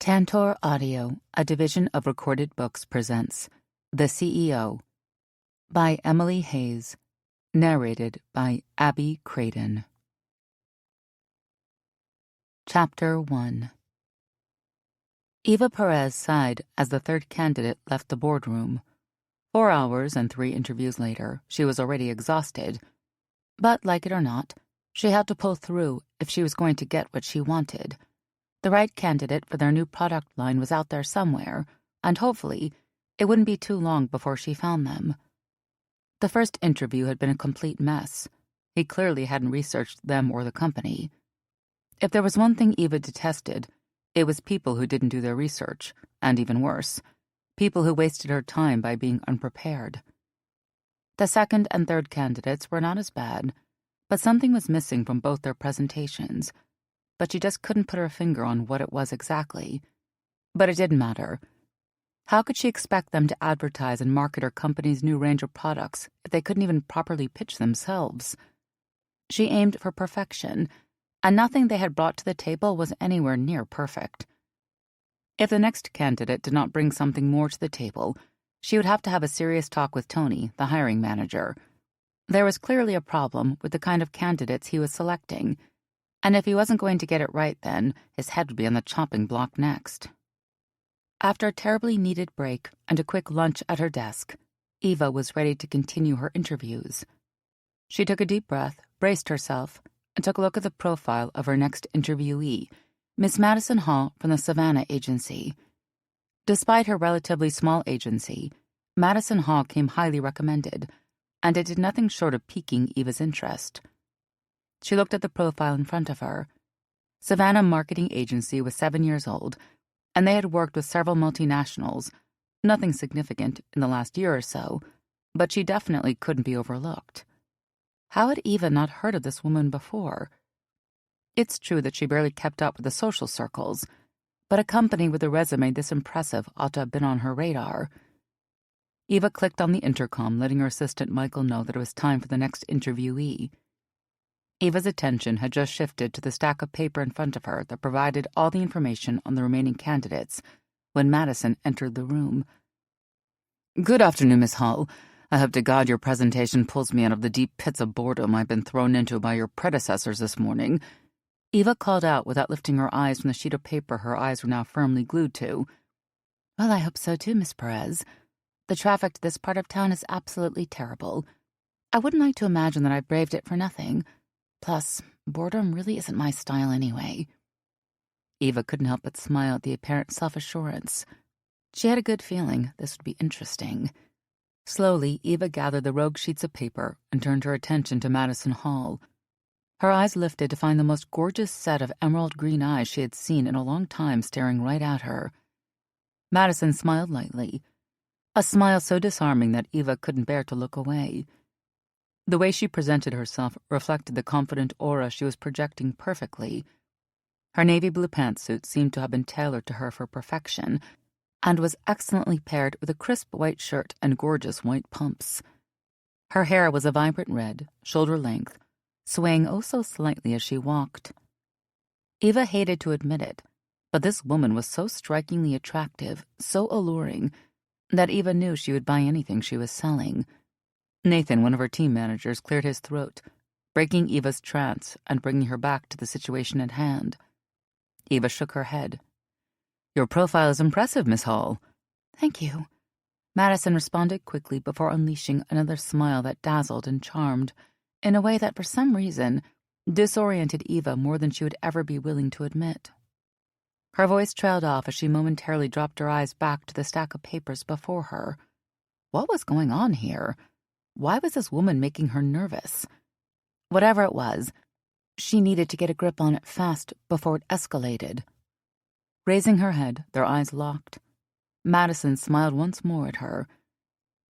Tantor Audio, a division of Recorded Books, presents The CEO by Emily Hayes, narrated by Abby Craden. Chapter 1. Eva Perez sighed as the third candidate left the boardroom. 4 hours and 3 interviews later, she was already exhausted. But, like it or not, she had to pull through if she was going to get what she wanted. The right candidate for their new product line was out there somewhere, and hopefully, it wouldn't be too long before she found them. The first interview had been a complete mess. He clearly hadn't researched them or the company. If there was one thing Eva detested, it was people who didn't do their research, and even worse, people who wasted her time by being unprepared. The second and third candidates were not as bad, but something was missing from both their presentations. But she just couldn't put her finger on what it was exactly. But it didn't matter. How could she expect them to advertise and market her company's new range of products if they couldn't even properly pitch themselves? She aimed for perfection, and nothing they had brought to the table was anywhere near perfect. If the next candidate did not bring something more to the table, she would have to have a serious talk with Tony, the hiring manager. There was clearly a problem with the kind of candidates he was selecting, and if he wasn't going to get it right then, his head would be on the chopping block next. After a terribly needed break and a quick lunch at her desk, Eva was ready to continue her interviews. She took a deep breath, braced herself, and took a look at the profile of her next interviewee, Miss Madison Hall from the Savannah Agency. Despite her relatively small agency, Madison Hall came highly recommended, and it did nothing short of piquing Eva's interest. She looked at the profile in front of her. Savannah Marketing Agency was 7 years old, and they had worked with several multinationals, nothing significant in the last year or so, but she definitely couldn't be overlooked. How had Eva not heard of this woman before? It's true that she barely kept up with the social circles, but a company with a resume this impressive ought to have been on her radar. Eva clicked on the intercom, letting her assistant Michael know that it was time for the next interviewee. Eva's attention had just shifted to the stack of paper in front of her that provided all the information on the remaining candidates when Madison entered the room. "Good afternoon, Miss Hall. I hope to God your presentation pulls me out of the deep pits of boredom I've been thrown into by your predecessors this morning," Eva called out without lifting her eyes from the sheet of paper her eyes were now firmly glued to. "Well, I hope so too, Miss Perez. The traffic to this part of town is absolutely terrible. I wouldn't like to imagine that I braved it for nothing. Plus, boredom really isn't my style anyway." Eva couldn't help but smile at the apparent self-assurance. She had a good feeling this would be interesting. Slowly, Eva gathered the rogue sheets of paper and turned her attention to Madison Hall. Her eyes lifted to find the most gorgeous set of emerald green eyes she had seen in a long time staring right at her. Madison smiled lightly, a smile so disarming that Eva couldn't bear to look away. The way she presented herself reflected the confident aura she was projecting perfectly. Her navy blue pantsuit seemed to have been tailored to her for perfection, and was excellently paired with a crisp white shirt and gorgeous white pumps. Her hair was a vibrant red, shoulder length, swaying oh so slightly as she walked. Eva hated to admit it, but this woman was so strikingly attractive, so alluring, that Eva knew she would buy anything she was selling. Nathan, one of her team managers, cleared his throat, breaking Eva's trance and bringing her back to the situation at hand. Eva shook her head. "Your profile is impressive, Miss Hall." "Thank you." Madison responded quickly before unleashing another smile that dazzled and charmed, in a way that for some reason disoriented Eva more than she would ever be willing to admit. Her voice trailed off as she momentarily dropped her eyes back to the stack of papers before her. What was going on here? Why was this woman making her nervous? Whatever it was, she needed to get a grip on it fast before it escalated. Raising her head, their eyes locked. Madison smiled once more at her.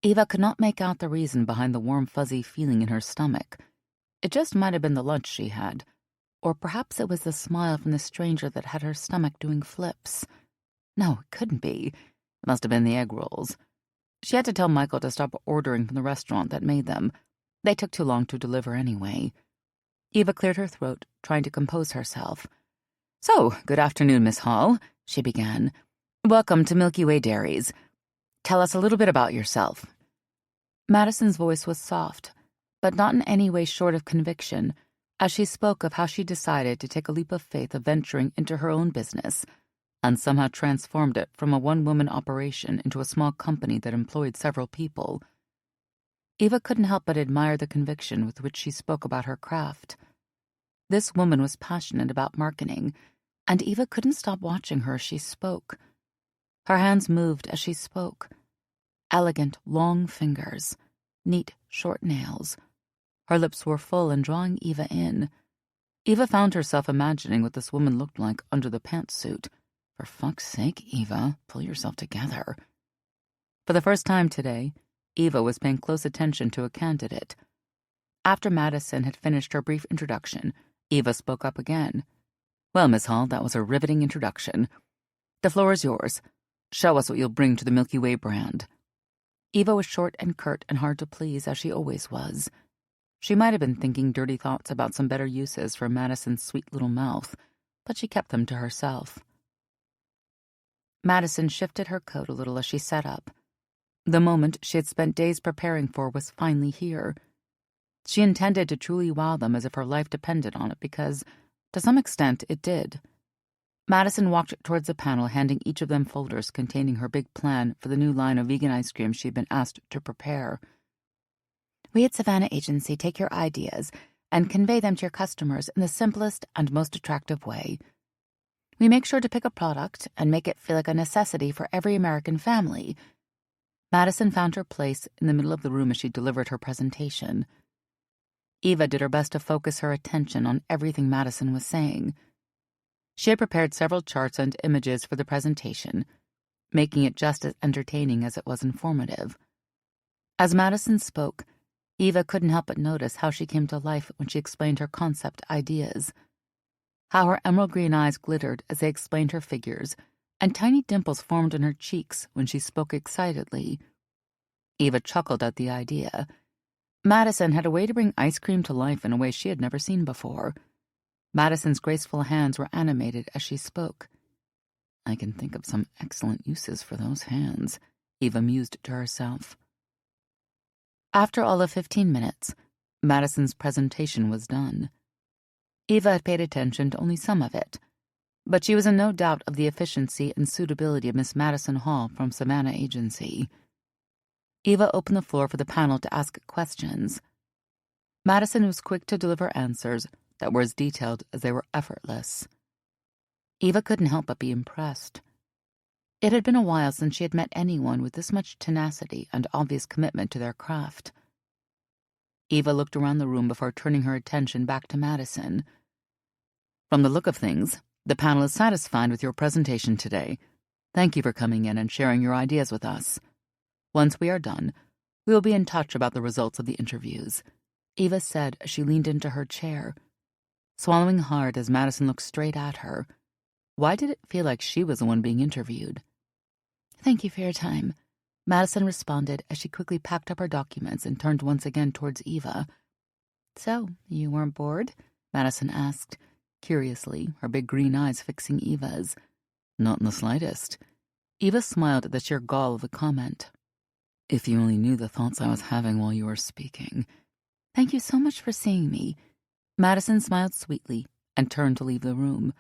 Eva could not make out the reason behind the warm, fuzzy feeling in her stomach. It just might have been the lunch she had, or perhaps it was the smile from the stranger that had her stomach doing flips. No, it couldn't be. It must have been the egg rolls. She had to tell Michael to stop ordering from the restaurant that made them. They took too long to deliver anyway. Eva cleared her throat, trying to compose herself. "So, good afternoon, Miss Hall. she began. "Welcome to Milky Way Dairies. Tell us a little bit about yourself." Madison's voice was soft, but not in any way short of conviction, as she spoke of how she decided to take a leap of faith of venturing into her own business and somehow transformed it from a one-woman operation into a small company that employed several people. Eva couldn't help but admire the conviction with which she spoke about her craft. This woman was passionate about marketing, and Eva couldn't stop watching her as she spoke. Her hands moved as she spoke. Elegant, long fingers, neat, short nails. Her lips were full and drawing Eva in. Eva found herself imagining what this woman looked like under the pantsuit. For fuck's sake, Eva, pull yourself together. For the first time today, Eva was paying close attention to a candidate. After Madison had finished her brief introduction, Eva spoke up again. "Well, Miss Hall, that was a riveting introduction. The floor is yours. Show us what you'll bring to the Milky Way brand." Eva was short and curt and hard to please, as she always was. She might have been thinking dirty thoughts about some better uses for Madison's sweet little mouth, but she kept them to herself. Madison shifted her coat a little as she sat up. The moment she had spent days preparing for was finally here. She intended to truly wow them as if her life depended on it because, to some extent, it did. Madison walked towards the panel, handing each of them folders containing her big plan for the new line of vegan ice cream she had been asked to prepare. "We at Savannah Agency take your ideas and convey them to your customers in the simplest and most attractive way. We make sure to pick a product and make it feel like a necessity for every American family." Madison found her place in the middle of the room as she delivered her presentation. Eva did her best to focus her attention on everything Madison was saying. She had prepared several charts and images for the presentation, making it just as entertaining as it was informative. As Madison spoke, Eva couldn't help but notice how she came to life when she explained her concept ideas. How her emerald green eyes glittered as they explained her figures, and tiny dimples formed on her cheeks when she spoke excitedly. Eva chuckled at the idea. Madison had a way to bring ice cream to life in a way she had never seen before. Madison's graceful hands were animated as she spoke. "I can think of some excellent uses for those hands," Eva mused to herself. After all of 15 minutes, Madison's presentation was done. Eva had paid attention to only some of it, but she was in no doubt of the efficiency and suitability of Miss Madison Hall from Savannah Agency. Eva opened the floor for the panel to ask questions. Madison was quick to deliver answers that were as detailed as they were effortless. Eva couldn't help but be impressed. It had been a while since she had met anyone with this much tenacity and obvious commitment to their craft. Eva looked around the room before turning her attention back to Madison. "From the look of things, the panel is satisfied with your presentation today. Thank you for coming in and sharing your ideas with us. Once we are done, we will be in touch about the results of the interviews," Eva said as she leaned into her chair. Swallowing hard as Madison looked straight at her, why did it feel like she was the one being interviewed? "Thank you for your time," Madison responded as she quickly packed up her documents and turned once again towards Eva. "So, you weren't bored?" Madison asked, curiously, her big green eyes fixing Eva's. "Not in the slightest." Eva smiled at the sheer gall of the comment. "If you only knew the thoughts I was having while you were speaking." "Thank you so much for seeing me." Madison smiled sweetly and turned to leave the room.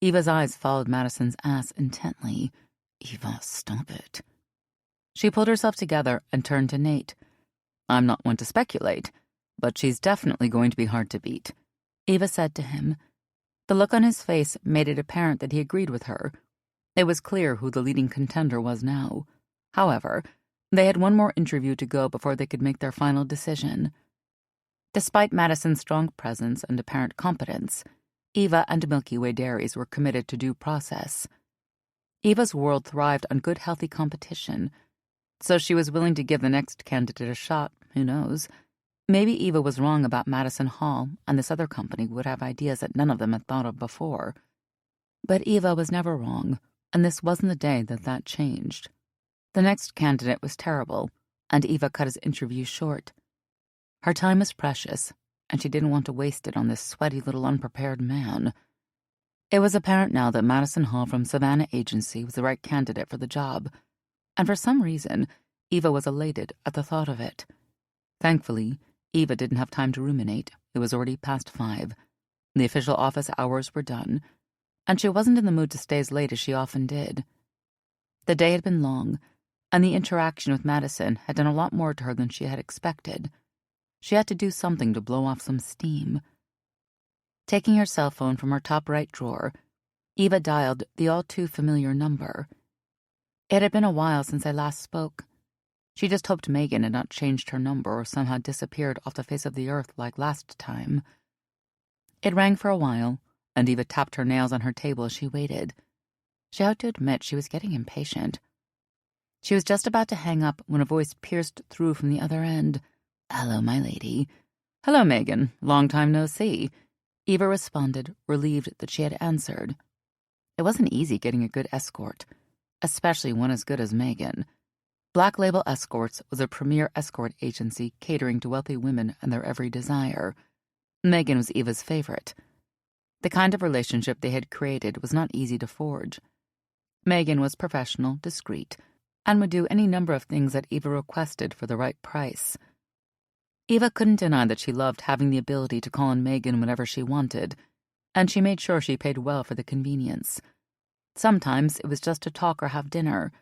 Eva's eyes followed Madison's ass intently. "Eva, stop it." She pulled herself together and turned to Nate. "I'm not one to speculate, but she's definitely going to be hard to beat," Eva said to him. The look on his face made it apparent that he agreed with her. It was clear who the leading contender was now. However, they had one more interview to go before they could make their final decision. Despite Madison's strong presence and apparent competence, Eva and Milky Way Dairies were committed to due process. Eva's world thrived on good, healthy competition, so she was willing to give the next candidate a shot. Who knows? Maybe Eva was wrong about Madison Hall, and this other company would have ideas that none of them had thought of before. But Eva was never wrong, and this wasn't the day that changed. The next candidate was terrible, and Eva cut his interview short. Her time was precious, and she didn't want to waste it on this sweaty little unprepared man. It was apparent now that Madison Hall from Savannah Agency was the right candidate for the job, and for some reason, Eva was elated at the thought of it. Thankfully, Eva didn't have time to ruminate. It was already past 5. The official office hours were done, and she wasn't in the mood to stay as late as she often did. The day had been long, and the interaction with Madison had done a lot more to her than she had expected. She had to do something to blow off some steam. Taking her cell phone from her top right drawer, Eva dialed the all-too-familiar number. It had been a while since I last spoke. She just hoped Megan had not changed her number or somehow disappeared off the face of the earth like last time. It rang for a while, and Eva tapped her nails on her table as she waited. She had to admit she was getting impatient. She was just about to hang up when a voice pierced through from the other end. "Hello, my lady." "Hello, Megan. Long time no see." Eva responded, relieved that she had answered. It wasn't easy getting a good escort, especially one as good as Megan. Black Label Escorts was a premier escort agency catering to wealthy women and their every desire. Megan was Eva's favorite. The kind of relationship they had created was not easy to forge. Megan was professional, discreet, and would do any number of things that Eva requested for the right price. Eva couldn't deny that she loved having the ability to call on Megan whenever she wanted, and she made sure she paid well for the convenience. Sometimes it was just to talk or have dinner,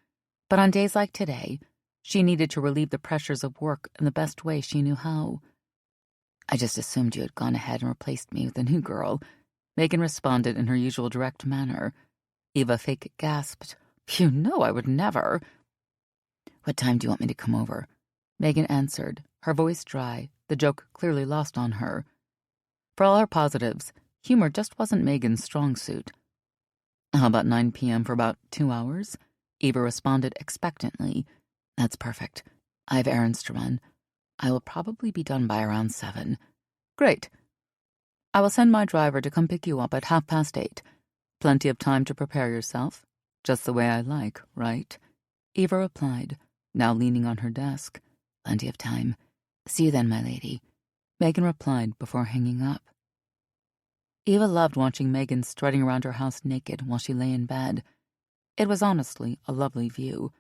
but on days like today, she needed to relieve the pressures of work in the best way she knew how. "I just assumed you had gone ahead and replaced me with a new girl," Megan responded in her usual direct manner. Eva fake gasped. "You know I would never." "What time do you want me to come over?" Megan answered, her voice dry, the joke clearly lost on her. For all her positives, humor just wasn't Megan's strong suit. "How about 9 p.m. for about 2 hours?" Eva responded expectantly. "That's perfect. I have errands to run. I will probably be done by around 7. "Great. I will send my driver to come pick you up at 8:30. Plenty of time to prepare yourself. Just the way I like, right?" Eva replied, now leaning on her desk. "Plenty of time. See you then, my lady," Megan replied before hanging up. Eva loved watching Megan strutting around her house naked while she lay in bed. It was honestly a lovely view.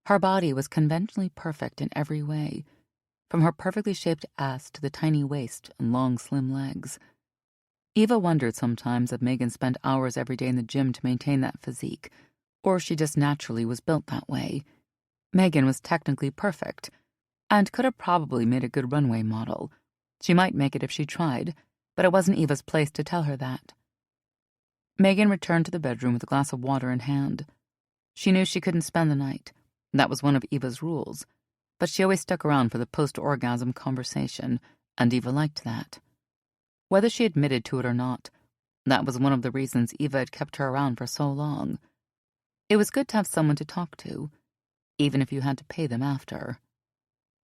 Her body was conventionally perfect in every way, from her perfectly shaped ass to the tiny waist and long, slim legs. Eva wondered sometimes if Megan spent hours every day in the gym to maintain that physique, or she just naturally was built that way. Megan was technically perfect, and could have probably made a good runway model. She might make it if she tried, but it wasn't Eva's place to tell her that. Megan returned to the bedroom with a glass of water in hand. She knew she couldn't spend the night. That was one of Eva's rules, but she always stuck around for the post-orgasm conversation, and Eva liked that. Whether she admitted to it or not, that was one of the reasons Eva had kept her around for so long. It was good to have someone to talk to, even if you had to pay them after.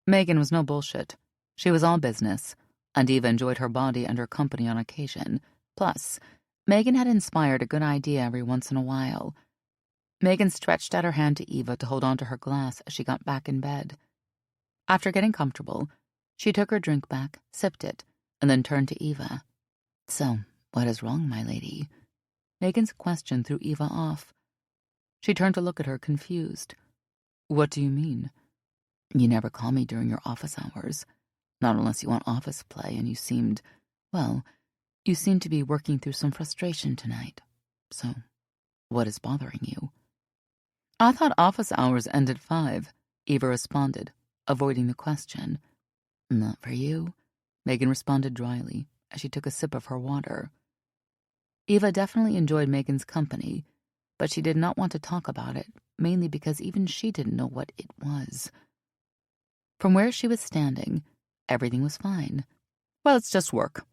Megan was no bullshit. She was all business, and Eva enjoyed her body and her company on occasion. Plus, Megan had inspired a good idea every once in a while. Megan stretched out her hand to Eva to hold onto her glass as she got back in bed. After getting comfortable, she took her drink back, sipped it, and then turned to Eva. "So, what is wrong, my lady?" Megan's question threw Eva off. She turned to look at her, confused. "What do you mean?" "You never call me during your office hours. Not unless you want office play, and you seemed to be working through some frustration tonight. So, what is bothering you?" "I thought office hours ended at 5, Eva responded, avoiding the question. "Not for you," Megan responded dryly as she took a sip of her water. Eva definitely enjoyed Megan's company, but she did not want to talk about it, mainly because even she didn't know what it was. From where she was standing, everything was fine. "Well, it's just work.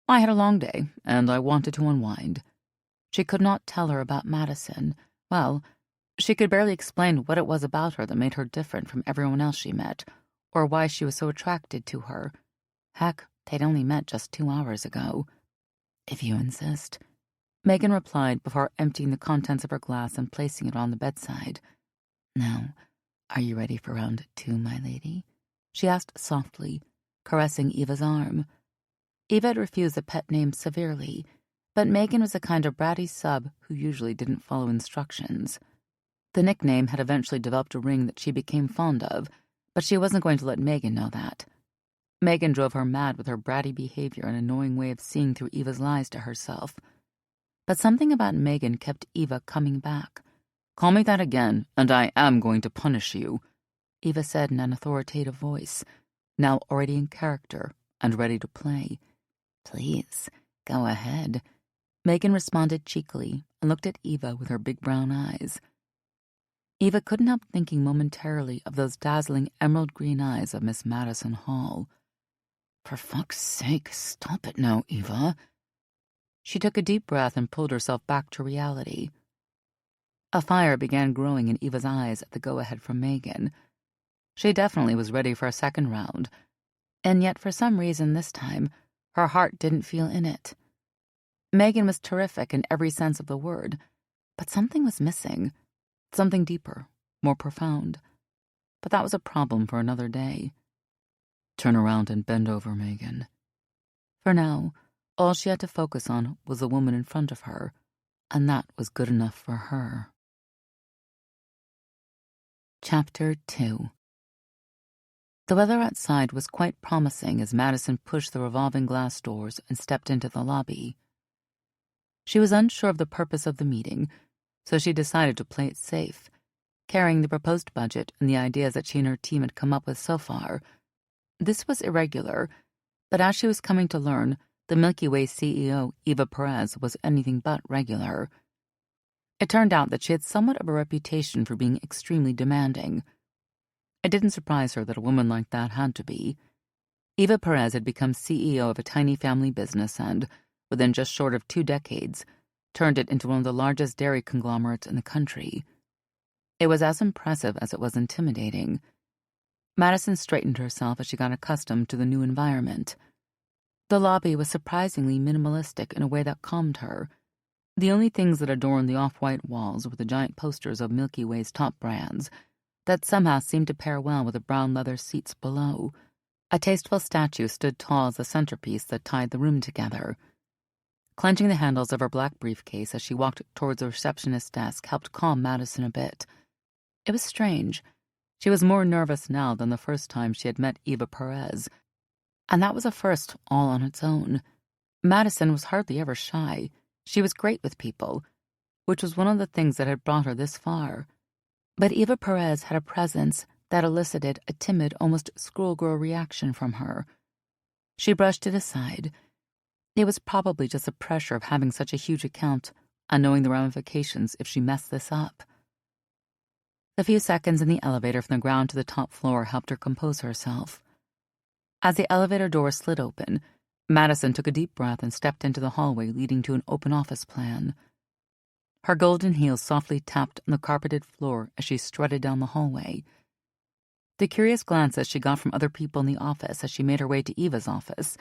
I had a long day, and I wanted to unwind." She could not tell her about Madison. Well, she could barely explain what it was about her that made her different from everyone else she met, or why she was so attracted to her. Heck, they'd only met just 2 hours ago. "If you insist," Megan replied before emptying the contents of her glass and placing it on the bedside. "Now, are you ready for round 2, my lady?" she asked softly, caressing Eva's arm. Eva had refused the pet name severely, But Megan was a kind of bratty sub who usually didn't follow instructions. The nickname had eventually developed a ring that she became fond of, but she wasn't going to let Megan know that. Megan drove her mad with her bratty behavior and annoying way of seeing through Eva's lies to herself. But something about Megan kept Eva coming back. "Call me that again, and I am going to punish you," Eva said in an authoritative voice, now already in character and ready to play. "Please, go ahead." Megan responded cheekily and looked at Eva with her big brown eyes. Eva couldn't help thinking momentarily of those dazzling emerald green eyes of Miss Madison Hall. "For fuck's sake, stop it now, Eva." She took a deep breath and pulled herself back to reality. A fire began growing in Eva's eyes at the go-ahead from Megan. She definitely was ready for a second round, and yet for some reason this time, her heart didn't feel in it. Megan was terrific in every sense of the word, but something was missing. Something deeper, more profound. But that was a problem for another day. "Turn around and bend over, Megan." For now, all she had to focus on was the woman in front of her, and that was good enough for her. Chapter 2. The weather outside was quite promising as Madison pushed the revolving glass doors and stepped into the lobby. She was unsure of the purpose of the meeting, so she decided to play it safe, carrying the proposed budget and the ideas that she and her team had come up with so far. This was irregular, but as she was coming to learn, the Milky Way CEO, Eva Perez, was anything but regular. It turned out that she had somewhat of a reputation for being extremely demanding. It didn't surprise her that a woman like that had to be. Eva Perez had become CEO of a tiny family business and, within just short of 2 decades, turned it into one of the largest dairy conglomerates in the country. It was as impressive as it was intimidating. Madison straightened herself as she got accustomed to the new environment. The lobby was surprisingly minimalistic in a way that calmed her. The only things that adorned the off-white walls were the giant posters of Milky Way's top brands that somehow seemed to pair well with the brown leather seats below. A tasteful statue stood tall as the centerpiece that tied the room together. Clenching the handles of her black briefcase as she walked towards the receptionist's desk helped calm Madison a bit. It was strange. She was more nervous now than the first time she had met Eva Perez, and that was a first all on its own. Madison was hardly ever shy. She was great with people, which was one of the things that had brought her this far. But Eva Perez had a presence that elicited a timid, almost schoolgirl reaction from her. She brushed it aside. It was probably just the pressure of having such a huge account and knowing the ramifications if she messed this up. The few seconds in the elevator from the ground to the top floor helped her compose herself. As the elevator door slid open, Madison took a deep breath and stepped into the hallway leading to an open office plan. Her golden heels softly tapped on the carpeted floor as she strutted down the hallway. The curious glances she got from other people in the office as she made her way to Eva's office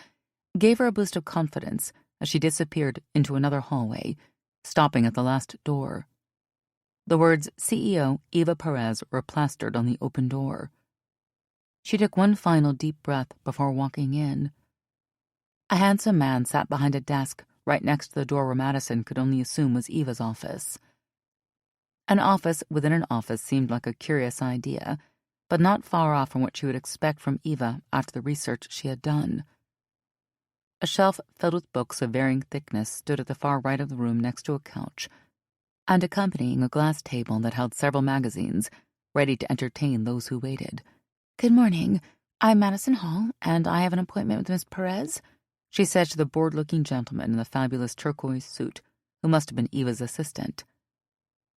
gave her a boost of confidence as she disappeared into another hallway, stopping at the last door. The words CEO Eva Perez were plastered on the open door. She took one final deep breath before walking in. A handsome man sat behind a desk right next to the door where Madison could only assume was Eva's office. An office within an office seemed like a curious idea, but not far off from what she would expect from Eva after the research she had done. A shelf filled with books of varying thickness stood at the far right of the room next to a couch, and accompanying a glass table that held several magazines, ready to entertain those who waited. "Good morning. I'm Madison Hall, and I have an appointment with Miss Perez," she said to the bored-looking gentleman in the fabulous turquoise suit, who must have been Eva's assistant.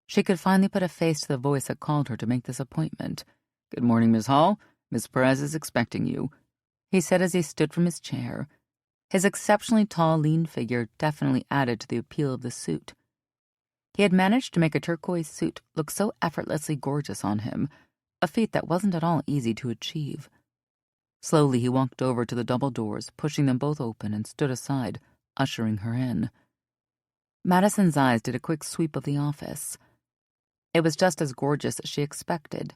She could finally put a face to the voice that called her to make this appointment. "Good morning, Miss Hall. Miss Perez is expecting you," he said as he stood from his chair. His exceptionally tall, lean figure definitely added to the appeal of the suit. He had managed to make a turquoise suit look so effortlessly gorgeous on him, a feat that wasn't at all easy to achieve. Slowly he walked over to the double doors, pushing them both open, and stood aside, ushering her in. Madison's eyes did a quick sweep of the office. It was just as gorgeous as she expected.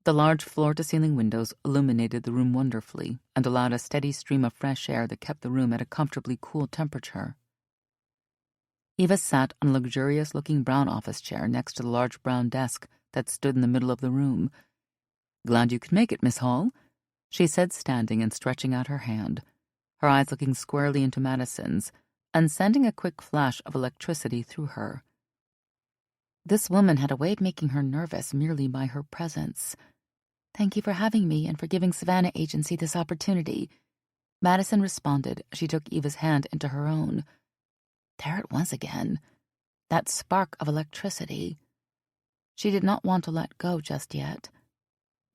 The large floor-to-ceiling windows illuminated the room wonderfully and allowed a steady stream of fresh air that kept the room at a comfortably cool temperature. Eva sat on a luxurious-looking brown office chair next to the large brown desk that stood in the middle of the room. "Glad you could make it, Miss Hall," she said, standing and stretching out her hand, her eyes looking squarely into Madison's and sending a quick flash of electricity through her. This woman had a way of making her nervous merely by her presence. "Thank you for having me and for giving Savannah Agency this opportunity," Madison responded as she took Eva's hand into her own. There it was again, that spark of electricity. She did not want to let go just yet.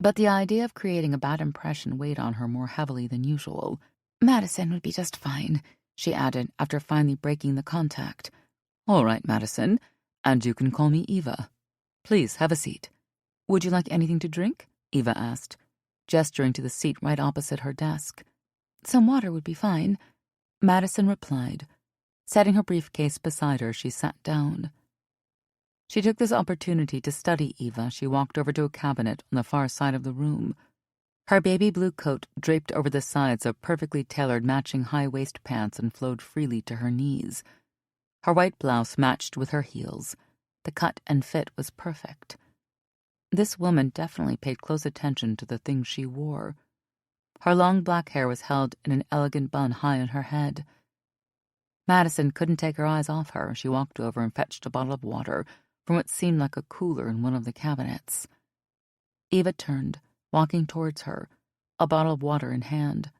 But the idea of creating a bad impression weighed on her more heavily than usual. "Madison would be just fine," she added after finally breaking the contact. "All right, Madison, and you can call me Eva. Please have a seat." "Would you like anything to drink?" Eva asked, gesturing to the seat right opposite her desk. "Some water would be fine," Madison replied. Setting her briefcase beside her, she sat down. She took this opportunity to study Eva as she walked over to a cabinet on the far side of the room. Her baby blue coat draped over the sides of perfectly tailored matching high-waist pants and flowed freely to her knees. Her white blouse matched with her heels. The cut and fit was perfect. This woman definitely paid close attention to the things she wore. Her long black hair was held in an elegant bun high on her head. Madison couldn't take her eyes off her. She walked over and fetched a bottle of water from what seemed like a cooler in one of the cabinets. Eva turned, walking towards her, a bottle of water in hand.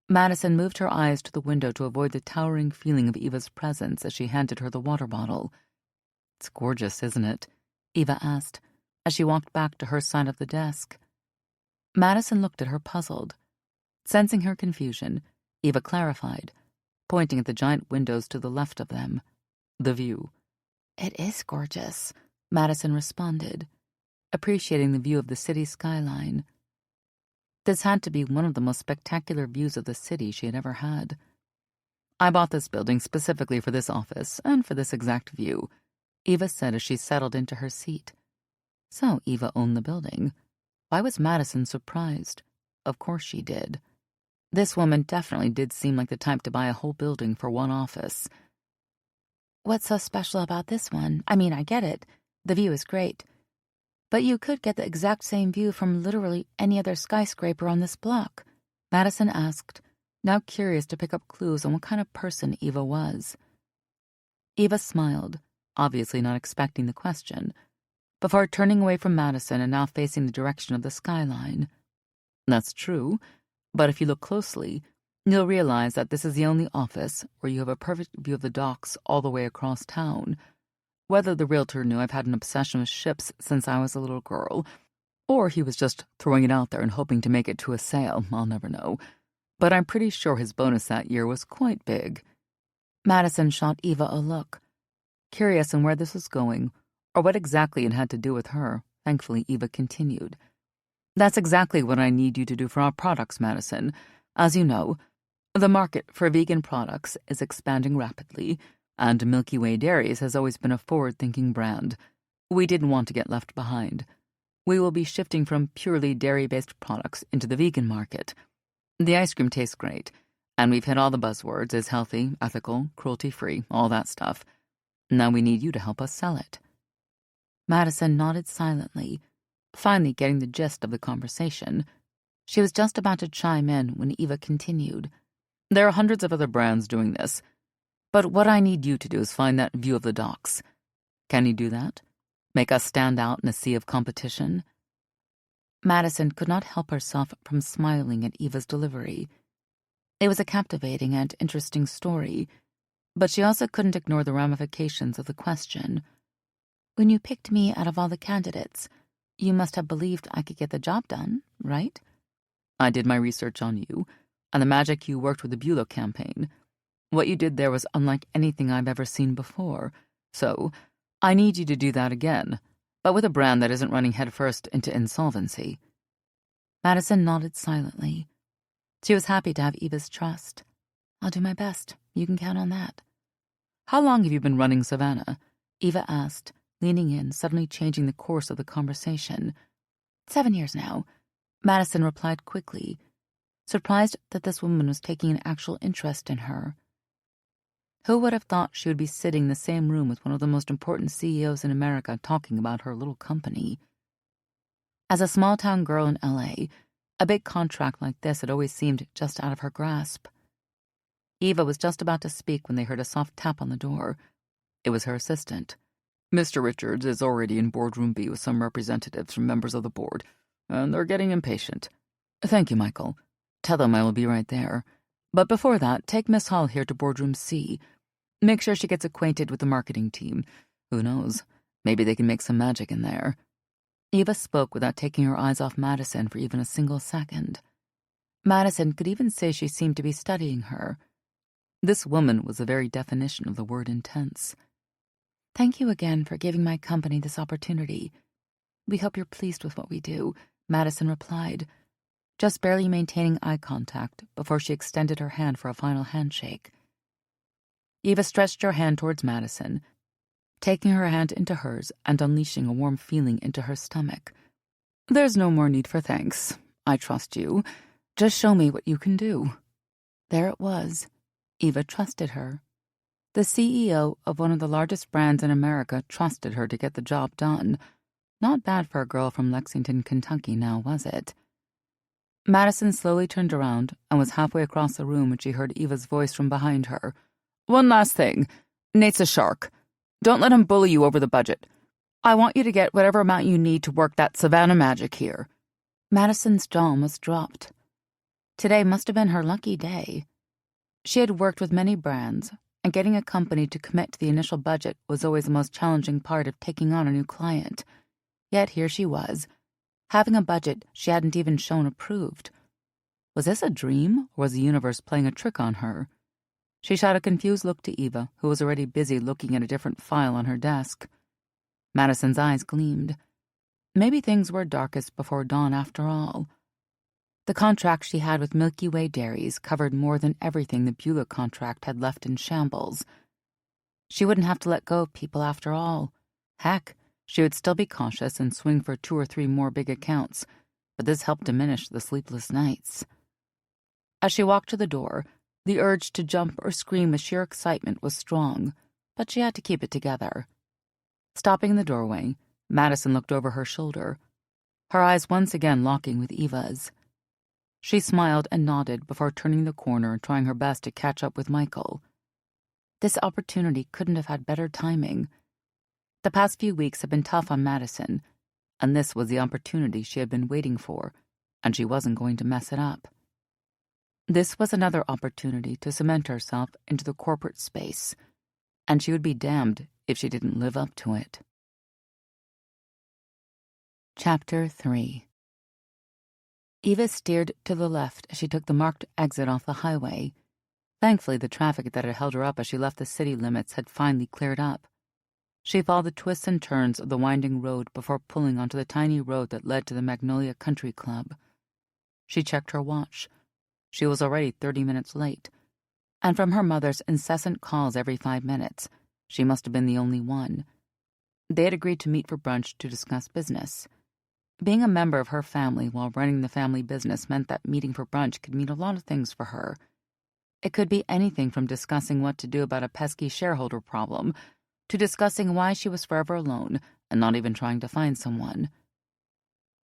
Madison moved her eyes to the window to avoid the towering feeling of Eva's presence as she handed her the water bottle. "It's gorgeous, isn't it?" Eva asked, as she walked back to her side of the desk. Madison looked at her puzzled. Sensing her confusion, Eva clarified, pointing at the giant windows to the left of them. "The view." "It is gorgeous," Madison responded, appreciating the view of the city skyline. This had to be one of the most spectacular views of the city she had ever had. "I bought this building specifically for this office and for this exact view," Eva said as she settled into her seat. So Eva owned the building. Why was Madison surprised? Of course she did. This woman definitely did seem like the type to buy a whole building for one office. "What's so special about this one? I mean, I get it. The view is great. But you could get the exact same view from literally any other skyscraper on this block," Madison asked, now curious to pick up clues on what kind of person Eva was. Eva smiled, obviously not expecting the question, before turning away from Madison and now facing the direction of the skyline. "That's true, but if you look closely, you'll realize that this is the only office where you have a perfect view of the docks all the way across town. Whether the realtor knew I've had an obsession with ships since I was a little girl, or he was just throwing it out there and hoping to make it to a sale, I'll never know. But I'm pretty sure his bonus that year was quite big." Madison shot Eva a look, curious in where this was going, or what exactly it had to do with her. Thankfully, Eva continued. "That's exactly what I need you to do for our products, Madison. As you know, the market for vegan products is expanding rapidly, and Milky Way Dairies has always been a forward-thinking brand. We didn't want to get left behind. We will be shifting from purely dairy-based products into the vegan market. The ice cream tastes great, and we've hit all the buzzwords: is healthy, ethical, cruelty-free, all that stuff. Now we need you to help us sell it." Madison nodded silently, finally getting the gist of the conversation. She was just about to chime in when Eva continued. "There are hundreds of other brands doing this, but what I need you to do is find that view of the docks. Can you do that? Make us stand out in a sea of competition?" Madison could not help herself from smiling at Eva's delivery. It was a captivating and interesting story, but she also couldn't ignore the ramifications of the question. "When you picked me out of all the candidates, you must have believed I could get the job done, right?" "I did my research on you, and the magic you worked with the Bulow campaign. What you did there was unlike anything I've ever seen before, so I need you to do that again, but with a brand that isn't running headfirst into insolvency." Madison nodded silently. She was happy to have Eva's trust. "I'll do my best. You can count on that." "How long have you been running Savannah?" Eva asked, leaning in, suddenly changing the course of the conversation. 7 years now," Madison replied quickly, surprised that this woman was taking an actual interest in her. Who would have thought she would be sitting in the same room with one of the most important CEOs in America talking about her little company? As a small-town girl in L.A., a big contract like this had always seemed just out of her grasp. Eva was just about to speak when they heard a soft tap on the door. It was her assistant. "Mr. Richards is already in boardroom B with some representatives from members of the board, and they're getting impatient." "Thank you, Michael. Tell them I will be right there. But before that, take Miss Hall here to boardroom C. Make sure she gets acquainted with the marketing team. Who knows? Maybe they can make some magic in there." Eva spoke without taking her eyes off Madison for even a single second. Madison could even say she seemed to be studying her. This woman was the very definition of the word intense. "Thank you again for giving my company this opportunity. We hope you're pleased with what we do," Madison replied, just barely maintaining eye contact before she extended her hand for a final handshake. Eva stretched her hand towards Madison, taking her hand into hers and unleashing a warm feeling into her stomach. "There's no more need for thanks. I trust you. Just show me what you can do." There it was. Eva trusted her. The CEO of one of the largest brands in America trusted her to get the job done. Not bad for a girl from Lexington, Kentucky now, was it? Madison slowly turned around and was halfway across the room when she heard Eva's voice from behind her. "One last thing. Nate's a shark. Don't let him bully you over the budget. I want you to get whatever amount you need to work that Savannah magic here." Madison's jaw almost dropped. Today must have been her lucky day. She had worked with many brands, and getting a company to commit to the initial budget was always the most challenging part of taking on a new client. Yet here she was, having a budget she hadn't even shown approved. Was this a dream, or was the universe playing a trick on her? She shot a confused look to Eva, who was already busy looking at a different file on her desk. Madison's eyes gleamed. Maybe things were darkest before dawn after all. The contract she had with Milky Way Dairies covered more than everything the Beulah contract had left in shambles. She wouldn't have to let go of people after all. Heck, she would still be cautious and swing for 2 or 3 more big accounts, but this helped diminish the sleepless nights. As she walked to the door, the urge to jump or scream with sheer excitement was strong, but she had to keep it together. Stopping in the doorway, Madison looked over her shoulder, her eyes once again locking with Eva's. She smiled and nodded before turning the corner and trying her best to catch up with Michael. This opportunity couldn't have had better timing. The past few weeks had been tough on Madison, and this was the opportunity she had been waiting for, and she wasn't going to mess it up. This was another opportunity to cement herself into the corporate space, and she would be damned if she didn't live up to it. Chapter 3. Eva steered to the left as she took the marked exit off the highway. Thankfully, the traffic that had held her up as she left the city limits had finally cleared up. She followed the twists and turns of the winding road before pulling onto the tiny road that led to the Magnolia Country Club. She checked her watch. She was already 30 minutes late, and from her mother's incessant calls every 5 minutes, she must have been the only one. They had agreed to meet for brunch to discuss business. Being a member of her family while running the family business meant that meeting for brunch could mean a lot of things for her. It could be anything from discussing what to do about a pesky shareholder problem to discussing why she was forever alone and not even trying to find someone.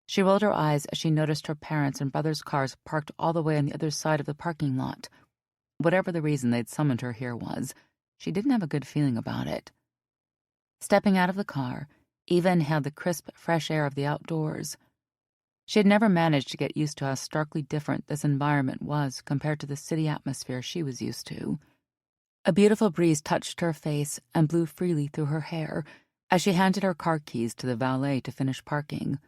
She rolled her eyes as she noticed her parents' and brother's cars parked all the way on the other side of the parking lot. Whatever the reason they'd summoned her here was, she didn't have a good feeling about it. Stepping out of the car, Eva inhaled the crisp, fresh air of the outdoors. She had never managed to get used to how starkly different this environment was compared to the city atmosphere she was used to. A beautiful breeze touched her face and blew freely through her hair as she handed her car keys to the valet to finish parking.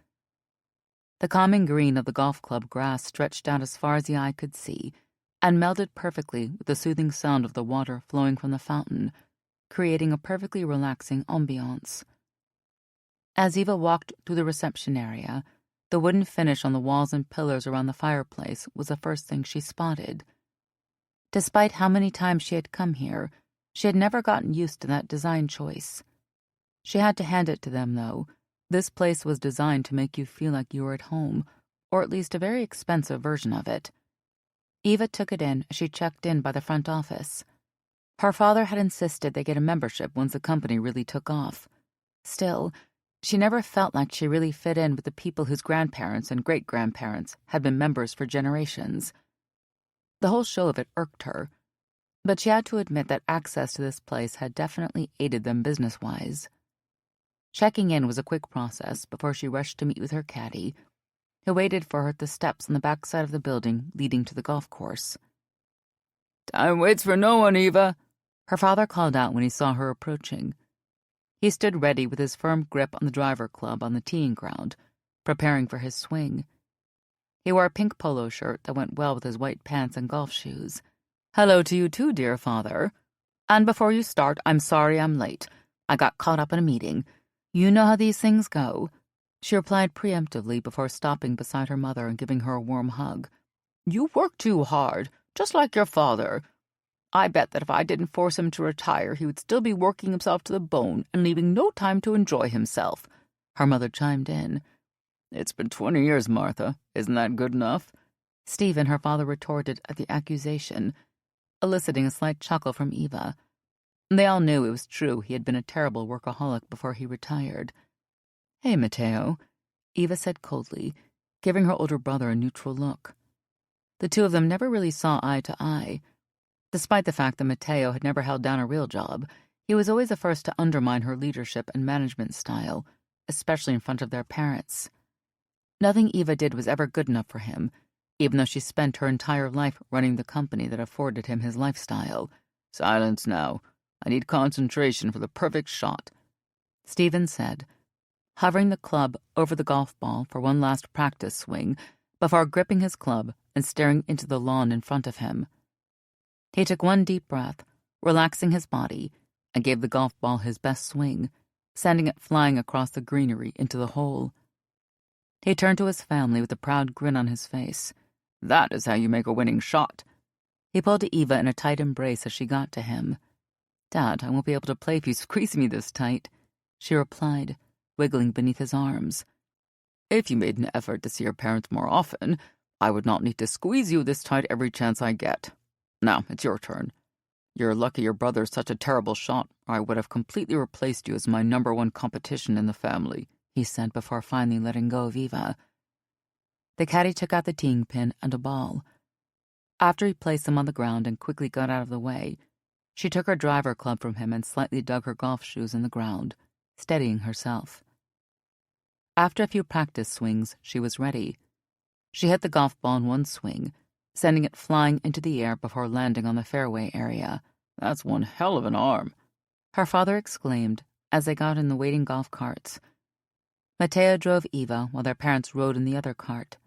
The calming green of the golf club grass stretched out as far as the eye could see and melded perfectly with the soothing sound of the water flowing from the fountain, creating a perfectly relaxing ambiance. As Eva walked through the reception area, the wooden finish on the walls and pillars around the fireplace was the first thing she spotted. Despite how many times she had come here, she had never gotten used to that design choice. She had to hand it to them, though. This place was designed to make you feel like you were at home, or at least a very expensive version of it. Eva took it in as she checked in by the front office. Her father had insisted they get a membership once the company really took off. Still, she never felt like she really fit in with the people whose grandparents and great-grandparents had been members for generations. The whole show of it irked her, but she had to admit that access to this place had definitely aided them business-wise. Checking in was a quick process before she rushed to meet with her caddy, who waited for her at the steps on the back side of the building leading to the golf course. "Time waits for no one, Eva," her father called out when he saw her approaching. He stood ready with his firm grip on the driver club on the teeing ground, preparing for his swing. He wore a pink polo shirt that went well with his white pants and golf shoes. "Hello to you too, dear father. And before you start, I'm sorry I'm late. I got caught up in a meeting. You know how these things go," she replied preemptively before stopping beside her mother and giving her a warm hug. "You work too hard, just like your father. I bet that if I didn't force him to retire, he would still be working himself to the bone and leaving no time to enjoy himself," her mother chimed in. "It's been 20 years, Martha. Isn't that good enough?" Stephen, her father, retorted at the accusation, eliciting a slight chuckle from Eva. They all knew it was true he had been a terrible workaholic before he retired. "Hey, Matteo," Eva said coldly, giving her older brother a neutral look. The two of them never really saw eye to eye. Despite the fact that Matteo had never held down a real job, he was always the first to undermine her leadership and management style, especially in front of their parents. Nothing Eva did was ever good enough for him, even though she spent her entire life running the company that afforded him his lifestyle. "Silence now. I need concentration for the perfect shot," Stephen said, hovering the club over the golf ball for one last practice swing before gripping his club and staring into the lawn in front of him. He took one deep breath, relaxing his body, and gave the golf ball his best swing, sending it flying across the greenery into the hole. He turned to his family with a proud grin on his face. "That is how you make a winning shot." He pulled Eva in a tight embrace as she got to him. "Dad, I won't be able to play if you squeeze me this tight," she replied, wiggling beneath his arms. "If you made an effort to see your parents more often, I would not need to squeeze you this tight every chance I get. Now, it's your turn. You're lucky your brother's such a terrible shot, or I would have completely replaced you as my #1 competition in the family," he said before finally letting go of Eva. The caddy took out the teeing pin and a ball. After he placed them on the ground and quickly got out of the way, she took her driver club from him and slightly dug her golf shoes in the ground, steadying herself. After a few practice swings, she was ready. She hit the golf ball in one swing, sending it flying into the air before landing on the fairway area. "That's one hell of an arm," her father exclaimed as they got in the waiting golf carts. Matteo drove Eva while their parents rode in the other cart.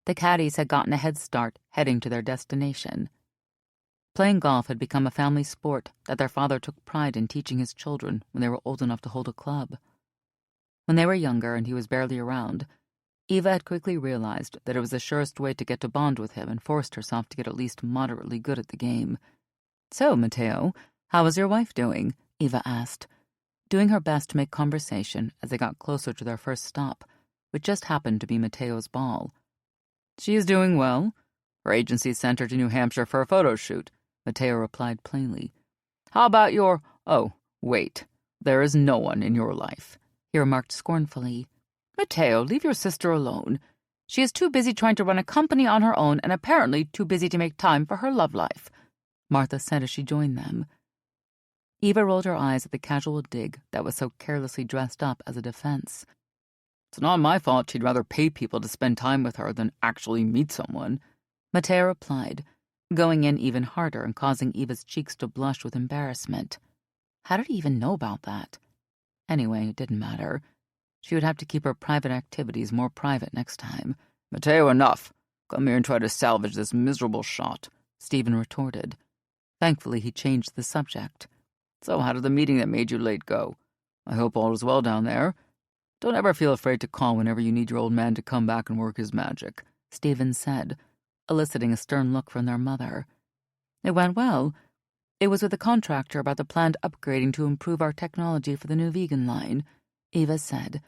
The caddies had gotten a head start heading to their destination. Playing golf had become a family sport that their father took pride in teaching his children when they were old enough to hold a club. When they were younger and he was barely around, Eva had quickly realized that it was the surest way to get to bond with him and forced herself to get at least moderately good at the game. "So, Matteo, how is your wife doing?" Eva asked, doing her best to make conversation as they got closer to their first stop, which just happened to be Matteo's ball. "She is doing well. Her agency sent her to New Hampshire for a photo shoot," Matteo replied plainly. "How about your— oh, wait, there is no one in your life," he remarked scornfully. "Matteo, leave your sister alone. She is too busy trying to run a company on her own and apparently too busy to make time for her love life," Martha said as she joined them. Eva rolled her eyes at the casual dig that was so carelessly dressed up as a defense. "It's not my fault she'd rather pay people to spend time with her than actually meet someone," Matteo replied, going in even harder and causing Eva's cheeks to blush with embarrassment. How did he even know about that? Anyway, it didn't matter. She would have to keep her private activities more private next time. "Matteo, enough. Come here and try to salvage this miserable shot," Stephen retorted. Thankfully, he changed the subject. "So how did the meeting that made you late go? I hope all is well down there. Don't ever feel afraid to call whenever you need your old man to come back and work his magic," Stephen said, eliciting a stern look from their mother. "It went well. It was with the contractor about the planned upgrading to improve our technology for the new vegan line," Eva said,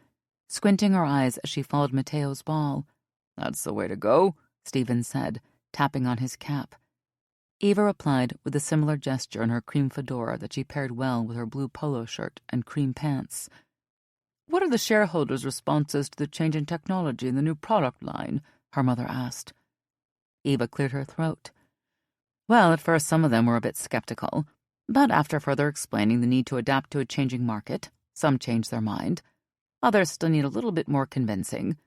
squinting her eyes as she followed Matteo's ball. "That's the way to go," Stephen said, tapping on his cap. Eva replied with a similar gesture in her cream fedora that she paired well with her blue polo shirt and cream pants. "What are the shareholders' responses to the change in technology in the new product line?" her mother asked. Eva cleared her throat. Well, at first some of them were a bit skeptical, but after further explaining the need to adapt to a changing market, some changed their mind. Others still need a little bit more convincing.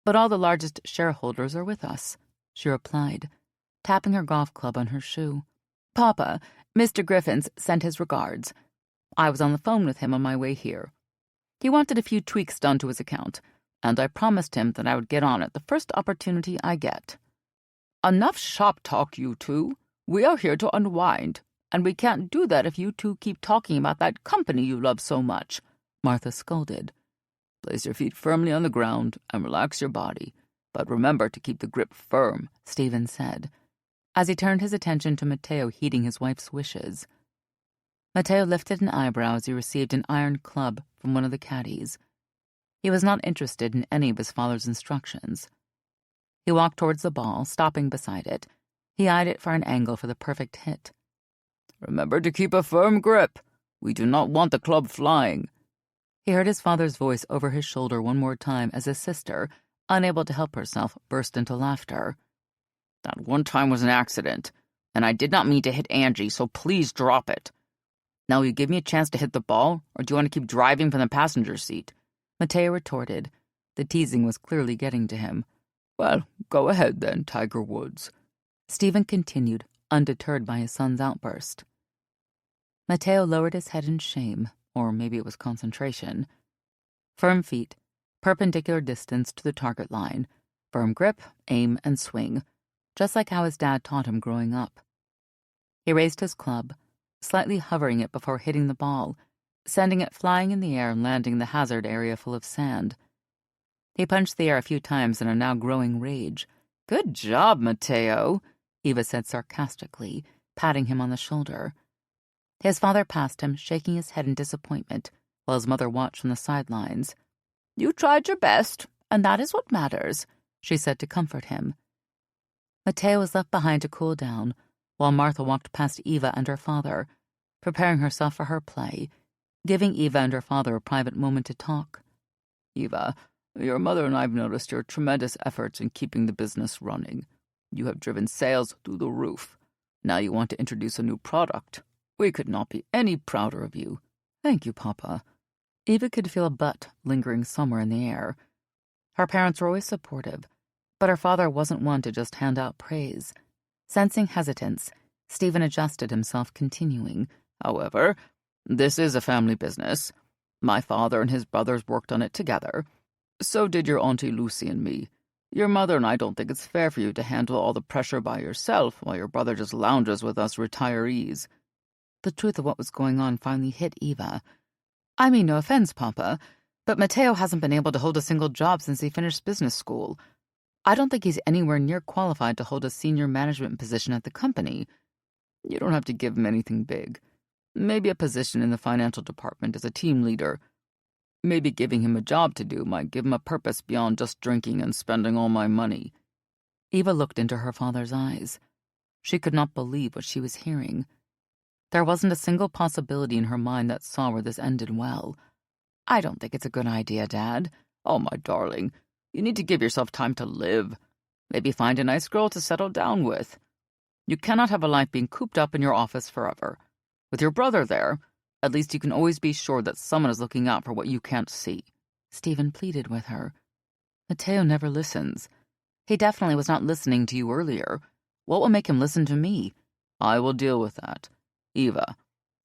But all the largest shareholders are with us, she replied, tapping her golf club on her shoe. Papa, Mr. Griffins sent his regards. I was on the phone with him on my way here. He wanted a few tweaks done to his account, and I promised him that I would get on it the first opportunity I get. Enough shop talk, you two. We are here to unwind, and we can't do that if you two keep talking about that company you love so much, Martha scolded. Place your feet firmly on the ground and relax your body, but remember to keep the grip firm, Stephen said, as he turned his attention to Matteo heeding his wife's wishes. Matteo lifted an eyebrow as he received an iron club from one of the caddies. He was not interested in any of his father's instructions. He walked towards the ball, stopping beside it. He eyed it for an angle for the perfect hit. Remember to keep a firm grip. We do not want the club flying. He heard his father's voice over his shoulder one more time as his sister, unable to help herself, burst into laughter. That one time was an accident, and I did not mean to hit Angie, so please drop it. Now will you give me a chance to hit the ball, or do you want to keep driving from the passenger seat? Matteo retorted. The teasing was clearly getting to him. Well, go ahead then, Tiger Woods. Stephen continued, undeterred by his son's outburst. Matteo lowered his head in shame, or maybe it was concentration. Firm feet, perpendicular distance to the target line, firm grip, aim, and swing, just like how his dad taught him growing up. He raised his club, slightly hovering it before hitting the ball, sending it flying in the air and landing in the hazard area full of sand. He punched the air a few times in a now growing rage. Good job, Matteo, Eva said sarcastically, patting him on the shoulder. His father passed him, shaking his head in disappointment, while his mother watched from the sidelines. You tried your best, and that is what matters, she said to comfort him. Matteo was left behind to cool down, while Martha walked past Eva and her father, preparing herself for her play, giving Eva and her father a private moment to talk. Eva, your mother and I have noticed your tremendous efforts in keeping the business running. You have driven sales through the roof. Now you want to introduce a new product. We could not be any prouder of you. Thank you, Papa. Eva could feel a but lingering somewhere in the air. Her parents were always supportive, but her father wasn't one to just hand out praise. Sensing hesitance, Stephen adjusted himself, continuing. However, this is a family business. My father and his brothers worked on it together. So did your Auntie Lucy and me. Your mother and I don't think it's fair for you to handle all the pressure by yourself while your brother just lounges with us retirees. The truth of what was going on finally hit Eva. I mean no offense, Papa, but Matteo hasn't been able to hold a single job since he finished business school. I don't think he's anywhere near qualified to hold a senior management position at the company. You don't have to give him anything big. Maybe a position in the financial department as a team leader. Maybe giving him a job to do might give him a purpose beyond just drinking and spending all my money. Eva looked into her father's eyes. She could not believe what she was hearing. There wasn't a single possibility in her mind that saw where this ended well. I don't think it's a good idea, Dad. Oh, my darling, you need to give yourself time to live. Maybe find a nice girl to settle down with. You cannot have a life being cooped up in your office forever. With your brother there, at least you can always be sure that someone is looking out for what you can't see. Stephen pleaded with her. Matteo never listens. He definitely was not listening to you earlier. What will make him listen to me? I will deal with that. Eva,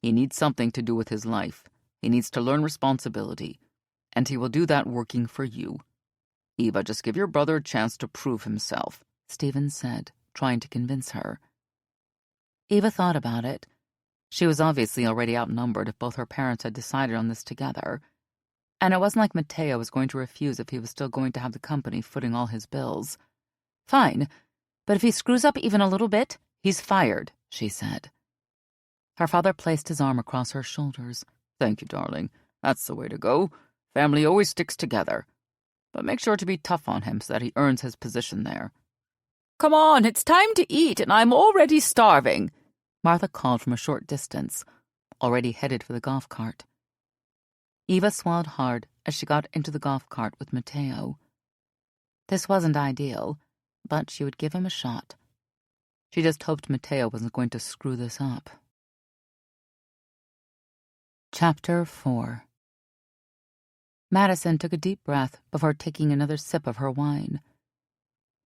he needs something to do with his life. He needs to learn responsibility. And he will do that working for you. Eva, just give your brother a chance to prove himself, Stephen said, trying to convince her. Eva thought about it. She was obviously already outnumbered if both her parents had decided on this together. And it wasn't like Matteo was going to refuse if he was still going to have the company footing all his bills. Fine, but if he screws up even a little bit, he's fired, she said. Her father placed his arm across her shoulders. Thank you, darling. That's the way to go. Family always sticks together. But make sure to be tough on him so that he earns his position there. Come on, it's time to eat, and I'm already starving, Martha called from a short distance, already headed for the golf cart. Eva swallowed hard as she got into the golf cart with Matteo. This wasn't ideal, but she would give him a shot. She just hoped Matteo wasn't going to screw this up. Chapter 4. Madison took a deep breath before taking another sip of her wine.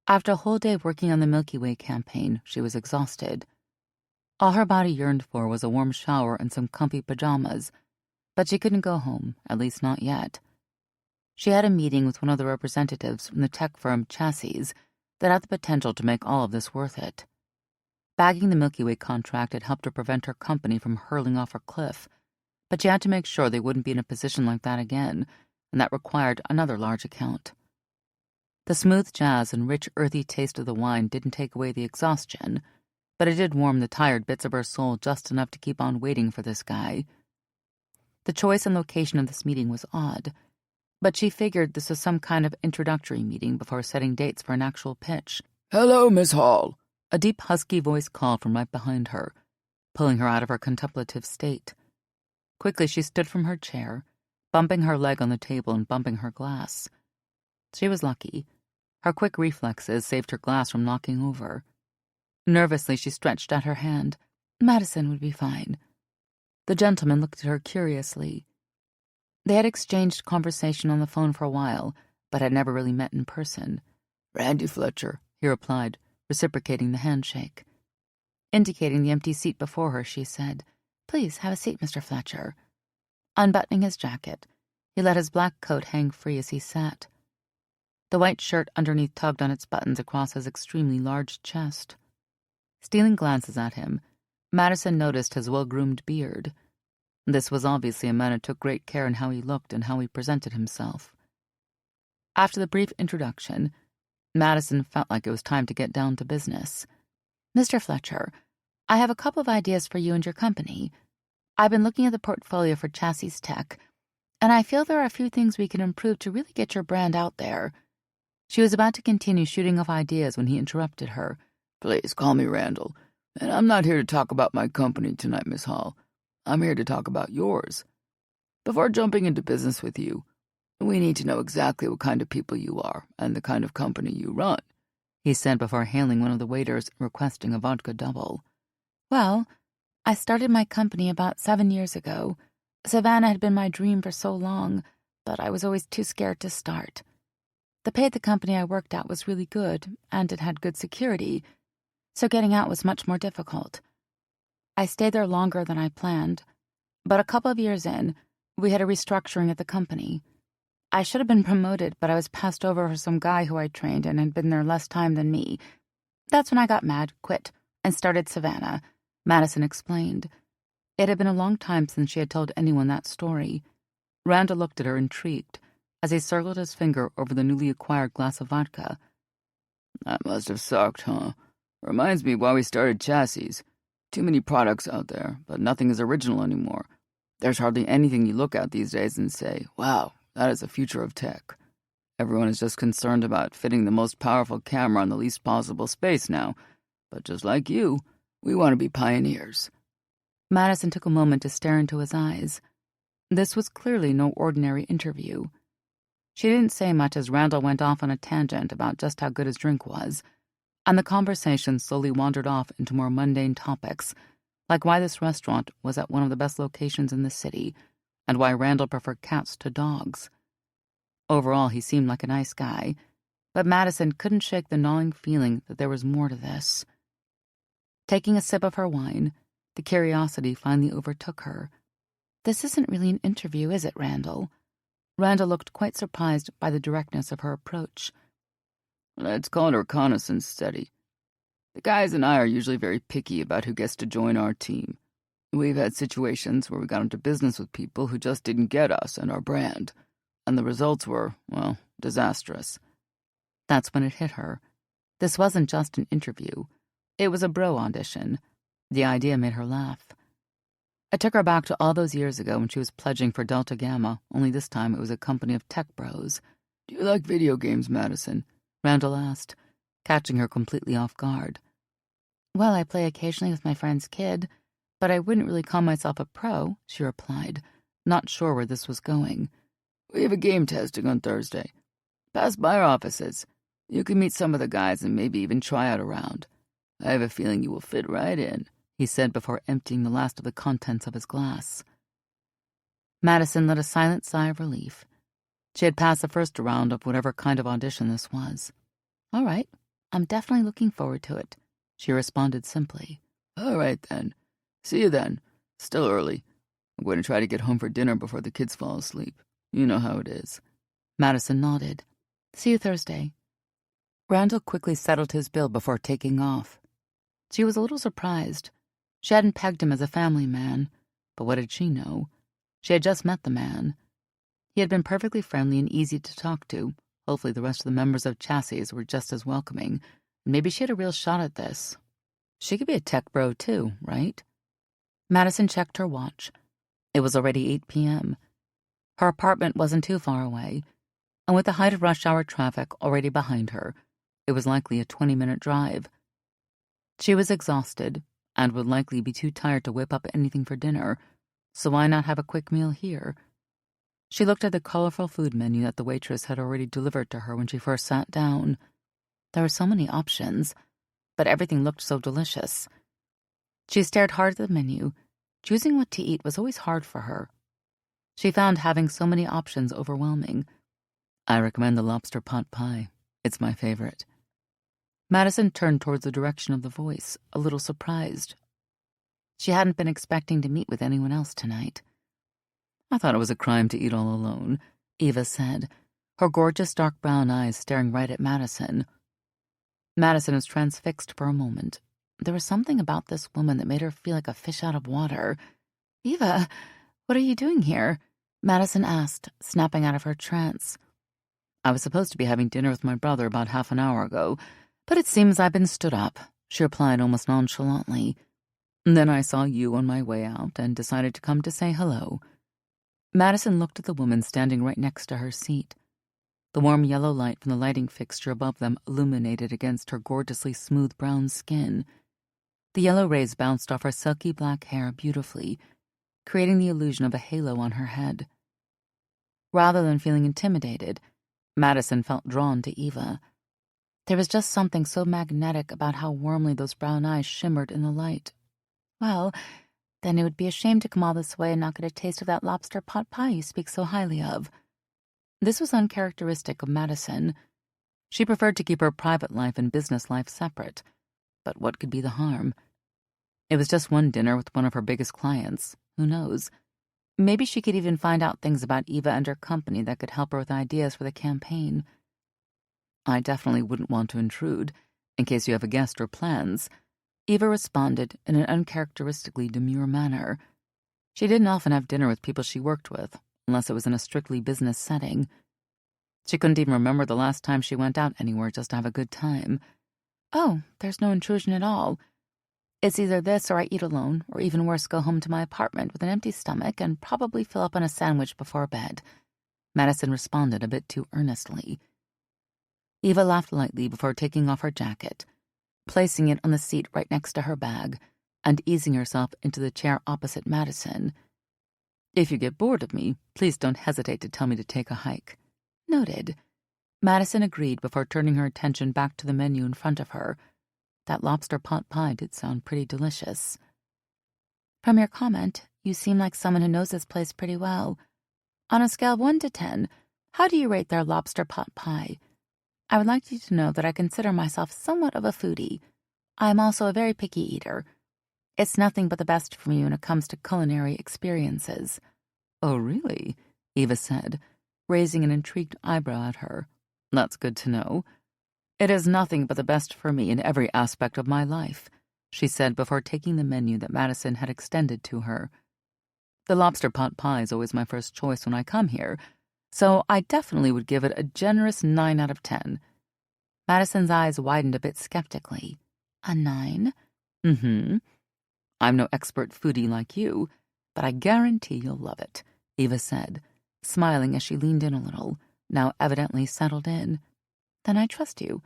After a whole day working on the Milky Way campaign, she was exhausted. All her body yearned for was a warm shower and some comfy pajamas, but she couldn't go home, at least not yet. She had a meeting with one of the representatives from the tech firm Chassis that had the potential to make all of this worth it. Bagging the Milky Way contract had helped her prevent her company from hurling off a cliff, but she had to make sure they wouldn't be in a position like that again, and that required another large account. The smooth jazz and rich, earthy taste of the wine didn't take away the exhaustion, but it did warm the tired bits of her soul just enough to keep on waiting for this guy. The choice and location of this meeting was odd, but she figured this was some kind of introductory meeting before setting dates for an actual pitch. "Hello, Miss Hall," a deep, husky voice called from right behind her, pulling her out of her contemplative state. Quickly she stood from her chair, bumping her leg on the table and bumping her glass. She was lucky. Her quick reflexes saved her glass from knocking over. Nervously she stretched out her hand. Madison would be fine. The gentleman looked at her curiously. They had exchanged conversation on the phone for a while, but had never really met in person. "Randy Fletcher," he replied, reciprocating the handshake. Indicating the empty seat before her, she said, "Please have a seat, Mr. Fletcher." Unbuttoning his jacket, he let his black coat hang free as he sat. The white shirt underneath tugged on its buttons across his extremely large chest. Stealing glances at him, Madison noticed his well-groomed beard. This was obviously a man who took great care in how he looked and how he presented himself. After the brief introduction, Madison felt like it was time to get down to business. "Mr. Fletcher, I have a couple of ideas for you and your company. I've been looking at the portfolio for Chassis Tech, and I feel there are a few things we can improve to really get your brand out there." She was about to continue shooting off ideas when he interrupted her. "Please call me Randall, and I'm not here to talk about my company tonight, Miss Hall. I'm here to talk about yours. Before jumping into business with you, we need to know exactly what kind of people you are and the kind of company you run," he said before hailing one of the waiters and requesting a vodka double. "Well, I started my company about 7 years ago. Savannah had been my dream for so long, but I was always too scared to start. The pay at the company I worked at was really good, and it had good security, so getting out was much more difficult. I stayed there longer than I planned, but a couple of years in, we had a restructuring at the company. I should have been promoted, but I was passed over for some guy who I trained and had been there less time than me. That's when I got mad, quit, and started Savannah," Madison explained. It had been a long time since she had told anyone that story. Randall looked at her intrigued as he circled his finger over the newly acquired glass of vodka. "That must have sucked, huh? Reminds me why we started Chassis. Too many products out there, but nothing is original anymore. There's hardly anything you look at these days and say, wow, that is the future of tech. Everyone is just concerned about fitting the most powerful camera in the least possible space now. But just like you, we want to be pioneers." Madison took a moment to stare into his eyes. This was clearly no ordinary interview. She didn't say much as Randall went off on a tangent about just how good his drink was, and the conversation slowly wandered off into more mundane topics, like why this restaurant was at one of the best locations in the city, and why Randall preferred cats to dogs. Overall, he seemed like a nice guy, but Madison couldn't shake the gnawing feeling that there was more to this. Taking a sip of her wine, the curiosity finally overtook her. "This isn't really an interview, is it, Randall?" Randall looked quite surprised by the directness of her approach. "Let's call it a reconnaissance study. The guys and I are usually very picky about who gets to join our team. We've had situations where we got into business with people who just didn't get us and our brand, and the results were, well, disastrous." That's when it hit her. This wasn't just an interview. It was a bro audition. The idea made her laugh. It took her back to all those years ago when she was pledging for Delta Gamma, only this time it was a company of tech bros. "Do you like video games, Madison?" Randall asked. catching her completely off guard. Well, I play occasionally with my friend's kid, but I wouldn't really call myself a pro, she replied, not sure where this was going. We have a game testing on Thursday. Pass by our offices. You can meet some of the guys and maybe even try out a round. I have a feeling you will fit right in, he said before emptying the last of the contents of his glass. Madison let a silent sigh of relief. She had passed the first round of whatever kind of audition this was. All right, I'm definitely looking forward to it, she responded simply. All right, then. See you then. Still early. I'm going to try to get home for dinner before the kids fall asleep. You know how it is. Madison nodded. See you Thursday. Randall quickly settled his bill before taking off. She was a little surprised. She hadn't pegged him as a family man, but what did she know? She had just met the man. He had been perfectly friendly and easy to talk to. Hopefully the rest of the members of Chassis were just as welcoming. Maybe she had a real shot at this. She could be a tech bro too, right? Madison checked her watch. It was already 8 p.m. Her apartment wasn't too far away, and with the height of rush hour traffic already behind her, it was likely a 20-minute drive. She was exhausted and would likely be too tired to whip up anything for dinner, so why not have a quick meal here? She looked at the colorful food menu that the waitress had already delivered to her when she first sat down. There were so many options, but everything looked so delicious. She stared hard at the menu. Choosing what to eat was always hard for her. She found having so many options overwhelming. I recommend the lobster pot pie. It's my favorite. Madison turned towards the direction of the voice, a little surprised. She hadn't been expecting to meet with anyone else tonight. I thought it was a crime to eat all alone, Eva said, her gorgeous dark brown eyes staring right at Madison. Madison was transfixed for a moment. There was something about this woman that made her feel like a fish out of water. Eva, what are you doing here? Madison asked, snapping out of her trance. I was supposed to be having dinner with my brother about half an hour ago, but it seems I've been stood up, she replied almost nonchalantly. Then I saw you on my way out and decided to come to say hello. Madison looked at the woman standing right next to her seat. The warm yellow light from the lighting fixture above them illuminated against her gorgeously smooth brown skin. The yellow rays bounced off her silky black hair beautifully, creating the illusion of a halo on her head. Rather than feeling intimidated, Madison felt drawn to Eva. There was just something so magnetic about how warmly those brown eyes shimmered in the light. Well, then it would be a shame to come all this way and not get a taste of that lobster pot pie you speak so highly of. This was uncharacteristic of Madison. She preferred to keep her private life and business life separate. But what could be the harm? It was just one dinner with one of her biggest clients. Who knows? Maybe she could even find out things about Eva and her company that could help her with ideas for the campaign. I definitely wouldn't want to intrude, in case you have a guest or plans, Eva responded in an uncharacteristically demure manner. She didn't often have dinner with people she worked with, unless it was in a strictly business setting. She couldn't even remember the last time she went out anywhere just to have a good time. Oh, there's no intrusion at all. It's either this or I eat alone, or even worse, go home to my apartment with an empty stomach and probably fill up on a sandwich before bed. Madison responded a bit too earnestly. Eva laughed lightly before taking off her jacket, placing it on the seat right next to her bag, and easing herself into the chair opposite Madison. If you get bored of me, please don't hesitate to tell me to take a hike. Noted. Madison agreed before turning her attention back to the menu in front of her. That lobster pot pie did sound pretty delicious. From your comment, you seem like someone who knows this place pretty well. On a scale of 1 to 10, how do you rate their lobster pot pie? I would like you to know that I consider myself somewhat of a foodie. I am also a very picky eater. It's nothing but the best for me when it comes to culinary experiences. Oh, really? Eva said, raising an intrigued eyebrow at her. That's good to know. It is nothing but the best for me in every aspect of my life, she said before taking the menu that Madison had extended to her. The lobster pot pie is always my first choice when I come here, so I definitely would give it a generous 9 out of 10. Madison's eyes widened a bit skeptically. A 9? Mm-hmm. I'm no expert foodie like you, but I guarantee you'll love it, Eva said, smiling as she leaned in a little, now evidently settled in. Then I trust you.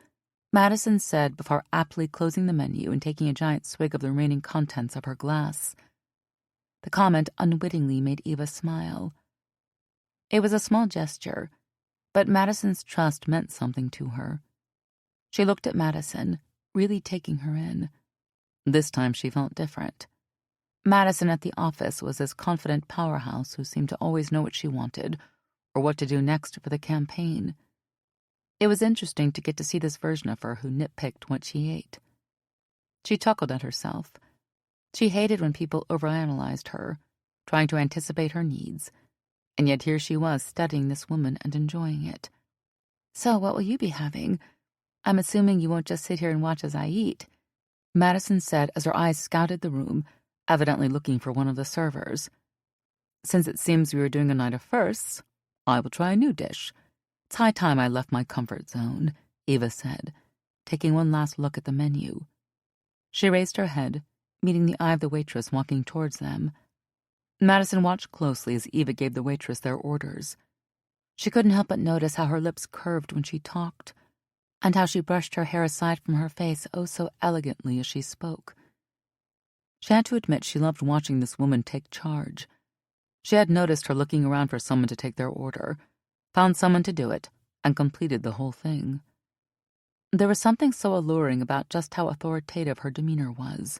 Madison said before aptly closing the menu and taking a giant swig of the remaining contents of her glass. The comment unwittingly made Eva smile. It was a small gesture, but Madison's trust meant something to her. She looked at Madison, really taking her in. This time she felt different. Madison at the office was this confident powerhouse who seemed to always know what she wanted or what to do next for the campaign. It was interesting to get to see this version of her who nitpicked what she ate. She chuckled at herself. She hated when people overanalyzed her, trying to anticipate her needs, and yet here she was studying this woman and enjoying it. "So what will you be having? I'm assuming you won't just sit here and watch as I eat," Madison said as her eyes scouted the room, evidently looking for one of the servers. "Since it seems we are doing a night of firsts, I will try a new dish. It's high time I left my comfort zone," Eva said, taking one last look at the menu. She raised her head, meeting the eye of the waitress walking towards them. Madison watched closely as Eva gave the waitress their orders. She couldn't help but notice how her lips curved when she talked, and how she brushed her hair aside from her face oh so elegantly as she spoke. She had to admit she loved watching this woman take charge. She had noticed her looking around for someone to take their order, found someone to do it, and completed the whole thing. There was something so alluring about just how authoritative her demeanor was.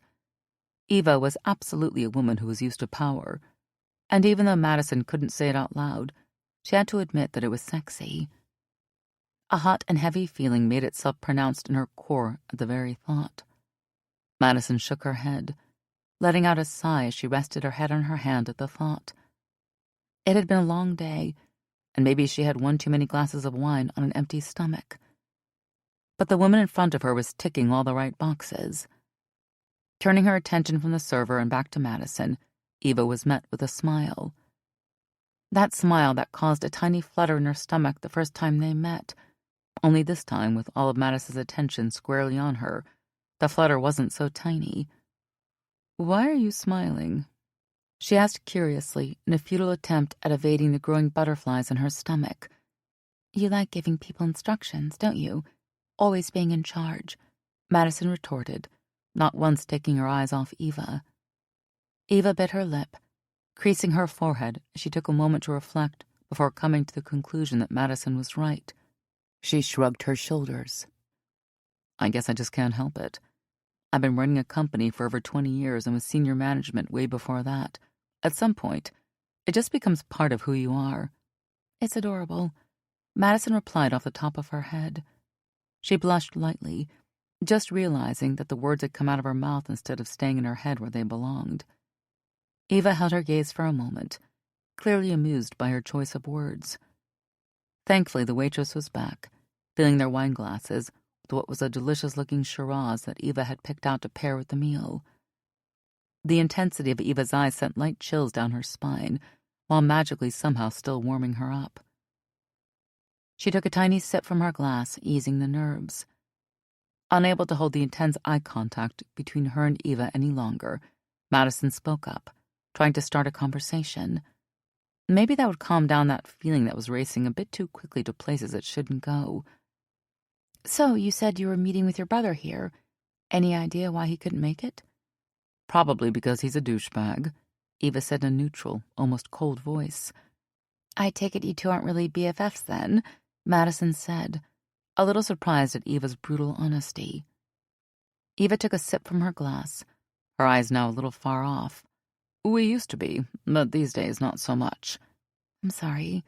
Eva was absolutely a woman who was used to power, and even though Madison couldn't say it out loud, she had to admit that it was sexy. A hot and heavy feeling made itself pronounced in her core at the very thought. Madison shook her head, letting out a sigh as she rested her head on her hand at the thought. It had been a long day, and maybe she had one too many glasses of wine on an empty stomach. But the woman in front of her was ticking all the right boxes. Turning her attention from the server and back to Madison, Eva was met with a smile. That smile that caused a tiny flutter in her stomach the first time they met, only this time with all of Madison's attention squarely on her, the flutter wasn't so tiny. "Why are you smiling?" she asked curiously in a futile attempt at evading the growing butterflies in her stomach. "You like giving people instructions, don't you? Always being in charge," Madison retorted, not once taking her eyes off Eva. Eva bit her lip, creasing her forehead as she took a moment to reflect before coming to the conclusion that Madison was right. She shrugged her shoulders. "I guess I just can't help it. I've been running a company for over 20 years and was senior management way before that. At some point, it just becomes part of who you are." "It's adorable," Madison replied off the top of her head. She blushed lightly, just realizing that the words had come out of her mouth instead of staying in her head where they belonged. Eva held her gaze for a moment, clearly amused by her choice of words. Thankfully, the waitress was back, filling their wine glasses with what was a delicious-looking Shiraz that Eva had picked out to pair with the meal. The intensity of Eva's eyes sent light chills down her spine, while magically somehow still warming her up. She took a tiny sip from her glass, easing the nerves. Unable to hold the intense eye contact between her and Eva any longer, Madison spoke up, trying to start a conversation. Maybe that would calm down that feeling that was racing a bit too quickly to places it shouldn't go. "So, you said you were meeting with your brother here. Any idea why he couldn't make it?" "Probably because he's a douchebag," Eva said in a neutral, almost cold voice. "I take it you two aren't really BFFs then," Madison said, a little surprised at Eva's brutal honesty. Eva took a sip from her glass, her eyes now a little far off. "We used to be, but these days not so much." "I'm sorry.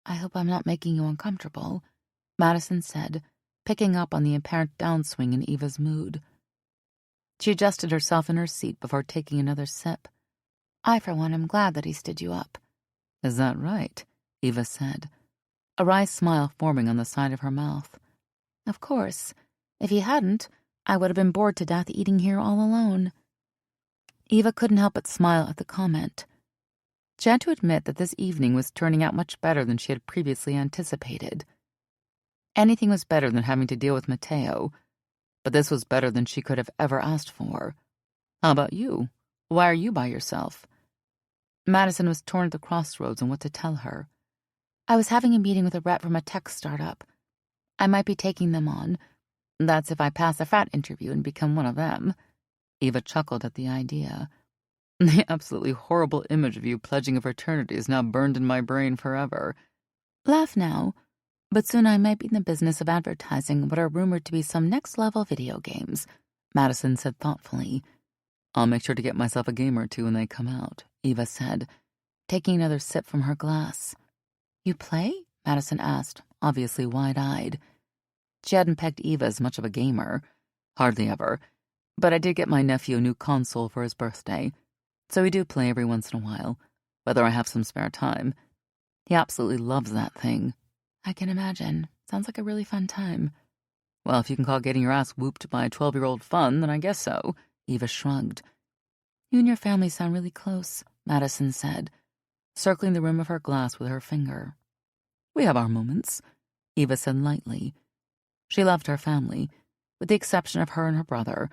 I hope I'm not making you uncomfortable," Madison said, picking up on the apparent downswing in Eva's mood. She adjusted herself in her seat before taking another sip. "I, for one, am glad that he stood you up." "Is that right?" Eva said, a wry smile forming on the side of her mouth. "Of course. If he hadn't, I would have been bored to death eating here all alone." Eva couldn't help but smile at the comment. She had to admit that this evening was turning out much better than she had previously anticipated. Anything was better than having to deal with Matteo, but this was better than she could have ever asked for. "How about you? Why are you by yourself?" Madison was torn at the crossroads on what to tell her. "I was having a meeting with a rep from a tech startup. I might be taking them on. That's if I pass the frat interview and become one of them. Eva chuckled at the idea. The absolutely horrible image of you pledging a fraternity is now burned in my brain forever. Laugh now, but soon I might be in the business of advertising what are rumored to be some next-level video games, Madison said thoughtfully. I'll make sure to get myself a game or two when they come out, Eva said, taking another sip from her glass. You play? Madison asked, obviously wide-eyed. She hadn't pegged Eva as much of a gamer. Hardly ever. But I did get my nephew a new console for his birthday, so we do play every once in a while, whether I have some spare time. He absolutely loves that thing. I can imagine. Sounds like a really fun time. Well, if you can call getting your ass whooped by a 12-year-old fun, then I guess so, Eva shrugged. You and your family sound really close, Madison said, circling the rim of her glass with her finger. We have our moments, Eva said lightly. She loved her family, with the exception of her and her brother.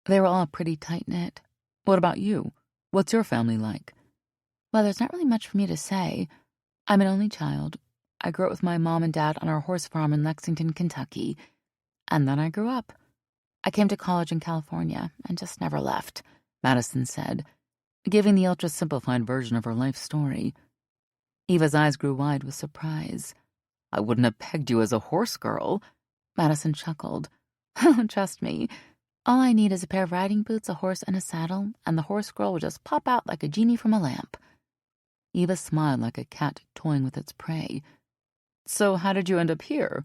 They were all pretty tight-knit. What about you? What's your family like? Well, there's not really much for me to say. I'm an only child. I grew up with my mom and dad on our horse farm in Lexington, Kentucky. And then I grew up. I came to college in California and just never left, Madison said, giving the ultra-simplified version of her life story. Eva's eyes grew wide with surprise. I wouldn't have pegged you as a horse girl. Madison chuckled. Trust me. All I need is a pair of riding boots, a horse, and a saddle, and the horse girl will just pop out like a genie from a lamp. Eva smiled like a cat toying with its prey. So how did you end up here?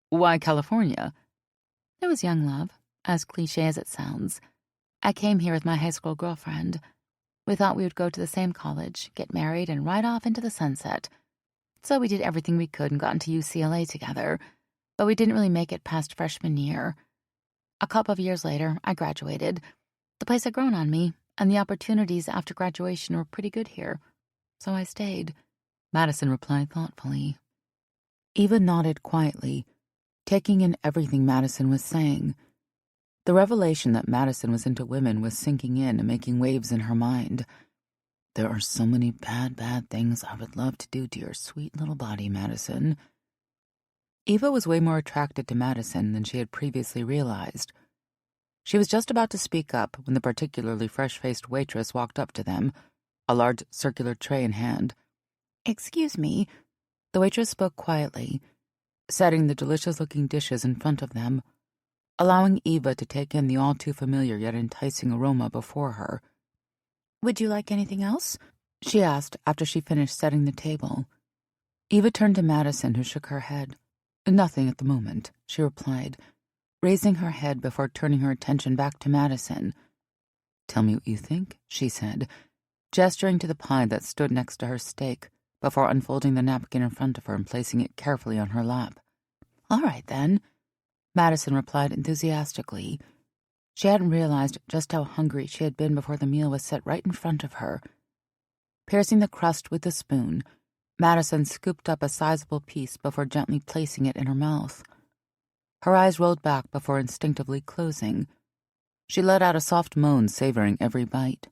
Why California? It was young love, as cliché as it sounds. I came here with my high school girlfriend. We thought we would go to the same college, get married, and ride off into the sunset. So we did everything we could and got into UCLA together, but we didn't really make it past freshman year. A couple of years later, I graduated. The place had grown on me, and the opportunities after graduation were pretty good here. So I stayed, Madison replied thoughtfully. Eva nodded quietly, taking in everything Madison was saying. The revelation that Madison was into women was sinking in and making waves in her mind. There are so many bad, bad things I would love to do to your sweet little body, Madison. Eva was way more attracted to Madison than she had previously realized. She was just about to speak up when the particularly fresh-faced waitress walked up to them, a large circular tray in hand. "Excuse me," the waitress spoke quietly, setting the delicious-looking dishes in front of them, allowing Eva to take in the all-too-familiar yet enticing aroma before her. "Would you like anything else?" she asked after she finished setting the table. Eva turned to Madison, who shook her head. "Nothing at the moment," she replied, raising her head before turning her attention back to Madison. "Tell me what you think," she said, gesturing to the pie that stood next to her steak before unfolding the napkin in front of her and placing it carefully on her lap. "All right, then," Madison replied enthusiastically. She hadn't realized just how hungry she had been before the meal was set right in front of her. Piercing the crust with the spoon, Madison scooped up a sizable piece before gently placing it in her mouth. Her eyes rolled back before instinctively closing. She let out a soft moan, savoring every bite.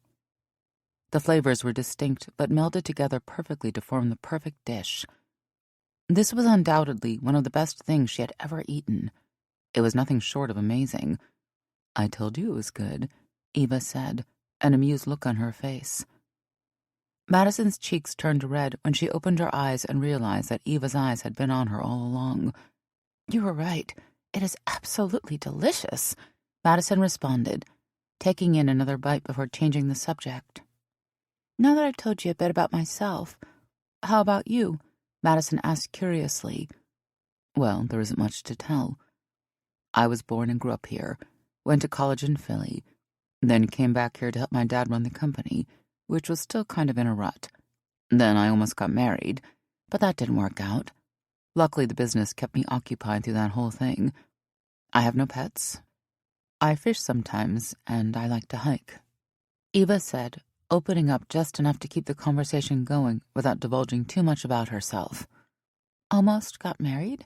The flavors were distinct, but melded together perfectly to form the perfect dish. This was undoubtedly one of the best things she had ever eaten. It was nothing short of amazing. "I told you it was good," Eva said, an amused look on her face. Madison's cheeks turned red when she opened her eyes and realized that Eva's eyes had been on her all along. "You were right. It is absolutely delicious," Madison responded, taking in another bite before changing the subject. "Now that I've told you a bit about myself, how about you?" Madison asked curiously. "Well, there isn't much to tell. I was born and grew up here, went to college in Philly, then came back here to help my dad run the company, which was still kind of in a rut. Then I almost got married, but that didn't work out. Luckily, the business kept me occupied through that whole thing. I have no pets. I fish sometimes, and I like to hike," Eva said, opening up just enough to keep the conversation going without divulging too much about herself. "Almost got married?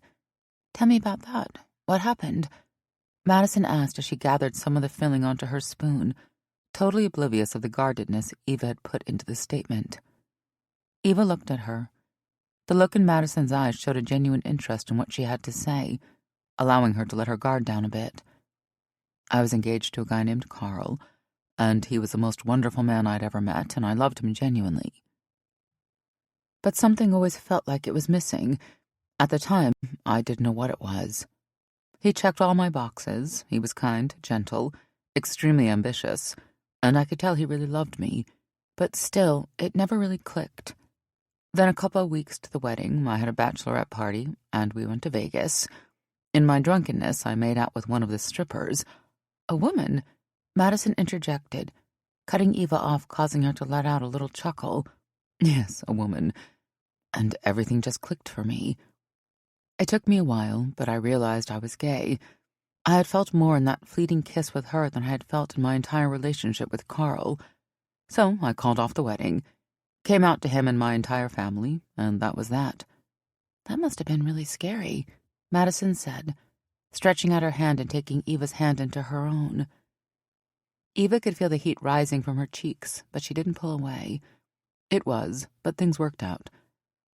Tell me about that. What happened?" Madison asked as she gathered some of the filling onto her spoon, totally oblivious of the guardedness Eva had put into the statement. Eva looked at her. The look in Madison's eyes showed a genuine interest in what she had to say, allowing her to let her guard down a bit. I was engaged to a guy named Carl, and he was the most wonderful man I'd ever met, and I loved him genuinely. But something always felt like it was missing. At the time, I didn't know what it was. He checked all my boxes. He was kind, gentle, extremely ambitious, and I could tell he really loved me. But still, it never really clicked. Then a couple of weeks to the wedding, I had a bachelorette party, and we went to Vegas. In my drunkenness, I made out with one of the strippers. A woman, Madison interjected, cutting Eva off, causing her to let out a little chuckle. Yes, a woman. And everything just clicked for me. It took me a while, but I realized I was gay. I had felt more in that fleeting kiss with her than I had felt in my entire relationship with Carl. So I called off the wedding, came out to him and my entire family, and that was that. That must have been really scary, Madison said, stretching out her hand and taking Eva's hand into her own. Eva could feel the heat rising from her cheeks, but she didn't pull away. It was, but things worked out.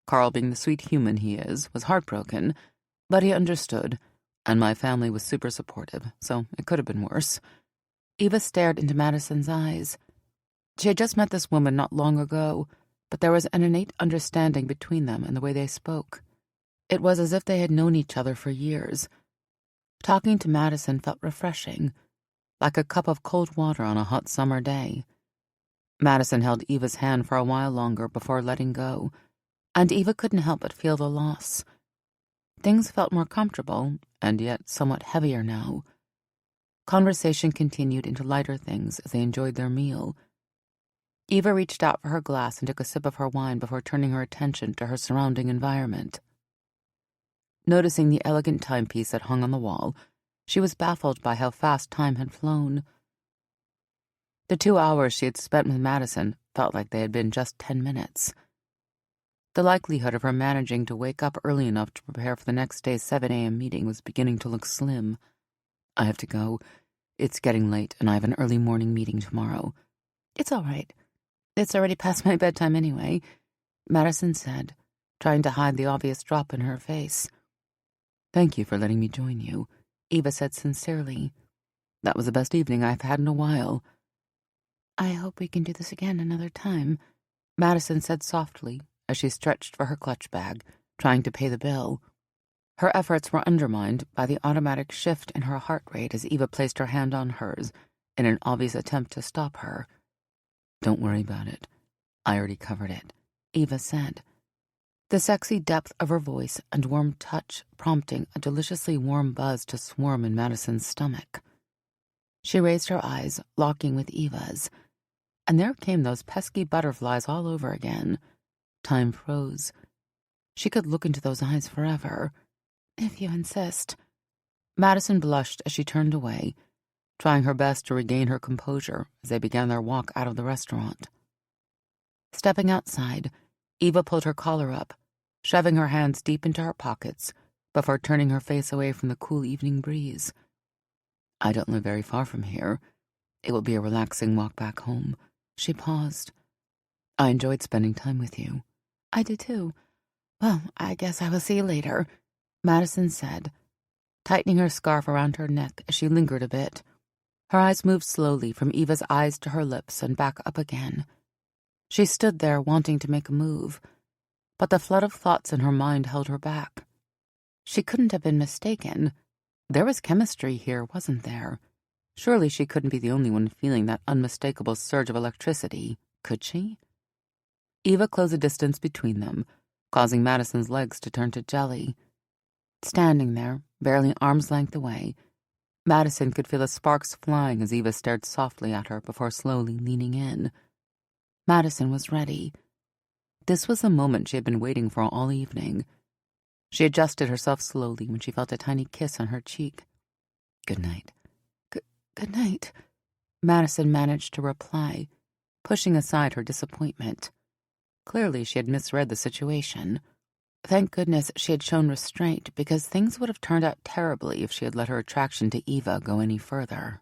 Carl, being the sweet human he is, was heartbroken, but he understood, and my family was super supportive, so it could have been worse. Eva stared into Madison's eyes. She had just met this woman not long ago, but there was an innate understanding between them in the way they spoke. It was as if they had known each other for years. Talking to Madison felt refreshing, like a cup of cold water on a hot summer day. Madison held Eva's hand for a while longer before letting go, and Eva couldn't help but feel the loss. Things felt more comfortable, and yet somewhat heavier now. Conversation continued into lighter things as they enjoyed their meal. Eva reached out for her glass and took a sip of her wine before turning her attention to her surrounding environment. Noticing the elegant timepiece that hung on the wall, she was baffled by how fast time had flown. The 2 hours she had spent with Madison felt like they had been just 10 minutes. The likelihood of her managing to wake up early enough to prepare for the next day's 7 a.m. meeting was beginning to look slim. I have to go. It's getting late, and I have an early morning meeting tomorrow. It's all right. It's already past my bedtime anyway, Madison said, trying to hide the obvious drop in her face. Thank you for letting me join you, Eva said sincerely. That was the best evening I've had in a while. I hope we can do this again another time, Madison said softly as she stretched for her clutch bag, trying to pay the bill. Her efforts were undermined by the automatic shift in her heart rate as Eva placed her hand on hers in an obvious attempt to stop her. Don't worry about it. I already covered it, Eva said, the sexy depth of her voice and warm touch prompting a deliciously warm buzz to swarm in Madison's stomach. She raised her eyes, locking with Eva's, and there came those pesky butterflies all over again. Time froze. She could look into those eyes forever. If you insist. Madison blushed as she turned away, trying her best to regain her composure as they began their walk out of the restaurant. Stepping outside, Eva pulled her collar up, shoving her hands deep into her pockets before turning her face away from the cool evening breeze. I don't live very far from here. It will be a relaxing walk back home. She paused. I enjoyed spending time with you. I did too. Well, I guess I will see you later, Madison said, tightening her scarf around her neck as she lingered a bit. Her eyes moved slowly from Eva's eyes to her lips and back up again. She stood there wanting to make a move, but the flood of thoughts in her mind held her back. She couldn't have been mistaken. There was chemistry here, wasn't there? Surely she couldn't be the only one feeling that unmistakable surge of electricity, could she? Eva closed the distance between them, causing Madison's legs to turn to jelly. Standing there, barely arm's length away, Madison could feel the sparks flying as Eva stared softly at her before slowly leaning in. Madison was ready. This was the moment she had been waiting for all evening. She adjusted herself slowly when she felt a tiny kiss on her cheek. Good night. Good night, Madison managed to reply, pushing aside her disappointment. Clearly she had misread the situation. Thank goodness she had shown restraint, because things would have turned out terribly if she had let her attraction to Eva go any further.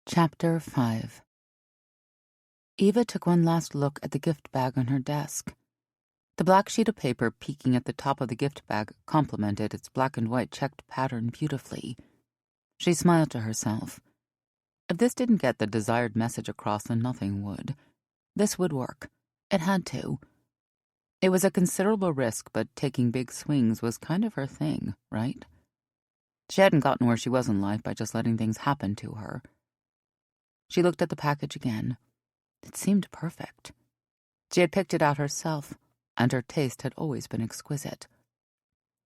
Chapter 5. Eva took one last look at the gift bag on her desk. The black sheet of paper peeking at the top of the gift bag complemented its black and white checked pattern beautifully. She smiled to herself. If this didn't get the desired message across, then nothing would. This would work. It had to. It was a considerable risk, but taking big swings was kind of her thing, right? She hadn't gotten where she was in life by just letting things happen to her. She looked at the package again. It seemed perfect. She had picked it out herself, and her taste had always been exquisite.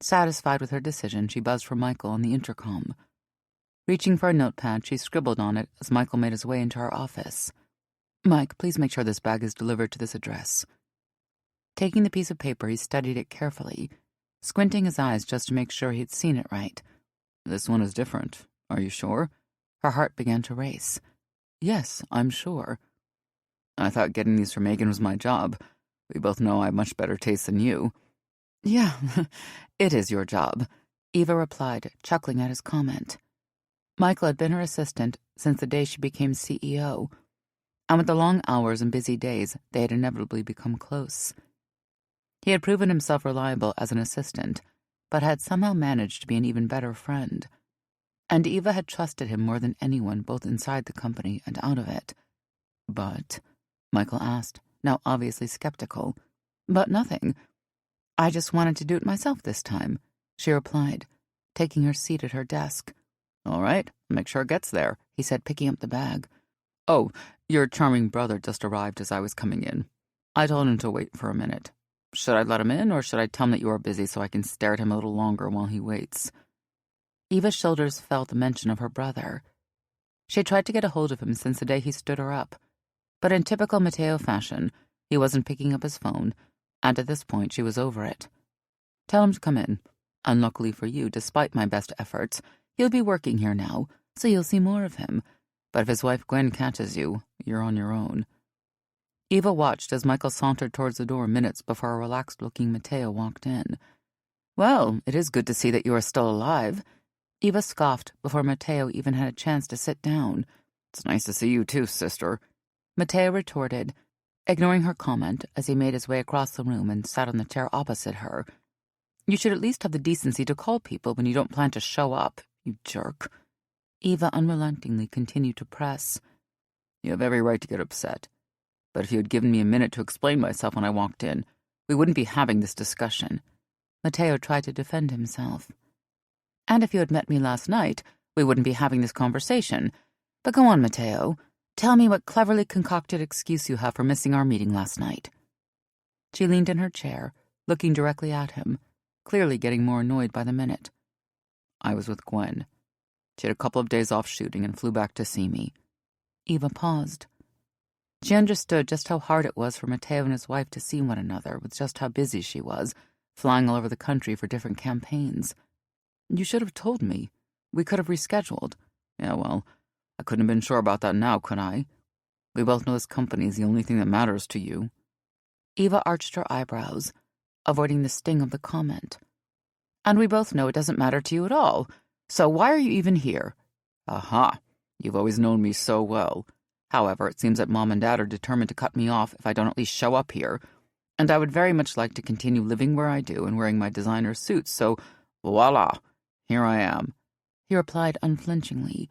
Satisfied with her decision, she buzzed for Michael on the intercom. Reaching for a notepad, she scribbled on it as Michael made his way into her office. "Mike, please make sure this bag is delivered to this address." Taking the piece of paper, he studied it carefully, squinting his eyes just to make sure he'd seen it right. "This one is different. Are you sure?" Her heart began to race. "Yes, I'm sure. I thought getting these for Megan was my job. We both know I have much better taste than you." "Yeah, it is your job," Eva replied, chuckling at his comment. Michael had been her assistant since the day she became CEO, and with the long hours and busy days, they had inevitably become close. He had proven himself reliable as an assistant, but had somehow managed to be an even better friend. And Eva had trusted him more than anyone, both inside the company and out of it. "But?" Michael asked, now obviously skeptical. "But nothing. I just wanted to do it myself this time," she replied, taking her seat at her desk. "All right, make sure it gets there," he said, picking up the bag. "Oh, your charming brother just arrived as I was coming in. I told him to wait for a minute. Should I let him in, or should I tell him that you are busy so I can stare at him a little longer while he waits?" Eva's shoulders fell at the mention of her brother. She had tried to get a hold of him since the day he stood her up, but in typical Matteo fashion, he wasn't picking up his phone, and at this point she was over it. "Tell him to come in. Unluckily for you, despite my best efforts, he'll be working here now, so you'll see more of him. But if his wife Gwen catches you, you're on your own." Eva watched as Michael sauntered towards the door minutes before a relaxed-looking Matteo walked in. "Well, it is good to see that you are still alive," Eva scoffed before Matteo even had a chance to sit down. "It's nice to see you too, sister," Matteo retorted, ignoring her comment as he made his way across the room and sat on the chair opposite her. "You should at least have the decency to call people when you don't plan to show up, you jerk." Eva unrelentingly continued to press. "You have every right to get upset. But if you had given me a minute to explain myself when I walked in, we wouldn't be having this discussion." Matteo tried to defend himself. "And if you had met me last night, we wouldn't be having this conversation. But go on, Matteo. Tell me what cleverly concocted excuse you have for missing our meeting last night." She leaned in her chair, looking directly at him, clearly getting more annoyed by the minute. "I was with Gwen. She had a couple of days off shooting and flew back to see me." Eva paused. She understood just how hard it was for Matteo and his wife to see one another, with just how busy she was, flying all over the country for different campaigns. "You should have told me. We could have rescheduled." "Yeah, well, I couldn't have been sure about that now, could I? We both know this company is the only thing that matters to you." Eva arched her eyebrows, avoiding the sting of the comment. "And we both know it doesn't matter to you at all. So why are you even here?" "Aha! You've always known me so well. However, it seems that Mom and Dad are determined to cut me off if I don't at least show up here. And I would very much like to continue living where I do and wearing my designer suits, so voila, here I am," he replied unflinchingly,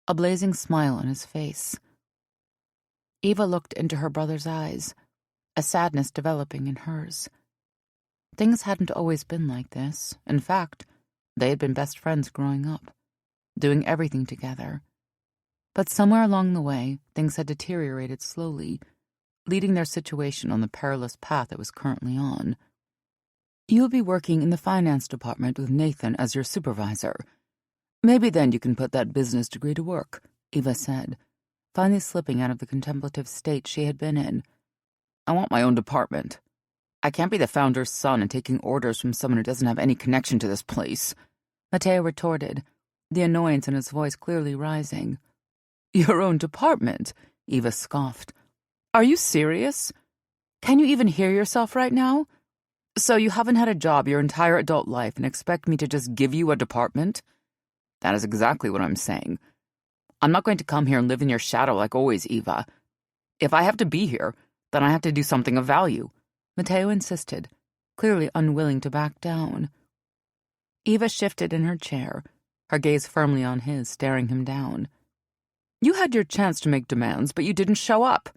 a blazing smile on his face. Eva looked into her brother's eyes, a sadness developing in hers. Things hadn't always been like this. In fact, they had been best friends growing up, doing everything together. But somewhere along the way, things had deteriorated slowly, leading their situation on the perilous path it was currently on. "You'll be working in the finance department with Nathan as your supervisor. Maybe then you can put that business degree to work," Eva said, finally slipping out of the contemplative state she had been in. "I want my own department. I can't be the founder's son and taking orders from someone who doesn't have any connection to this place," Matteo retorted, the annoyance in his voice clearly rising. "Your own department?" Eva scoffed. "Are you serious? Can you even hear yourself right now? So you haven't had a job your entire adult life and expect me to just give you a department?" "That is exactly what I'm saying. I'm not going to come here and live in your shadow like always, Eva. If I have to be here, then I have to do something of value," Matteo insisted, clearly unwilling to back down. Eva shifted in her chair, her gaze firmly on his, staring him down. You had your chance to make demands, but you didn't show up.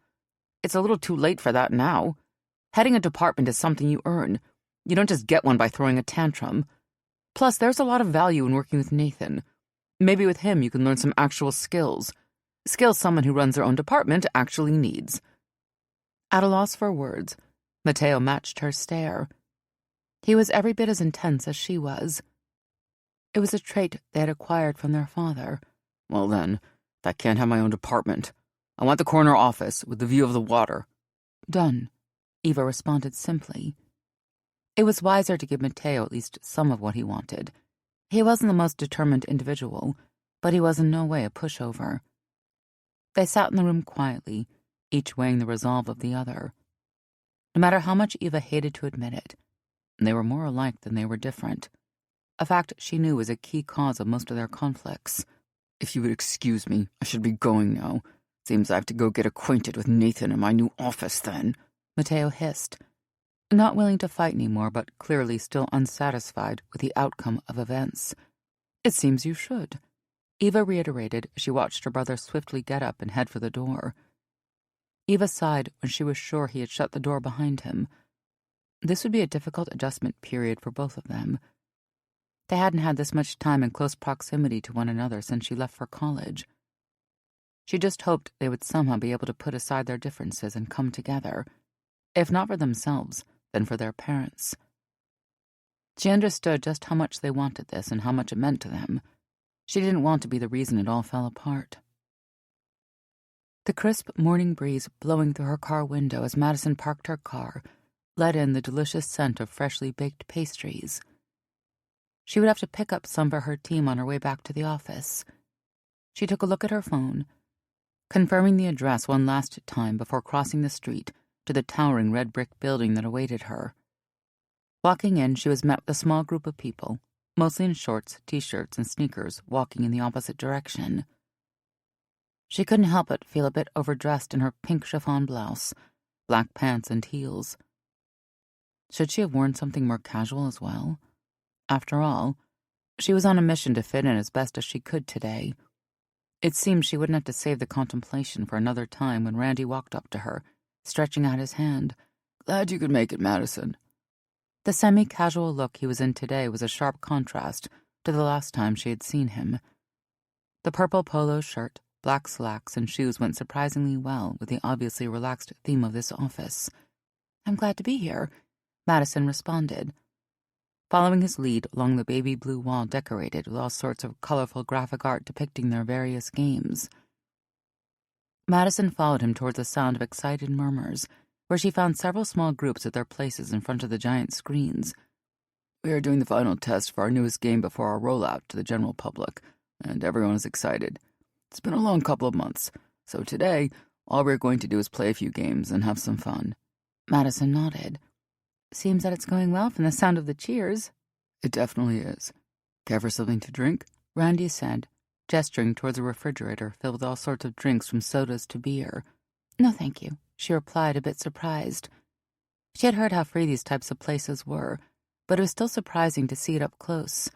It's a little too late for that now. Heading a department is something you earn. You don't just get one by throwing a tantrum. Plus, there's a lot of value in working with Nathan. Maybe with him you can learn some actual skills. Skills someone who runs their own department actually needs. At a loss for words, Mateo matched her stare. He was every bit as intense as she was. It was a trait they had acquired from their father. Well then, if I can't have my own department, I want the corner office with the view of the water. Done, Eva responded simply. It was wiser to give Mateo at least some of what he wanted. He wasn't the most determined individual, but he was in no way a pushover. They sat in the room quietly, each weighing the resolve of the other. No matter how much Eva hated to admit it, they were more alike than they were different. A fact she knew was a key cause of most of their conflicts. If you would excuse me, I should be going now. Seems I have to go get acquainted with Nathan in my new office then, Mateo hissed, not willing to fight anymore, but clearly still unsatisfied with the outcome of events. It seems you should, Eva reiterated as she watched her brother swiftly get up and head for the door. Eva sighed when she was sure he had shut the door behind him. This would be a difficult adjustment period for both of them. They hadn't had this much time in close proximity to one another since she left for college. She just hoped they would somehow be able to put aside their differences and come together, if not for themselves, then for their parents. She understood just how much they wanted this and how much it meant to them. She didn't want to be the reason it all fell apart. The crisp morning breeze blowing through her car window as Madison parked her car let in the delicious scent of freshly baked pastries. She would have to pick up some for her team on her way back to the office. She took a look at her phone, confirming the address one last time before crossing the street to the towering red brick building that awaited her. Walking in, she was met with a small group of people, mostly in shorts, t-shirts, and sneakers, walking in the opposite direction. She couldn't help but feel a bit overdressed in her pink chiffon blouse, black pants, and heels. Should she have worn something more casual as well? After all, she was on a mission to fit in as best as she could today. It seemed she wouldn't have to save the contemplation for another time when Randy walked up to her, stretching out his hand. Glad you could make it, Madison. The semi-casual look he was in today was a sharp contrast to the last time she had seen him. The purple polo shirt, black slacks, and shoes went surprisingly well with the obviously relaxed theme of this office. I'm glad to be here, Madison responded, following his lead along the baby blue wall decorated with all sorts of colorful graphic art depicting their various games. Madison followed him towards the sound of excited murmurs, where she found several small groups at their places in front of the giant screens. We are doing the final test for our newest game before our rollout to the general public, and everyone is excited. It's been a long couple of months, so today, all we're going to do is play a few games and have some fun. Madison nodded. Seems that it's going well from the sound of the cheers. It definitely is. Care for something to drink? Randy said, gesturing towards a refrigerator filled with all sorts of drinks from sodas to beer. No, thank you, she replied, a bit surprised. She had heard how free these types of places were, but it was still surprising to see it up close.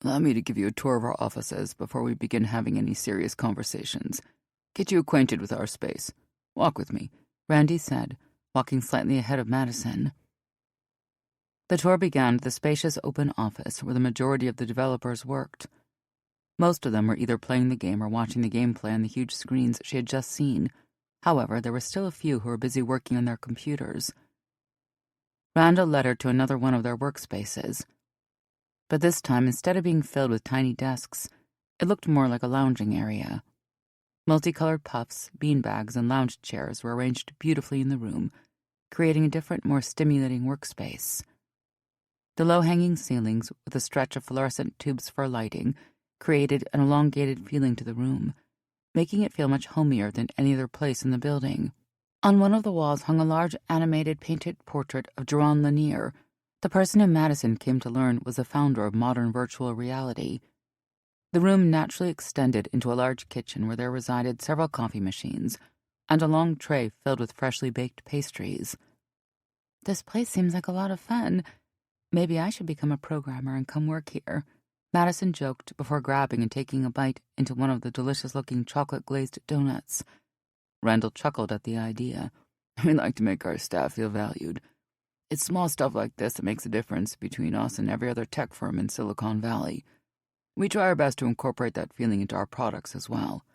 Allow me to give you a tour of our offices before we begin having any serious conversations. Get you acquainted with our space. Walk with me, Randy said, walking slightly ahead of Madison. The tour began at the spacious open office where the majority of the developers worked. Most of them were either playing the game or watching the gameplay on the huge screens she had just seen. However, there were still a few who were busy working on their computers. Randall led her to another one of their workspaces. But this time, instead of being filled with tiny desks, it looked more like a lounging area. Multicolored puffs, beanbags, and lounge chairs were arranged beautifully in the room, creating a different, more stimulating workspace. The low-hanging ceilings, with a stretch of fluorescent tubes for lighting, created an elongated feeling to the room, making it feel much homier than any other place in the building. On one of the walls hung a large animated painted portrait of Jerron Lanier, the person who Madison came to learn was the founder of modern virtual reality. The room naturally extended into a large kitchen where there resided several coffee machines and a long tray filled with freshly baked pastries. This place seems like a lot of fun. Maybe I should become a programmer and come work here," Madison joked before grabbing and taking a bite into one of the delicious-looking chocolate-glazed donuts. Randall chuckled at the idea. "We like to make our staff feel valued. It's small stuff like this that makes a difference between us and every other tech firm in Silicon Valley. We try our best to incorporate that feeling into our products as well."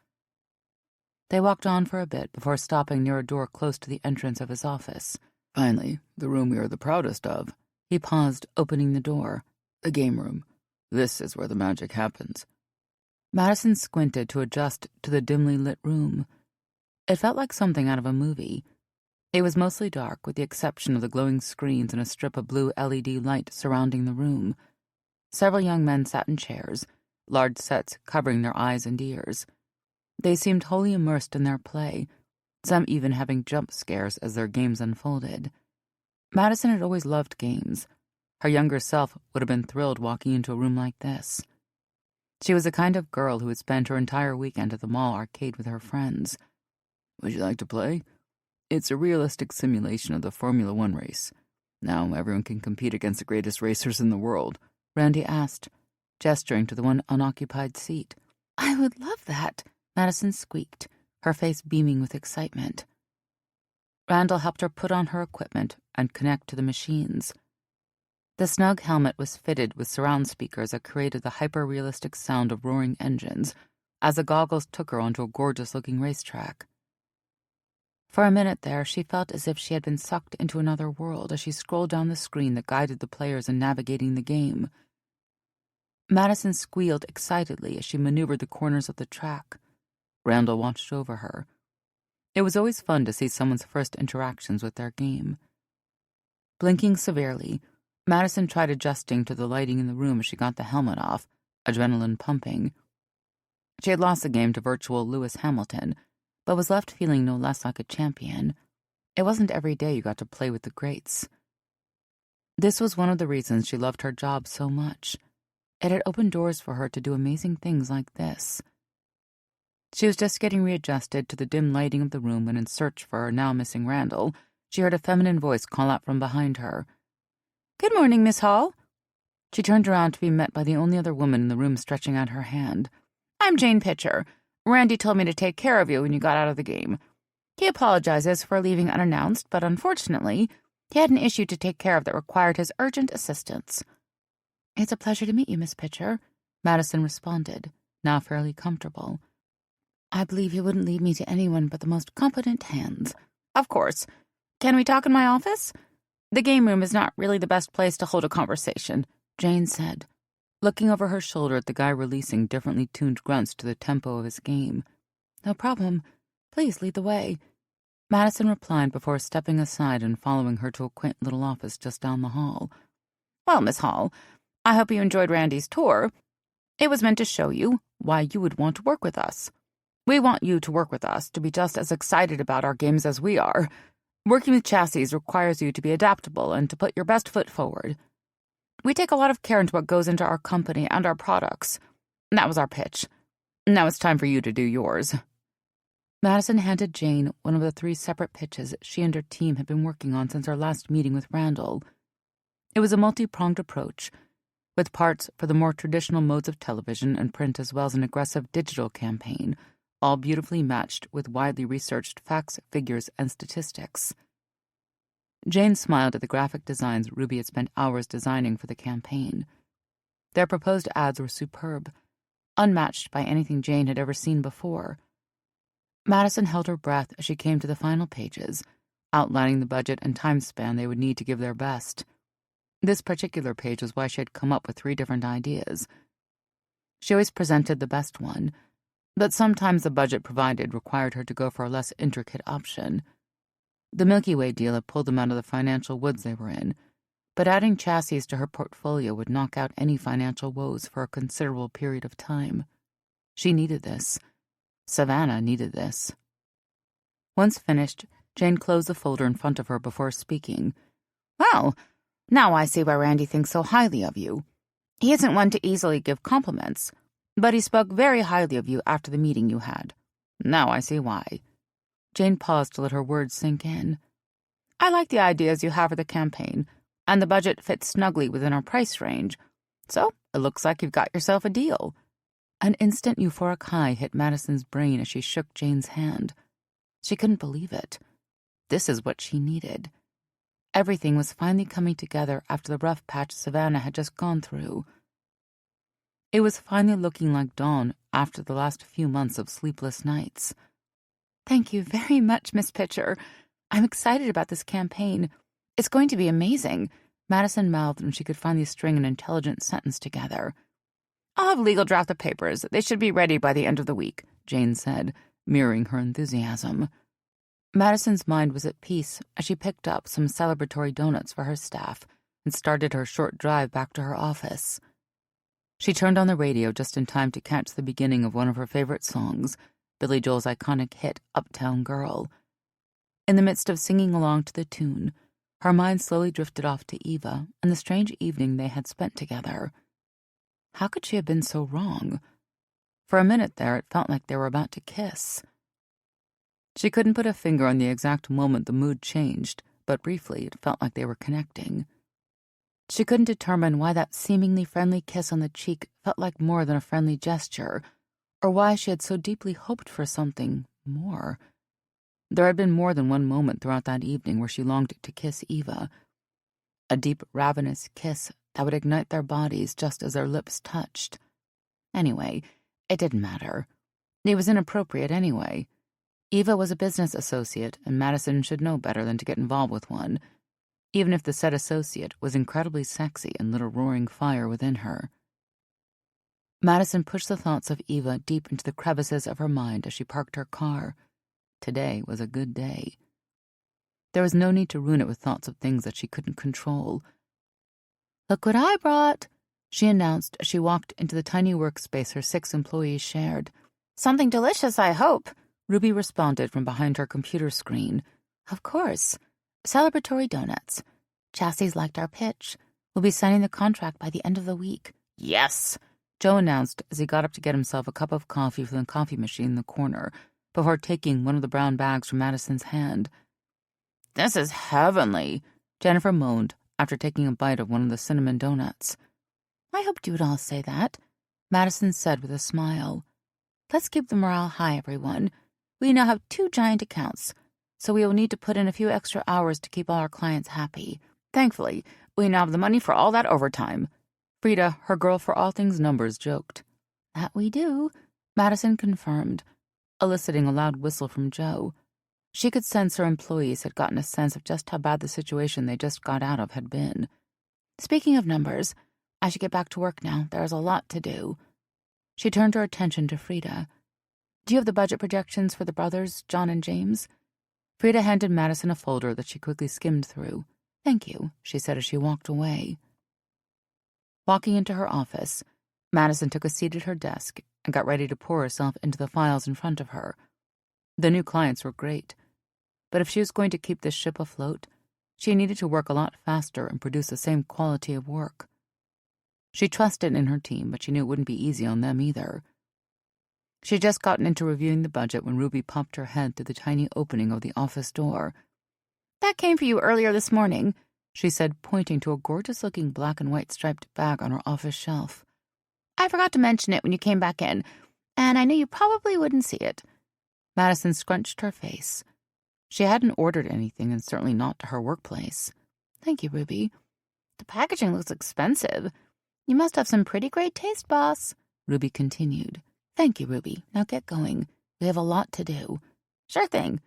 They walked on for a bit before stopping near a door close to the entrance of his office. "Finally, the room we are the proudest of." He paused, opening the door. "The game room. This is where the magic happens." Madison squinted to adjust to the dimly lit room. It felt like something out of a movie. It was mostly dark, with the exception of the glowing screens and a strip of blue LED light surrounding the room. Several young men sat in chairs, large sets covering their eyes and ears. They seemed wholly immersed in their play, some even having jump scares as their games unfolded. Madison had always loved games. Her younger self would have been thrilled walking into a room like this. She was the kind of girl who would spend her entire weekend at the mall arcade with her friends. "Would you like to play? It's a realistic simulation of the Formula One race. Now everyone can compete against the greatest racers in the world," Randy asked, gesturing to the one unoccupied seat. "I would love that," Madison squeaked, her face beaming with excitement. Randall helped her put on her equipment and connect to the machines. The snug helmet was fitted with surround speakers that created the hyper-realistic sound of roaring engines as the goggles took her onto a gorgeous-looking racetrack. For a minute there, she felt as if she had been sucked into another world as she scrolled down the screen that guided the players in navigating the game. Madison squealed excitedly as she maneuvered the corners of the track. Randall watched over her. It was always fun to see someone's first interactions with their game. Blinking severely, Madison tried adjusting to the lighting in the room as she got the helmet off, adrenaline pumping. She had lost the game to virtual Lewis Hamilton, but was left feeling no less like a champion. It wasn't every day you got to play with the greats. This was one of the reasons she loved her job so much. It had opened doors for her to do amazing things like this. She was just getting readjusted to the dim lighting of the room when, in search for her now-missing Randall, she heard a feminine voice call out from behind her. "Good morning, Miss Hall." She turned around to be met by the only other woman in the room stretching out her hand. "I'm Jane Pitcher. Randy told me to take care of you when you got out of the game. He apologizes for leaving unannounced, but unfortunately, he had an issue to take care of that required his urgent assistance." "It's a pleasure to meet you, Miss Pitcher," Madison responded, now fairly comfortable. "I believe he wouldn't lead me to anyone but the most competent hands." "Of course. Can we talk in my office? The game room is not really the best place to hold a conversation," Jane said, looking over her shoulder at the guy releasing differently tuned grunts to the tempo of his game. "No problem. Please lead the way," Madison replied before stepping aside and following her to a quaint little office just down the hall. "Well, Miss Hall, I hope you enjoyed Randy's tour. It was meant to show you why you would want to work with us. We want you to work with us to be just as excited about our games as we are. Working with chassis requires you to be adaptable and to put your best foot forward. We take a lot of care into what goes into our company and our products. That was our pitch. Now it's time for you to do yours." Madison handed Jane one of the 3 separate pitches she and her team had been working on since her last meeting with Randall. It was a multi-pronged approach, with parts for the more traditional modes of television and print as well as an aggressive digital campaign, all beautifully matched with widely researched facts, figures, and statistics. Jane smiled at the graphic designs Ruby had spent hours designing for the campaign. Their proposed ads were superb, unmatched by anything Jane had ever seen before. Madison held her breath as she came to the final pages, outlining the budget and time span they would need to give their best. This particular page was why she had come up with 3 different ideas. She always presented the best one, but sometimes the budget provided required her to go for a less intricate option. The Milky Way deal had pulled them out of the financial woods they were in, but adding chassis to her portfolio would knock out any financial woes for a considerable period of time. She needed this. Savannah needed this. Once finished, Jane closed the folder in front of her before speaking. "Well, now I see why Randy thinks so highly of you. He isn't one to easily give compliments, but he spoke very highly of you after the meeting you had. Now I see why." Jane paused to let her words sink in. I like the ideas you have for the campaign, and the budget fits snugly within our price range. So, it looks like you've got yourself a deal." An instant euphoric high hit Madison's brain as she shook Jane's hand. She couldn't believe it. This is what she needed. Everything was finally coming together after the rough patch Savannah had just gone through. It was finally looking like dawn after the last few months of sleepless nights. "Thank you very much, Miss Pitcher. I'm excited about this campaign. It's going to be amazing," Madison mouthed when she could finally string an intelligent sentence together. "I'll have legal draft the papers. They should be ready by the end of the week," Jane said, mirroring her enthusiasm. Madison's mind was at peace as she picked up some celebratory donuts for her staff and started her short drive back to her office. She turned on the radio just in time to catch the beginning of one of her favorite songs, Billy Joel's iconic hit Uptown Girl. In the midst of singing along to the tune, her mind slowly drifted off to Eva and the strange evening they had spent together. How could she have been so wrong? For a minute there, it felt like they were about to kiss. She couldn't put a finger on the exact moment the mood changed, but briefly it felt like they were connecting. She couldn't determine why that seemingly friendly kiss on the cheek felt like more than a friendly gesture, or why she had so deeply hoped for something more. There had been more than one moment throughout that evening where she longed to kiss Eva. A deep, ravenous kiss that would ignite their bodies just as their lips touched. Anyway, it didn't matter. It was inappropriate anyway. Eva was a business associate, and Madison should know better than to get involved with one, even if the said associate was incredibly sexy and lit a roaring fire within her. Madison pushed the thoughts of Eva deep into the crevices of her mind as she parked her car. Today was a good day. There was no need to ruin it with thoughts of things that she couldn't control. "Look what I brought," she announced as she walked into the tiny workspace her 6 employees shared. "Something delicious, I hope," Ruby responded from behind her computer screen. "Of course. Celebratory donuts. Chassie's liked our pitch. We'll be signing the contract by the end of the week." "Yes," Joe announced as he got up to get himself a cup of coffee from the coffee machine in the corner before taking one of the brown bags from Madison's hand. "This is heavenly," Jennifer moaned after taking a bite of one of the cinnamon donuts. "I hoped you would all say that," Madison said with a smile. "Let's keep the morale high, everyone. We now have 2 giant accounts, so we will need to put in a few extra hours to keep all our clients happy. Thankfully, we now have the money for all that overtime." Frida, her girl for all things numbers, joked. "That we do," Madison confirmed, eliciting a loud whistle from Joe. She could sense her employees had gotten a sense of just how bad the situation they just got out of had been. "Speaking of numbers, I should get back to work now. There is a lot to do." She turned her attention to Frida. "Do you have the budget projections for the brothers, John and James?" Frida handed Madison a folder that she quickly skimmed through. "Thank you," she said as she walked away. Walking into her office, Madison took a seat at her desk and got ready to pour herself into the files in front of her. The new clients were great, but if she was going to keep this ship afloat, she needed to work a lot faster and produce the same quality of work. She trusted in her team, but she knew it wouldn't be easy on them either. She had just gotten into reviewing the budget when Ruby popped her head through the tiny opening of the office door. "That came for you earlier this morning," she said, pointing to a gorgeous-looking black and white striped bag on her office shelf. "I forgot to mention it when you came back in, and I knew you probably wouldn't see it." Madison scrunched her face. She hadn't ordered anything, and certainly not to her workplace. "Thank you, Ruby. The packaging looks expensive. You must have some pretty great taste, boss," Ruby continued. "Thank you, Ruby. Now get going. We have a lot to do." "Sure thing,"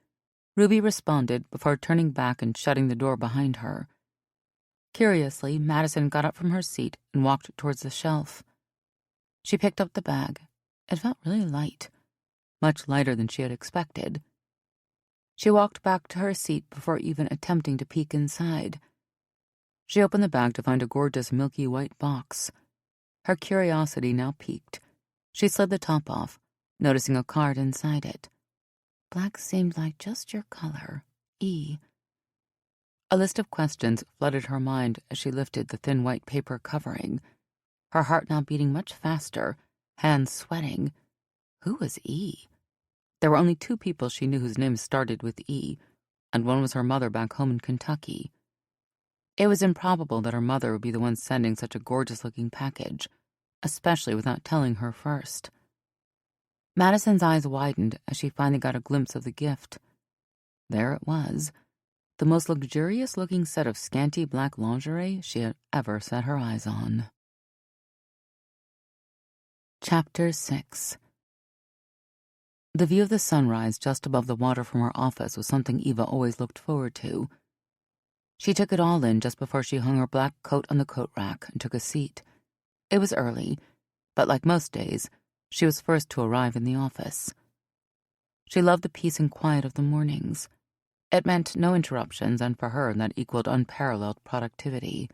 Ruby responded before turning back and shutting the door behind her. Curiously, Madison got up from her seat and walked towards the shelf. She picked up the bag. It felt really light, much lighter than she had expected. She walked back to her seat before even attempting to peek inside. She opened the bag to find a gorgeous milky white box. Her curiosity now piqued. She slid the top off, noticing a card inside it. "Black seemed like just your color. E." A list of questions flooded her mind as she lifted the thin white paper covering, her heart now beating much faster, hands sweating. Who was E? There were only 2 people she knew whose names started with E, and one was her mother back home in Kentucky. It was improbable that her mother would be the one sending such a gorgeous-looking package, especially without telling her first. Madison's eyes widened as she finally got a glimpse of the gift. There it was, the most luxurious-looking set of scanty black lingerie she had ever set her eyes on. Chapter 6. The view of the sunrise just above the water from her office was something Eva always looked forward to. She took it all in just before she hung her black coat on the coat rack and took a seat. It was early, but like most days, she was first to arrive in the office. She loved the peace and quiet of the mornings. It meant no interruptions, and for her that equaled unparalleled productivity.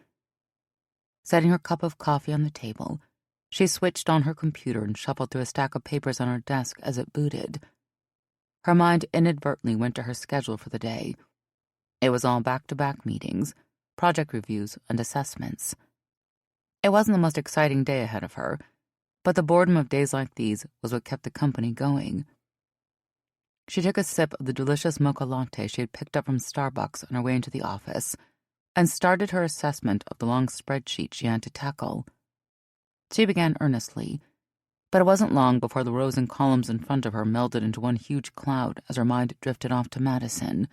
Setting her cup of coffee on the table, she switched on her computer and shuffled through a stack of papers on her desk as it booted. Her mind inadvertently went to her schedule for the day. It was all back-to-back meetings, project reviews, and assessments. It wasn't the most exciting day ahead of her, but the boredom of days like these was what kept the company going. She took a sip of the delicious mocha latte she had picked up from Starbucks on her way into the office and started her assessment of the long spreadsheet she had to tackle. She began earnestly, but it wasn't long before the rows and columns in front of her melded into one huge cloud as her mind drifted off to Madison.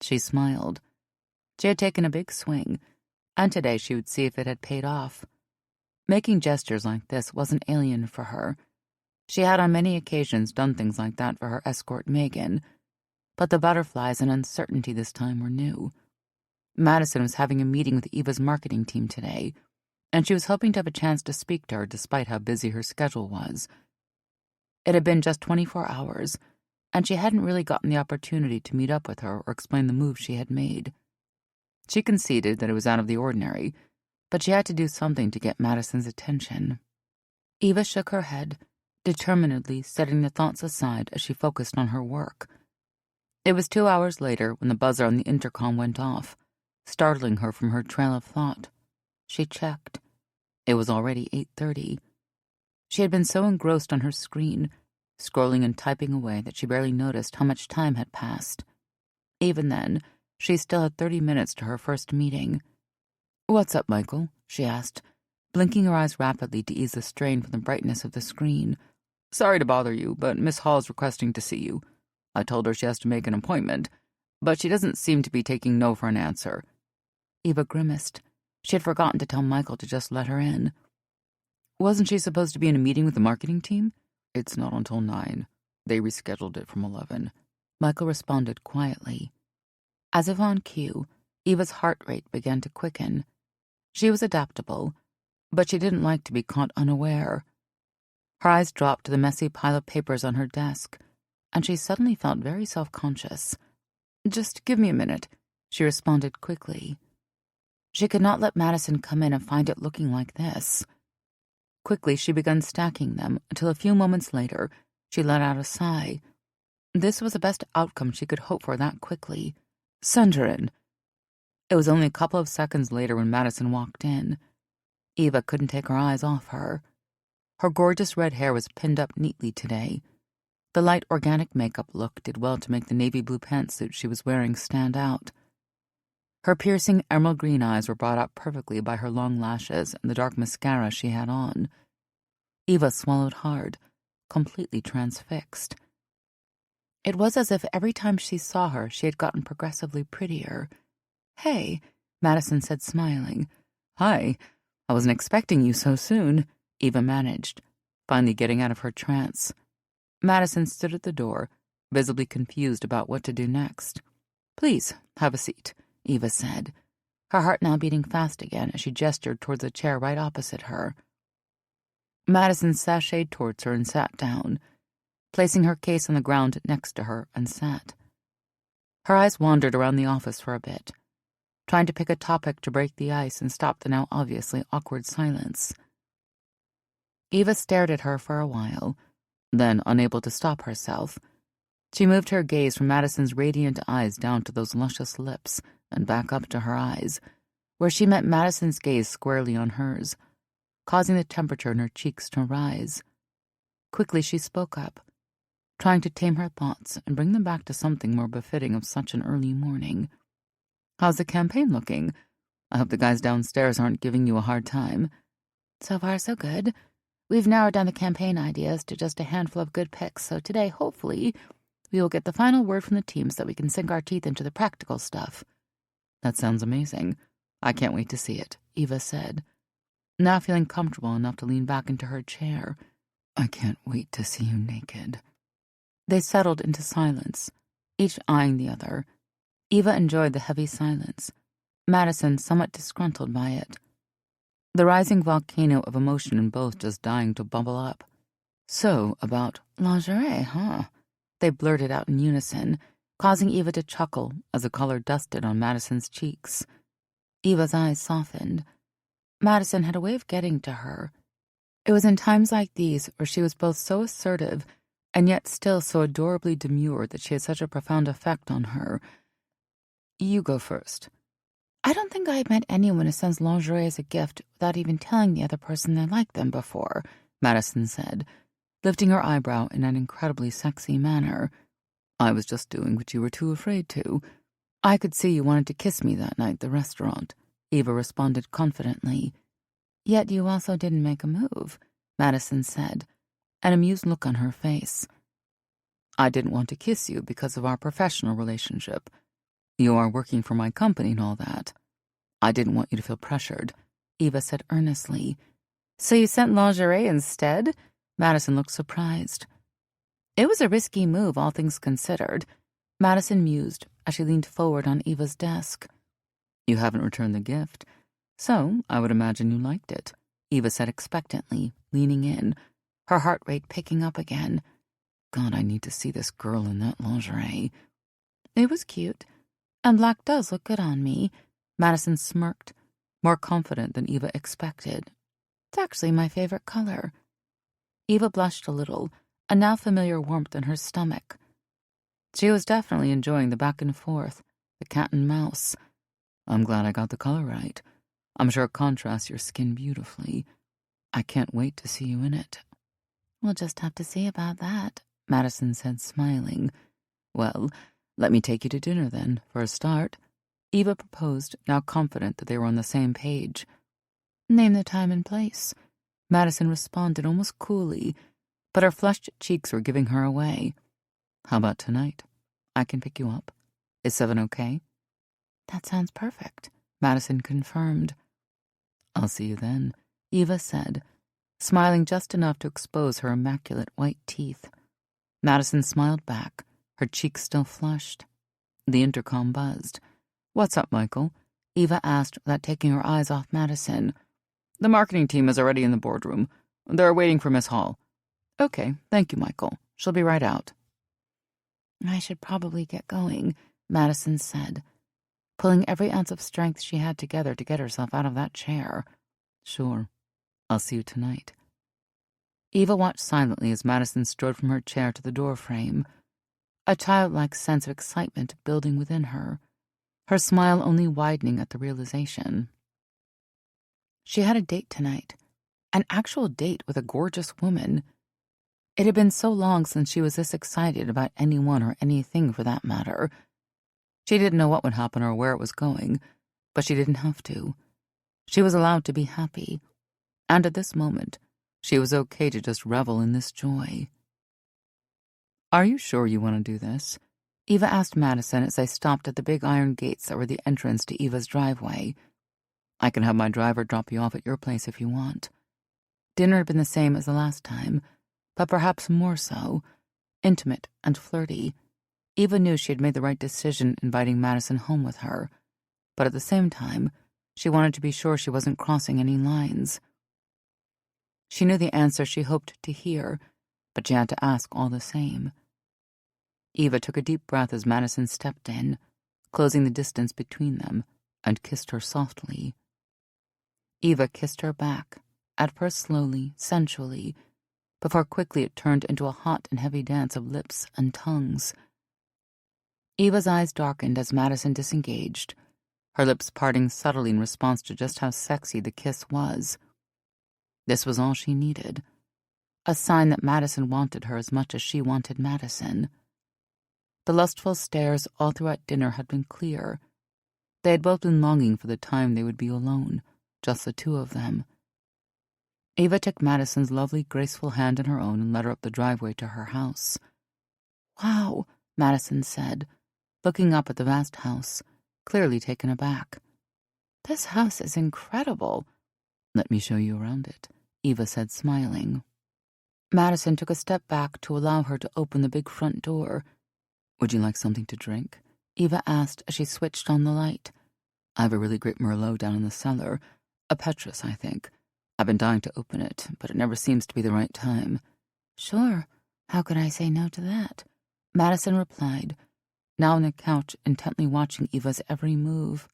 She smiled. She had taken a big swing, and today she would see if it had paid off. Making gestures like this wasn't alien for her. She had on many occasions done things like that for her escort Megan, but the butterflies and uncertainty this time were new. Madison was having a meeting with Eva's marketing team today, and she was hoping to have a chance to speak to her despite how busy her schedule was. It had been just 24 hours, and she hadn't really gotten the opportunity to meet up with her or explain the move she had made. She conceded that it was out of the ordinary, but she had to do something to get Madison's attention. Eva shook her head, determinedly setting the thoughts aside as she focused on her work. It was 2 hours later when the buzzer on the intercom went off, startling her from her trail of thought. She checked. It was already 8:30. She had been so engrossed on her screen, scrolling and typing away, that she barely noticed how much time had passed. Even then, she still had 30 minutes to her first meeting. "What's up, Michael?" she asked, blinking her eyes rapidly to ease the strain from the brightness of the screen. "Sorry to bother you, but Miss Hall is requesting to see you. I told her she has to make an appointment, but she doesn't seem to be taking no for an answer." Eva grimaced. She had forgotten to tell Michael to just let her in. "Wasn't she supposed to be in a meeting with the marketing team?" "It's not until 9. They rescheduled it from 11. Michael responded quietly. As if on cue, Eva's heart rate began to quicken. She was adaptable, but she didn't like to be caught unaware. Her eyes dropped to the messy pile of papers on her desk, and she suddenly felt very self-conscious. "Just give me a minute," she responded quickly. She could not let Madison come in and find it looking like this. Quickly, she began stacking them until a few moments later, she let out a sigh. This was the best outcome she could hope for that quickly. "Send her in." It was only a couple of seconds later when Madison walked in. Eva couldn't take her eyes off her. Her gorgeous red hair was pinned up neatly today. The light organic makeup look did well to make the navy blue pantsuit she was wearing stand out. Her piercing emerald green eyes were brought out perfectly by her long lashes and the dark mascara she had on. Eva swallowed hard, completely transfixed. It was as if every time she saw her, she had gotten progressively prettier. "Hey," Madison said, smiling. "Hi, I wasn't expecting you so soon," Eva managed, finally getting out of her trance. Madison stood at the door, visibly confused about what to do next. "Please, have a seat," Eva said, her heart now beating fast again as she gestured towards a chair right opposite her. Madison sashayed towards her and sat down, placing her case on the ground next to her, and sat. Her eyes wandered around the office for a bit, trying to pick a topic to break the ice and stop the now obviously awkward silence. Eva stared at her for a while, then, unable to stop herself, she moved her gaze from Madison's radiant eyes down to those luscious lips and back up to her eyes, where she met Madison's gaze squarely on hers, causing the temperature in her cheeks to rise. Quickly she spoke up. trying to tame her thoughts and bring them back to something more befitting of such an early morning. "How's the campaign looking? I hope the guys downstairs aren't giving you a hard time." "So far, so good. We've narrowed down the campaign ideas to just a handful of good picks, so today, hopefully, we will get the final word from the team so that we can sink our teeth into the practical stuff." "That sounds amazing. I can't wait to see it," Eva said, now feeling comfortable enough to lean back into her chair. "I can't wait to see you naked." They settled into silence, each eyeing the other. Eva enjoyed the heavy silence, Madison somewhat disgruntled by it. The rising volcano of emotion in both just dying to bubble up. "So, about lingerie, huh?" They blurted out in unison, causing Eva to chuckle as the color dusted on Madison's cheeks. Eva's eyes softened. Madison had a way of getting to her. It was in times like these where she was both so assertive and yet still so adorably demure that she had such a profound effect on her. "You go first." "I don't think I have met anyone who sends lingerie as a gift without even telling the other person they like them before," Madison said, lifting her eyebrow in an incredibly sexy manner. "I was just doing what you were too afraid to." "I could see you wanted to kiss me that night at the restaurant," Eva responded confidently. "Yet you also didn't make a move," Madison said, an amused look on her face. "I didn't want to kiss you because of our professional relationship. You are working for my company and all that. I didn't want you to feel pressured," Eva said earnestly. "So you sent lingerie instead?" Madison looked surprised. "It was a risky move, all things considered," Madison mused as she leaned forward on Eva's desk. "You haven't returned the gift, so I would imagine you liked it," Eva said expectantly, leaning in, her heart rate picking up again. "God, I need to see this girl in that lingerie." "It was cute, and black does look good on me," Madison smirked, more confident than Eva expected. "It's actually my favorite color." Eva blushed a little, a now familiar warmth in her stomach. She was definitely enjoying the back and forth, the cat and mouse. "I'm glad I got the color right. I'm sure it contrasts your skin beautifully. I can't wait to see you in it." "We'll just have to see about that," Madison said, smiling. "Well, let me take you to dinner then, for a start," Eva proposed, now confident that they were on the same page. "Name the time and place," Madison responded almost coolly, but her flushed cheeks were giving her away. "How about tonight? I can pick you up. Is 7 okay?" "That sounds perfect," Madison confirmed. "I'll see you then," Eva said, smiling just enough to expose her immaculate white teeth. Madison smiled back, her cheeks still flushed. The intercom buzzed. "What's up, Michael?" Eva asked without taking her eyes off Madison. "The marketing team is already in the boardroom. They're waiting for Miss Hall." "Okay, thank you, Michael. She'll be right out." "I should probably get going," Madison said, pulling every ounce of strength she had together to get herself out of that chair. "Sure. I'll see you tonight." Eva watched silently as Madison strode from her chair to the doorframe, a childlike sense of excitement building within her, her smile only widening at the realization. She had a date tonight, an actual date with a gorgeous woman. It had been so long since she was this excited about anyone or anything for that matter. She didn't know what would happen or where it was going, but she didn't have to. She was allowed to be happy, and at this moment, she was okay to just revel in this joy. "Are you sure you want to do this?" Eva asked Madison as they stopped at the big iron gates that were the entrance to Eva's driveway. "I can have my driver drop you off at your place if you want." Dinner had been the same as the last time, but perhaps more so, intimate and flirty. Eva knew she had made the right decision inviting Madison home with her, but at the same time, she wanted to be sure she wasn't crossing any lines. She knew the answer she hoped to hear, but she had to ask all the same. Eva took a deep breath as Madison stepped in, closing the distance between them, and kissed her softly. Eva kissed her back, at first slowly, sensually, before quickly it turned into a hot and heavy dance of lips and tongues. Eva's eyes darkened as Madison disengaged, her lips parting subtly in response to just how sexy the kiss was. This was all she needed. a sign that Madison wanted her as much as she wanted Madison. The lustful stares all throughout dinner had been clear. They had both been longing for the time they would be alone, just the two of them. Eva took Madison's lovely, graceful hand in her own and led her up the driveway to her house. "Wow," Madison said, looking up at the vast house, clearly taken aback. "This house is incredible." "Let me show you around it," Eva said, smiling. Madison took a step back to allow her to open the big front door. "Would you like something to drink?" Eva asked as she switched on the light. "I have a really great Merlot down in the cellar. A Petrus, I think. I've been dying to open it, but it never seems to be the right time." "Sure. How could I say no to that?" Madison replied, now on the couch intently watching Eva's every move.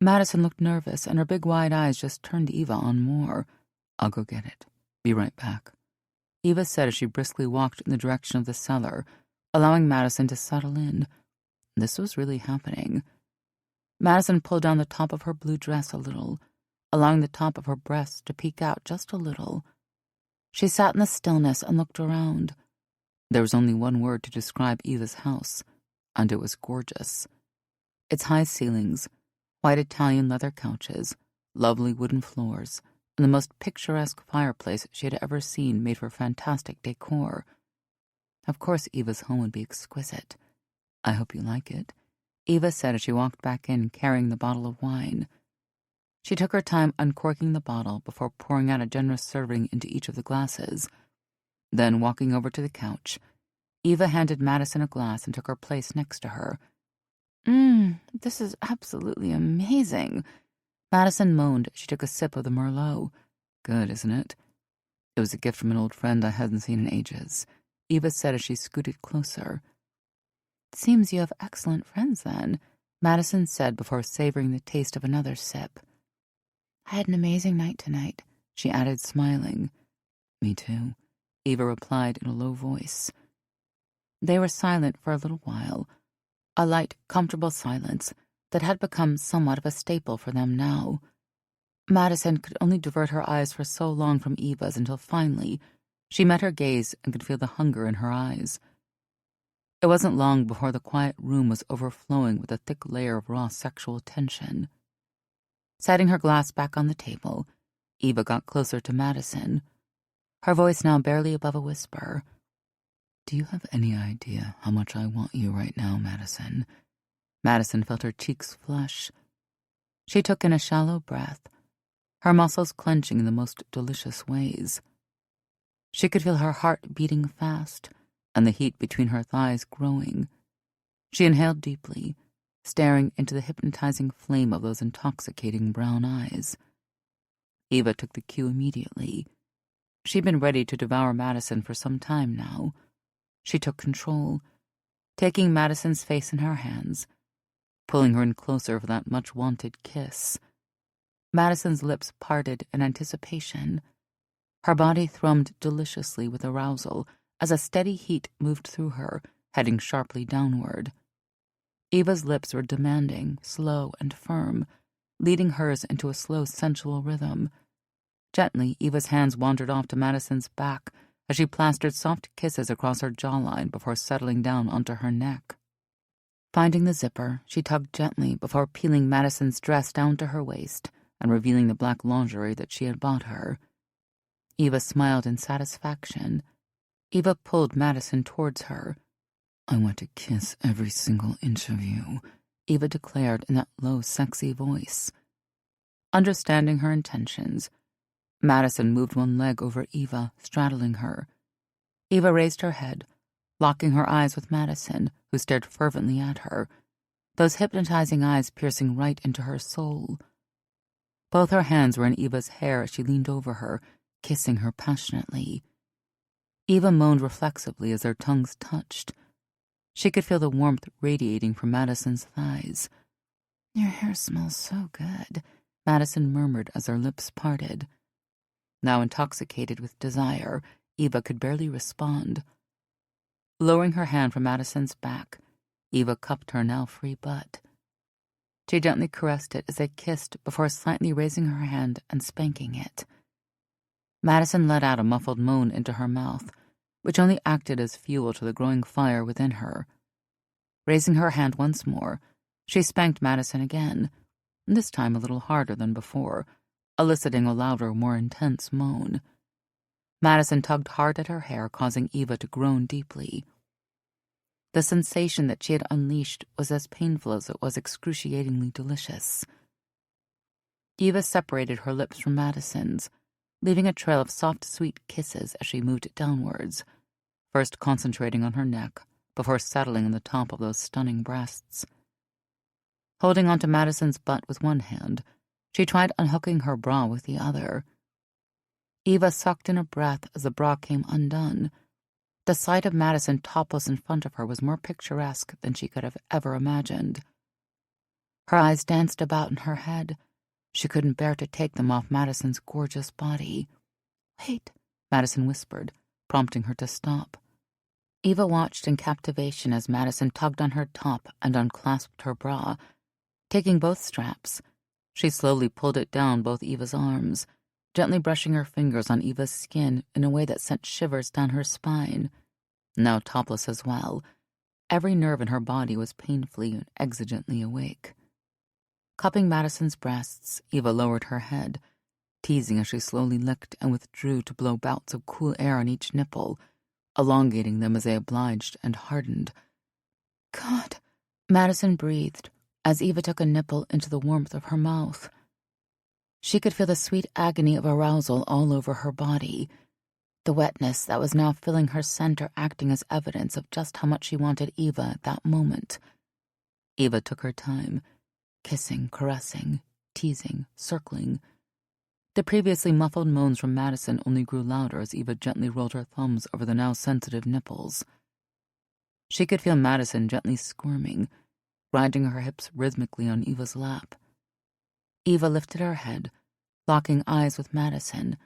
Madison looked nervous, and her big wide eyes just turned Eva on more. "I'll go get it. Be right back," Eva said as she briskly walked in the direction of the cellar, allowing Madison to settle in. This was really happening. Madison pulled down the top of her blue dress a little, allowing the top of her breasts to peek out just a little. She sat in the stillness and looked around. There was only one word to describe Eva's house, and it was gorgeous. Its high ceilings, white Italian leather couches, lovely wooden floors, and the most picturesque fireplace she had ever seen made for fantastic decor. Of course Eva's home would be exquisite. "I hope you like it," Eva said as she walked back in carrying the bottle of wine. She took her time uncorking the bottle before pouring out a generous serving into each of the glasses. Then, walking over to the couch, Eva handed Madison a glass and took her place next to her. This is absolutely amazing," Madison moaned as she took a sip of the Merlot. "Good, isn't it?" "It was a gift from an old friend I hadn't seen in ages," Eva said as she scooted closer. "Seems you have excellent friends, then," Madison said before savoring the taste of another sip. "I had an amazing night tonight," she added, smiling. "Me too," Eva replied in a low voice. They were silent for a little while, a light, comfortable silence that had become somewhat of a staple for them now. Madison could only divert her eyes for so long from Eva's until finally she met her gaze and could feel the hunger in her eyes. It wasn't long before the quiet room was overflowing with a thick layer of raw sexual tension. Setting her glass back on the table, Eva got closer to Madison, her voice now barely above a whisper. "Do you have any idea how much I want you right now, Madison?" Madison felt her cheeks flush. She took in a shallow breath, her muscles clenching in the most delicious ways. She could feel her heart beating fast and the heat between her thighs growing. She inhaled deeply, staring into the hypnotizing flame of those intoxicating brown eyes. Eva took the cue immediately. She'd been ready to devour Madison for some time now. She took control, taking Madison's face in her hands, pulling her in closer for that much-wanted kiss. Madison's lips parted in anticipation. Her body thrummed deliciously with arousal as a steady heat moved through her, heading sharply downward. Eva's lips were demanding, slow and firm, leading hers into a slow, sensual rhythm. Gently, Eva's hands wandered off to Madison's back as she plastered soft kisses across her jawline before settling down onto her neck. Finding the zipper, she tugged gently before peeling Madison's dress down to her waist and revealing the black lingerie that she had bought her. Eva smiled in satisfaction. Eva pulled Madison towards her. "I want to kiss every single inch of you," Eva declared in that low, sexy voice. Understanding her intentions, Madison moved one leg over Eva, straddling her. Eva raised her head, locking her eyes with Madison, who stared fervently at her, those hypnotizing eyes piercing right into her soul. Both her hands were in Eva's hair as she leaned over her, kissing her passionately. Eva moaned reflexively as their tongues touched. She could feel the warmth radiating from Madison's thighs. "Your hair smells so good," Madison murmured as their lips parted. Now intoxicated with desire, Eva could barely respond. Lowering her hand from Madison's back, Eva cupped her now free butt. She gently caressed it as they kissed before slightly raising her hand and spanking it. Madison let out a muffled moan into her mouth, which only acted as fuel to the growing fire within her. Raising her hand once more, she spanked Madison again, this time a little harder than before, eliciting a louder, more intense moan. Madison tugged hard at her hair, causing Eva to groan deeply. The sensation that she had unleashed was as painful as it was excruciatingly delicious. Eva separated her lips from Madison's, leaving a trail of soft, sweet kisses as she moved downwards, first concentrating on her neck, before settling on the top of those stunning breasts. Holding onto Madison's butt with one hand, she tried unhooking her bra with the other. Eva sucked in a breath as the bra came undone. The sight of Madison topless in front of her was more picturesque than she could have ever imagined. Her eyes danced about in her head. She couldn't bear to take them off Madison's gorgeous body. "Wait," Madison whispered, prompting her to stop. Eva watched in captivation as Madison tugged on her top and unclasped her bra. Taking both straps, she slowly pulled it down both Eva's arms, gently brushing her fingers on Eva's skin in a way that sent shivers down her spine. Now topless as well, every nerve in her body was painfully and exigently awake. Cupping Madison's breasts, Eva lowered her head, teasing as she slowly licked and withdrew to blow bouts of cool air on each nipple, elongating them as they obliged and hardened. "God," Madison breathed as Eva took a nipple into the warmth of her mouth. She could feel the sweet agony of arousal all over her body, the wetness that was now filling her center acting as evidence of just how much she wanted Eva at that moment. Eva took her time, kissing, caressing, teasing, circling. The previously muffled moans from Madison only grew louder as Eva gently rolled her thumbs over the now sensitive nipples. She could feel Madison gently squirming, grinding her hips rhythmically on Eva's lap. Eva lifted her head, locking eyes with Madison,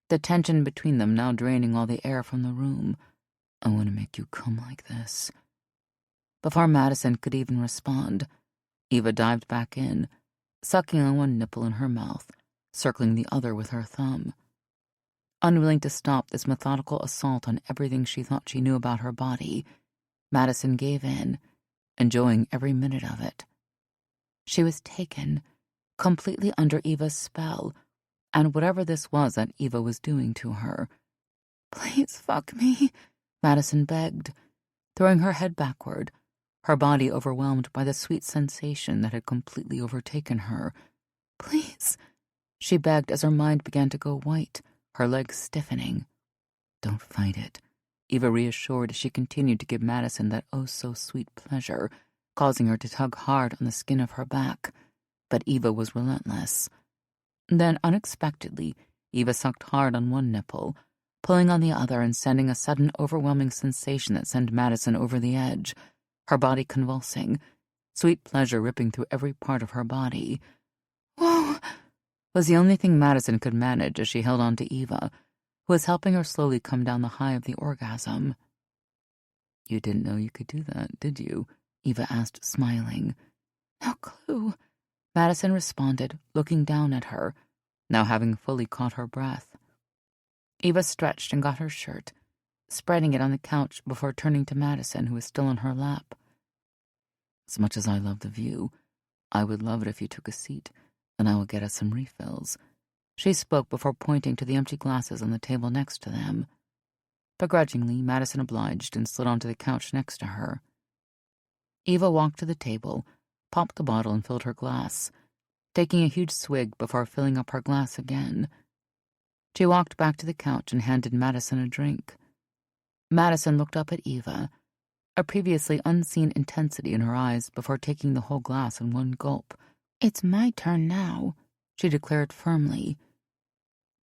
the tension between them now draining all the air from the room. "I want to make you come like this." Before Madison could even respond, Eva dived back in, sucking on one nipple in her mouth, circling the other with her thumb. Unwilling to stop this methodical assault on everything she thought she knew about her body, Madison gave in, enjoying every minute of it. She was taken, completely under Eva's spell, and whatever this was that Eva was doing to her. "Please fuck me," Madison begged, throwing her head backward, her body overwhelmed by the sweet sensation that had completely overtaken her. "Please," she begged as her mind began to go white, her legs stiffening. "Don't fight it," Eva reassured as she continued to give Madison that oh-so-sweet pleasure, causing her to tug hard on the skin of her back. But Eva was relentless. Then, unexpectedly, Eva sucked hard on one nipple, pulling on the other and sending a sudden overwhelming sensation that sent Madison over the edge, her body convulsing, sweet pleasure ripping through every part of her body. "Whoa!" was the only thing Madison could manage as she held on to Eva, who was helping her slowly come down the high of the orgasm. "You didn't know you could do that, did you?" Eva asked, smiling. "No clue," Madison responded, looking down at her, now having fully caught her breath. Eva stretched and got her shirt, spreading it on the couch before turning to Madison, who was still on her lap. "As much as I love the view, I would love it if you took a seat, and I will get us some refills," she spoke before pointing to the empty glasses on the table next to them. Begrudgingly, Madison obliged and slid onto the couch next to her. Eva walked to the table, popped the bottle and filled her glass, taking a huge swig before filling up her glass again. She walked back to the couch and handed Madison a drink. Madison looked up at Eva, a previously unseen intensity in her eyes before taking the whole glass in one gulp. "It's my turn now," she declared firmly.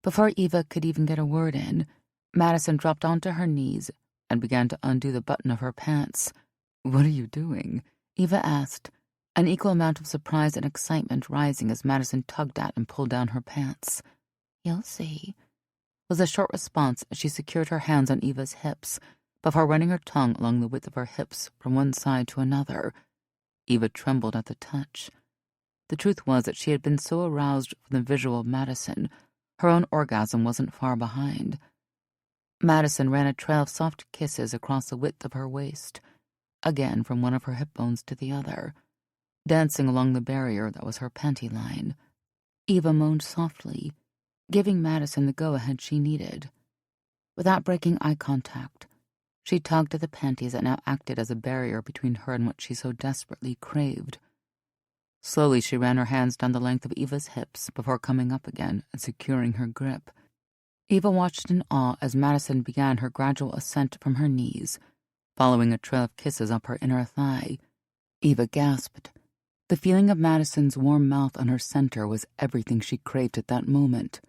Before Eva could even get a word in, Madison dropped onto her knees and began to undo the button of her pants. "What are you doing?" Eva asked, an equal amount of surprise and excitement rising as Madison tugged at and pulled down her pants. "You'll see," was the short response as she secured her hands on Eva's hips before running her tongue along the width of her hips from one side to another. Eva trembled at the touch. The truth was that she had been so aroused from the visual of Madison, Her own orgasm wasn't far behind. Madison ran a trail of soft kisses across the width of her waist, again from one of her hip bones to the other, dancing along the barrier that was her panty line. Eva moaned softly, giving Madison the go-ahead she needed. Without breaking eye contact, she tugged at the panties that now acted as a barrier between her and what she so desperately craved. Slowly she ran her hands down the length of Eva's hips before coming up again and securing her grip. Eva watched in awe as Madison began her gradual ascent from her knees, following a trail of kisses up her inner thigh. Eva gasped. The feeling of Madison's warm mouth on her center was everything she craved at that moment.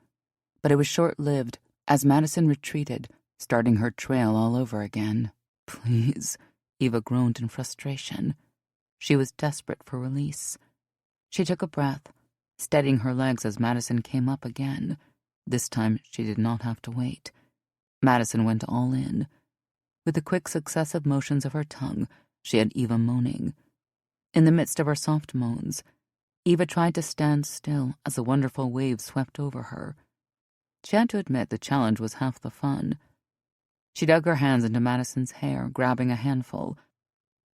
But it was short-lived as Madison retreated, starting her trail all over again. Please, Eva groaned in frustration. She was desperate for release. She took a breath, steadying her legs as Madison came up again. This time she did not have to wait. Madison went all in. With the quick successive motions of her tongue, she had Eva moaning. In the midst of her soft moans, Eva tried to stand still as the wonderful waves swept over her. She had to admit the challenge was half the fun. She dug her hands into Madison's hair, grabbing a handful,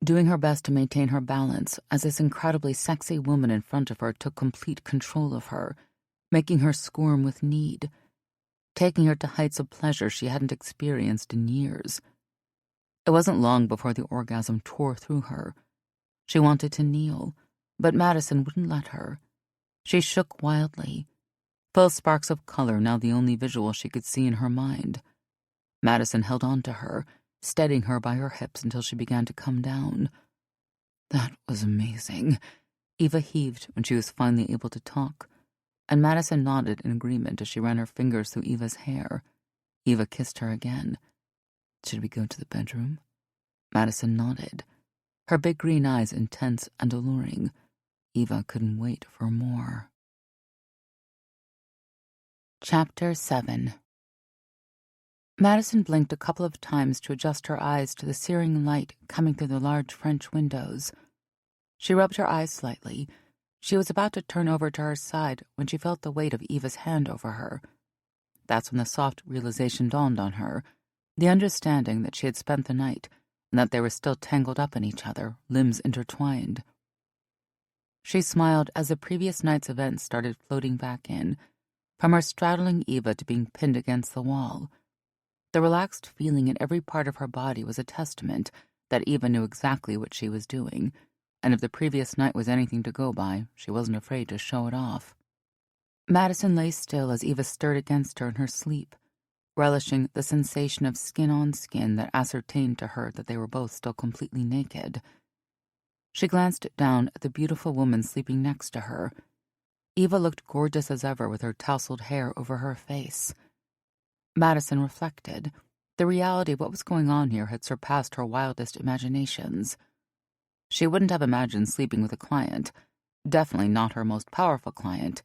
doing her best to maintain her balance as this incredibly sexy woman in front of her took complete control of her, making her squirm with need, taking her to heights of pleasure she hadn't experienced in years. It wasn't long before the orgasm tore through her. She wanted to kneel, but Madison wouldn't let her. She shook wildly, full sparks of color now the only visual she could see in her mind. Madison held on to her, steadying her by her hips until she began to come down. That was amazing. Eva heaved when she was finally able to talk, and Madison nodded in agreement as she ran her fingers through Eva's hair. Eva kissed her again. Should we go to the bedroom? Madison nodded, her big green eyes intense and alluring. Eva couldn't wait for more. Chapter 7. Madison blinked a couple of times to adjust her eyes to the searing light coming through the large French windows. She rubbed her eyes slightly. She was about to turn over to her side when she felt the weight of Eva's hand over her. That's when the soft realization dawned on her, the understanding that she had spent the night and that they were still tangled up in each other, limbs intertwined. She smiled as the previous night's events started floating back in, from her straddling Eva to being pinned against the wall. The relaxed feeling in every part of her body was a testament that Eva knew exactly what she was doing, and if the previous night was anything to go by, she wasn't afraid to show it off. Madison lay still as Eva stirred against her in her sleep, relishing the sensation of skin on skin that ascertained to her that they were both still completely naked. She glanced down at the beautiful woman sleeping next to her. Eva looked gorgeous as ever with her tousled hair over her face. Madison reflected. The reality of what was going on here had surpassed her wildest imaginations. She wouldn't have imagined sleeping with a client, definitely not her most powerful client,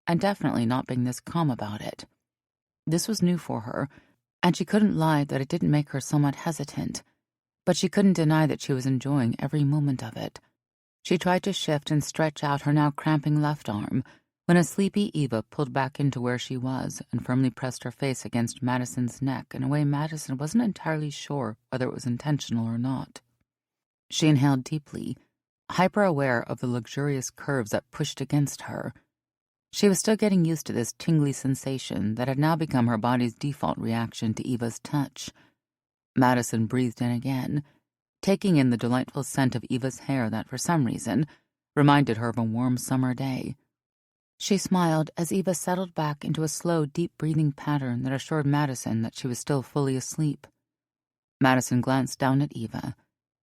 and definitely not being this calm about it. This was new for her, and she couldn't lie that it didn't make her somewhat hesitant, but she couldn't deny that she was enjoying every moment of it. She tried to shift and stretch out her now cramping left arm, when a sleepy Eva pulled back into where she was and firmly pressed her face against Madison's neck in a way Madison wasn't entirely sure whether it was intentional or not. She inhaled deeply, hyper-aware of the luxurious curves that pushed against her. She was still getting used to this tingly sensation that had now become her body's default reaction to Eva's touch. Madison breathed in again, taking in the delightful scent of Eva's hair that, for some reason, reminded her of a warm summer day. She smiled as Eva settled back into a slow, deep breathing pattern that assured Madison that she was still fully asleep. Madison glanced down at Eva.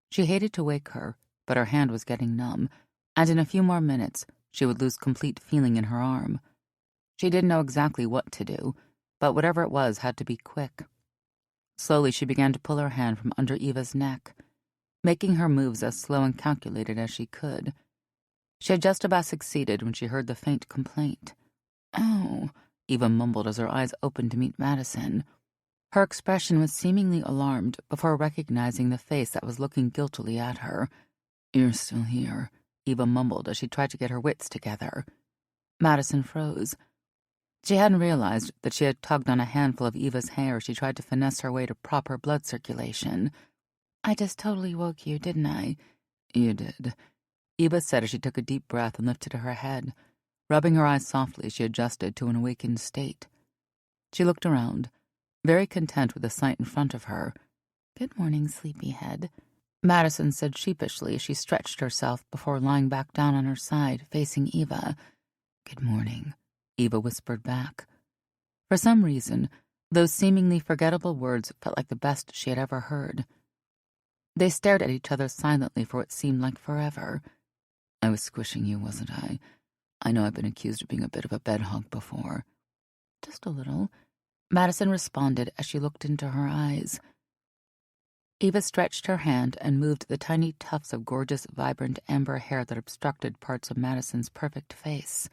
She hated to wake her, but her hand was getting numb, and in a few more minutes she would lose complete feeling in her arm. She didn't know exactly what to do, but whatever it was had to be quick. Slowly she began to pull her hand from under Eva's neck, making her moves as slow and calculated as she could. She had just about succeeded when she heard the faint complaint. "Oh," Eva mumbled as her eyes opened to meet Madison. Her expression was seemingly alarmed before recognizing the face that was looking guiltily at her. "You're still here," Eva mumbled as she tried to get her wits together. Madison froze. She hadn't realized that she had tugged on a handful of Eva's hair as she tried to finesse her way to proper blood circulation. "I just totally woke you, didn't I?" "You did," Eva said as she took a deep breath and lifted her head. Rubbing her eyes softly, she adjusted to an awakened state. She looked around, very content with the sight in front of her. "Good morning, sleepyhead," Madison said sheepishly as she stretched herself before lying back down on her side, facing Eva. "Good morning," Eva whispered back. For some reason, those seemingly forgettable words felt like the best she had ever heard. They stared at each other silently for what seemed like forever. "I was squishing you, wasn't I? I know I've been accused of being a bit of a bedhog before." "Just a little," Madison responded as she looked into her eyes. Eva stretched her hand and moved the tiny tufts of gorgeous, vibrant amber hair that obstructed parts of Madison's perfect face.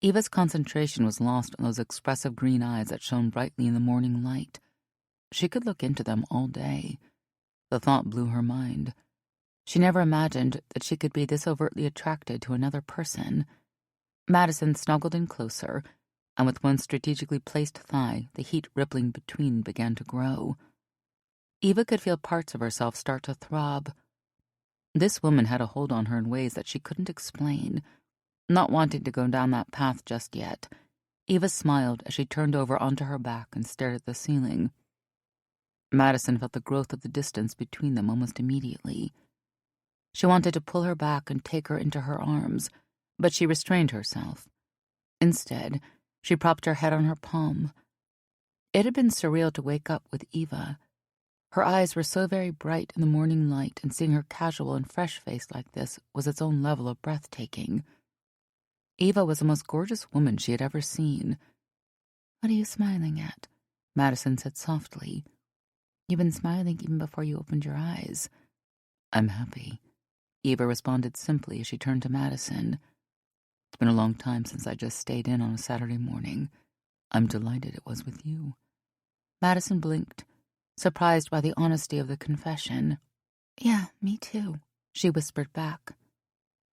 Eva's concentration was lost on those expressive green eyes that shone brightly in the morning light. She could look into them all day. The thought blew her mind. She never imagined that she could be this overtly attracted to another person. Madison snuggled in closer, and with one strategically placed thigh, the heat rippling between began to grow. Eva could feel parts of herself start to throb. This woman had a hold on her in ways that she couldn't explain. Not wanting to go down that path just yet, Eva smiled as she turned over onto her back and stared at the ceiling. Madison felt the growth of the distance between them almost immediately. She wanted to pull her back and take her into her arms, but she restrained herself. Instead, she propped her head on her palm. It had been surreal to wake up with Eva. Her eyes were so very bright in the morning light, and seeing her casual and fresh-faced like this was its own level of breathtaking. Eva was the most gorgeous woman she had ever seen. "What are you smiling at?" Madison said softly. "You've been smiling even before you opened your eyes." "I'm happy," Eva responded simply as she turned to Madison. "It's been a long time since I just stayed in on a Saturday morning. I'm delighted it was with you." Madison blinked, surprised by the honesty of the confession. "Yeah, me too," she whispered back.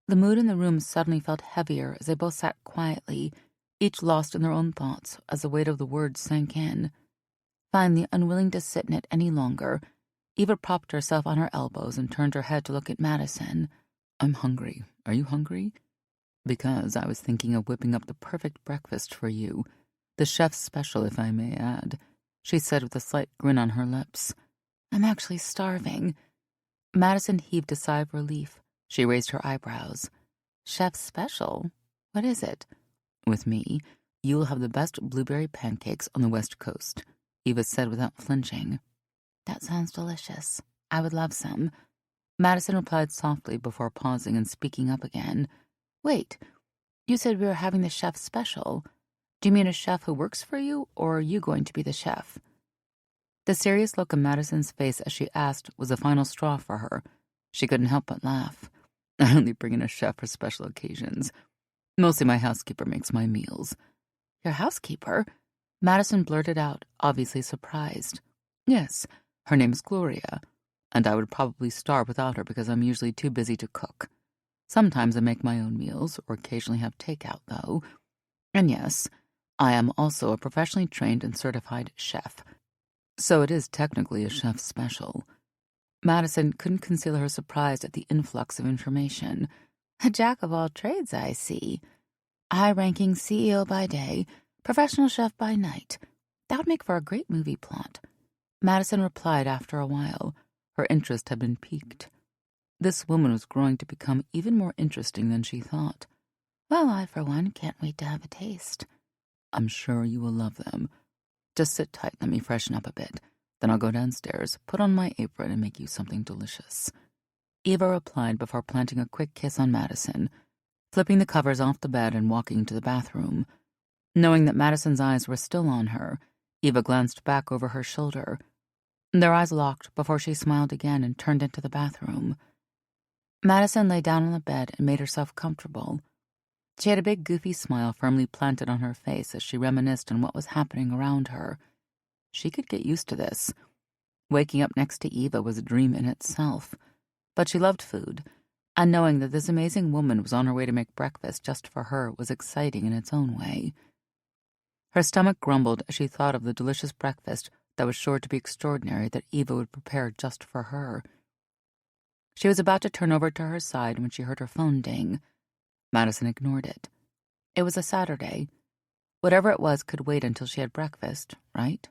The mood in the room suddenly felt heavier as they both sat quietly, each lost in their own thoughts as the weight of the words sank in. Finally, unwilling to sit in it any longer, Eva propped herself on her elbows and turned her head to look at Madison. "I'm hungry. Are you hungry?" "Because I was thinking of whipping up the perfect breakfast for you. The chef's special, if I may add," she said with a slight grin on her lips. "I'm actually starving." Madison heaved a sigh of relief. She raised her eyebrows. "Chef's special? What is it?" "With me, you will have the best blueberry pancakes on the West Coast," Eva said without flinching. "That sounds delicious. I would love some." Madison replied softly before pausing and speaking up again. "Wait, you said we were having the chef's special. Do you mean a chef who works for you, or are you going to be the chef?" The serious look on Madison's face as she asked was the final straw for her. She couldn't help but laugh. "I only bring in a chef for special occasions. Mostly my housekeeper makes my meals." "Your housekeeper?" Madison blurted out, obviously surprised. "Yes, her name is Gloria, and I would probably starve without her because I'm usually too busy to cook. Sometimes I make my own meals, or occasionally have takeout, though. And yes, I am also a professionally trained and certified chef, so it is technically a chef's special." Madison couldn't conceal her surprise at the influx of information. "A jack of all trades, I see. High-ranking CEO by day, professional chef by night. That would make for a great movie plot." Madison replied after a while. Her interest had been piqued. This woman was growing to become even more interesting than she thought. "Well, I, for one, can't wait to have a taste." "I'm sure you will love them. Just sit tight, let me freshen up a bit. Then I'll go downstairs, put on my apron, and make you something delicious." Eva replied before planting a quick kiss on Madison, flipping the covers off the bed and walking to the bathroom. Knowing that Madison's eyes were still on her, Eva glanced back over her shoulder. Their eyes locked before she smiled again and turned into the bathroom. Madison lay down on the bed and made herself comfortable. She had a big goofy smile firmly planted on her face as she reminisced on what was happening around her. She could get used to this. Waking up next to Eva was a dream in itself. But she loved food, and knowing that this amazing woman was on her way to make breakfast just for her was exciting in its own way. Her stomach grumbled as she thought of the delicious breakfast that was sure to be extraordinary that Eva would prepare just for her. She was about to turn over to her side when she heard her phone ding. Madison ignored it. It was a Saturday. Whatever it was could wait until she had breakfast, right?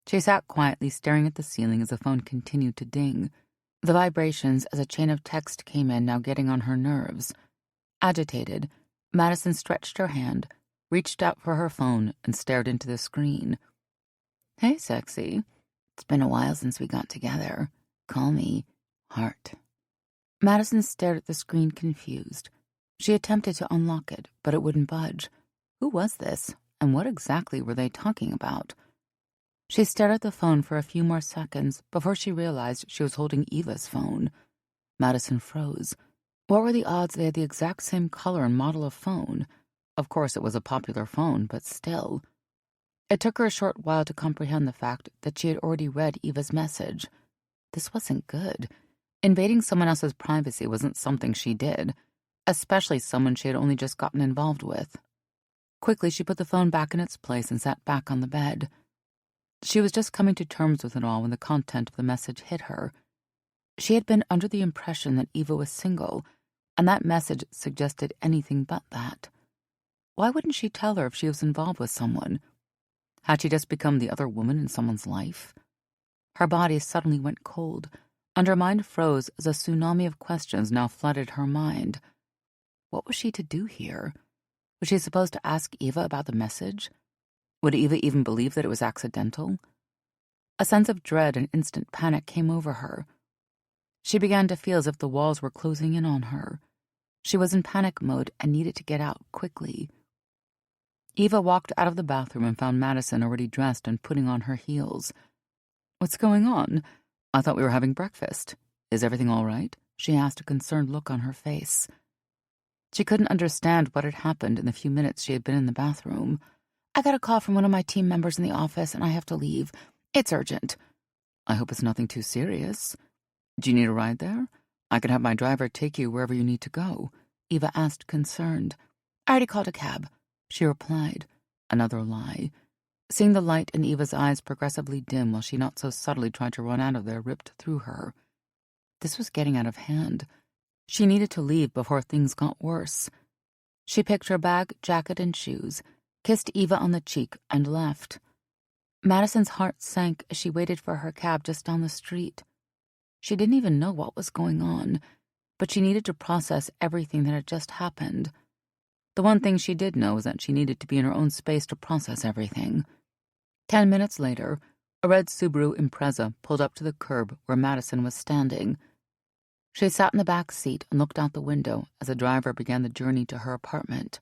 She sat quietly staring at the ceiling as the phone continued to ding, the vibrations as a chain of text came in now getting on her nerves. Agitated, Madison stretched her hand, reached out for her phone, and stared into the screen. "Hey, sexy. It's been a while since we got together. Call me Heart." Madison stared at the screen confused. She attempted to unlock it, but it wouldn't budge. Who was this, and what exactly were they talking about? She stared at the phone for a few more seconds before she realized she was holding Eva's phone. Madison froze. What were the odds they had the exact same color and model of phone? Of course it was a popular phone, but still. It took her a short while to comprehend the fact that she had already read Eva's message. This wasn't good. Invading someone else's privacy wasn't something she did, especially someone she had only just gotten involved with. Quickly, she put the phone back in its place and sat back on the bed. She was just coming to terms with it all when the content of the message hit her. She had been under the impression that Eva was single, and that message suggested anything but that. Why wouldn't she tell her if she was involved with someone? Had she just become the other woman in someone's life? Her body suddenly went cold, and her mind froze as a tsunami of questions now flooded her mind. What was she to do here? Was she supposed to ask Eva about the message? Would Eva even believe that it was accidental? A sense of dread and instant panic came over her. She began to feel as if the walls were closing in on her. She was in panic mode and needed to get out quickly. Eva walked out of the bathroom and found Madison already dressed and putting on her heels. "What's going on? I thought we were having breakfast. Is everything all right?" she asked, a concerned look on her face. She couldn't understand what had happened in the few minutes she had been in the bathroom. "I got a call from one of my team members in the office and I have to leave. It's urgent." "I hope it's nothing too serious. Do you need a ride there? I can have my driver take you wherever you need to go," Eva asked, concerned. "I already called a cab," she replied. Another lie. Seeing the light in Eva's eyes progressively dim while she not so subtly tried to run out of there ripped through her. This was getting out of hand. She needed to leave before things got worse. She picked her bag, jacket, and shoes, kissed Eva on the cheek, and left. Madison's heart sank as she waited for her cab just down the street. She didn't even know what was going on, but she needed to process everything that had just happened. The one thing she did know was that she needed to be in her own space to process everything. 10 minutes later, a red Subaru Impreza pulled up to the curb where Madison was standing. She sat in the back seat and looked out the window as the driver began the journey to her apartment.